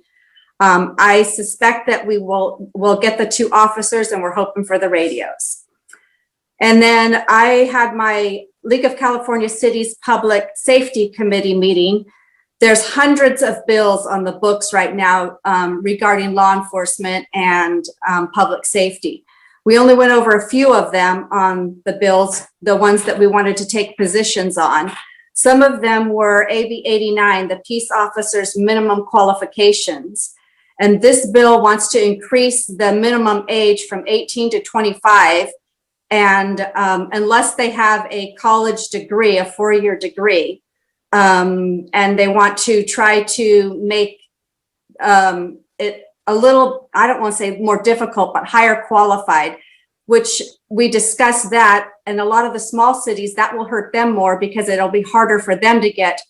I suspect that we'll get the 2 officers, and we're hoping for the radios. And then I had my League of California Cities Public Safety Committee meeting. There's hundreds of bills on the books right now regarding law enforcement and public safety. We only went over a few of them on the bills, the ones that we wanted to take positions on. Some of them were AB 89, the peace officers' minimum qualifications. And this bill wants to increase the minimum age from 18 to 25. And unless they have a college degree, a 4-year degree, and they want to try to make it a little, I don't want to say more difficult, but higher qualified, which we discussed that. And a lot of the small cities, that will hurt them more because it'll be harder for them to get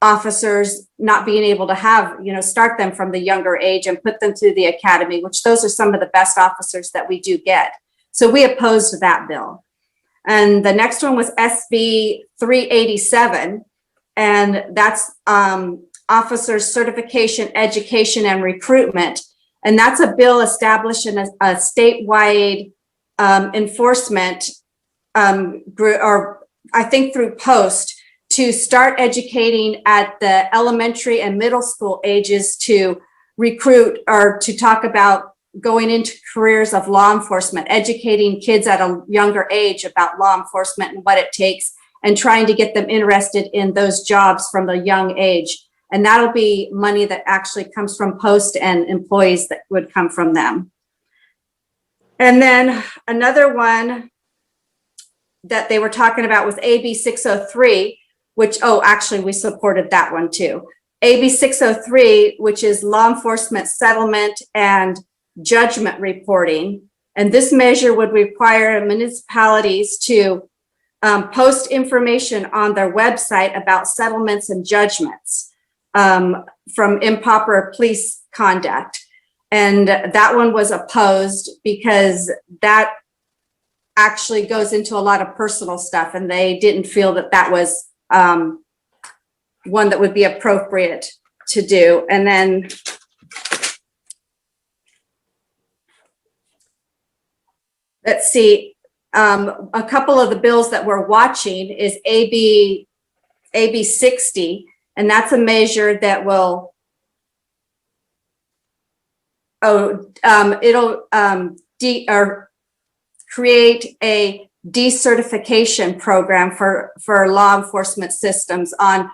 officers, not being able to have, start them from the younger age and put them through the academy, which those are some of the best officers that we do get. So we opposed that bill. And the next one was SB 387, and that's officers certification, education, and recruitment. And that's a bill establishing a statewide enforcement group, or I think through Post, to start educating at the elementary and middle school ages to recruit or to talk about going into careers of law enforcement, educating kids at a younger age about law enforcement and what it takes, and trying to get them interested in those jobs from a young age. And that'll be money that actually comes from Post and employees that would come from them. And then another one that they were talking about was AB 603, which, actually we supported that one too. AB 603, which is law enforcement settlement and judgment reporting. And this measure would require municipalities to post information on their website about settlements and judgments from improper police conduct. And that one was opposed because that actually goes into a lot of personal stuff, and they didn't feel that that was one that would be appropriate to do. And then let's see, a couple of the bills that we're watching is AB 60, and that's a measure that will, create a decertification program for law enforcement systems on,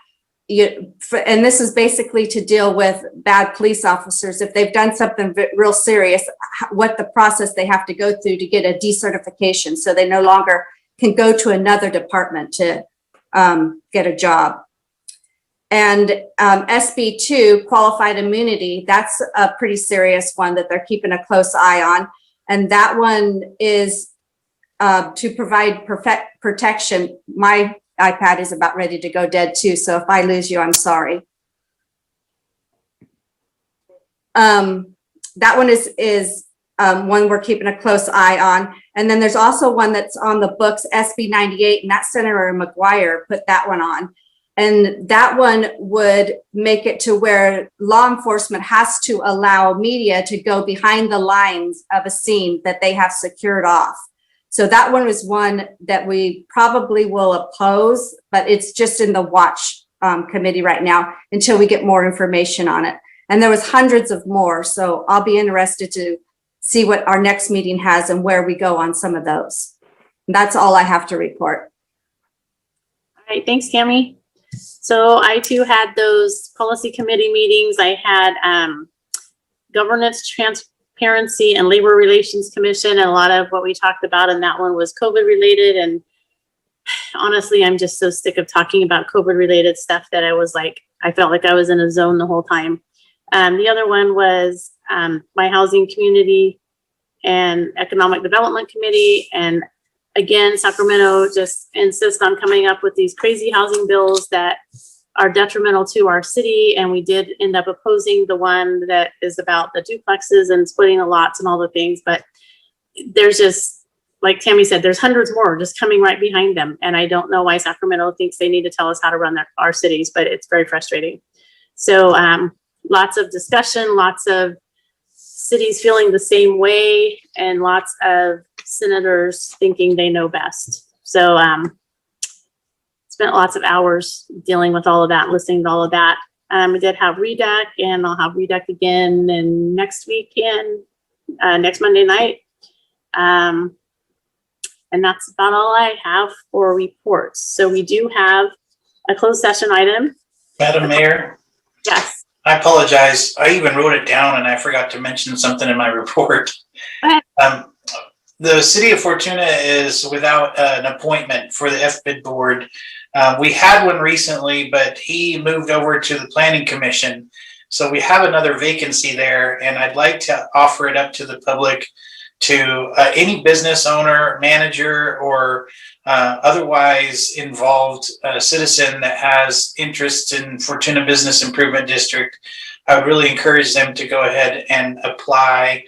and this is basically to deal with bad police officers. If they've done something real serious, what the process they have to go through to get a decertification, so they no longer can go to another department to get a job. And SB 2, qualified immunity, that's a pretty serious one that they're keeping a close eye on. And that one is to provide protection. My iPad is about ready to go dead too, so if I lose you, I'm sorry. That one is one we're keeping a close eye on. And then there's also one that's on the books, SB 98, and that's Senator McGuire put that one on. And that one would make it to where law enforcement has to allow media to go behind the lines of a scene that they have secured off. So that one is one that we probably will oppose, but it's just in the watch committee right now until we get more information on it. And there was hundreds of more, so I'll be interested to see what our next meeting has and where we go on some of those. And that's all I have to report. All right, thanks, Tammy. So I too had those policy committee meetings. I had governance, transparency, and labor relations commission, and a lot of what we talked about in that one was COVID related. And honestly, I'm just so sick of talking about COVID related stuff that I felt like I was in a zone the whole time. The other one was my housing community and economic development committee. And again, Sacramento just insists on coming up with these crazy housing bills that are detrimental to our city. And we did end up opposing the one that is about the duplexes and splitting the lots and all the things. But there's just, like Tammy said, there's hundreds more just coming right behind them. And I don't know why Sacramento thinks they need to tell us how to run our cities, but it's very frustrating. So lots of discussion, lots of cities feeling the same way, and lots of senators thinking they know best. So spent lots of hours dealing with all of that, listening to all of that. I did have REDAC, and I'll have REDAC again and next weekend, next Monday night. And that's about all I have for reports. So we do have a closed session item. Madam Mayor? Yes. I apologize. I even wrote it down and I forgot to mention something in my report. The city of Fortuna is without an appointment for the FBID board. We had one recently, but he moved over to the planning commission. So we have another vacancy there, and I'd like to offer it up to the public to any business owner, manager, or otherwise involved citizen that has interest in Fortuna Business Improvement District. I would really encourage them to go ahead and apply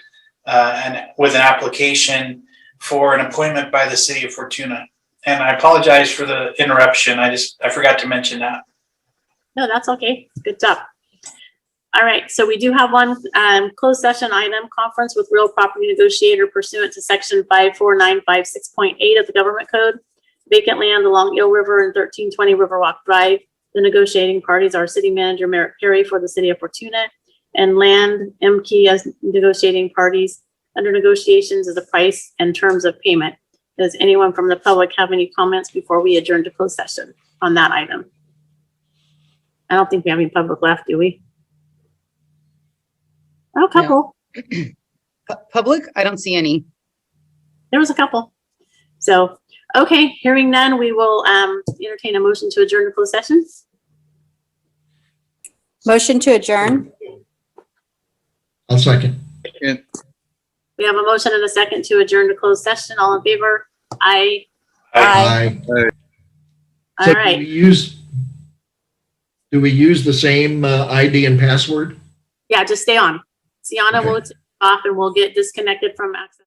with an application for an appointment by the city of Fortuna. And I apologize for the interruption. I forgot to mention that. No, that's okay. Good job. All right, so we do have one closed session item, conference with real property negotiator pursuant to section 54956.8 of the government code, vacant land along Eel River and 1320 Riverwalk Drive. The negotiating parties are city manager Merritt Perry for the city of Fortuna and Land MKey as negotiating parties. Under negotiations is the price and terms of payment. Does anyone from the public have any comments before we adjourn to closed session on that item? I don't think we have any public left, do we? Oh, a couple. Public? I don't see any. There was a couple. So, okay, hearing none, we will entertain a motion to adjourn to closed session. Motion to adjourn. I'll second. We have a motion and a second to adjourn to closed session. All in favor? Aye. Aye. All So right. do we use the same ID and password? Yeah, just stay on. Sienna Okay. will take off and we'll get disconnected from access.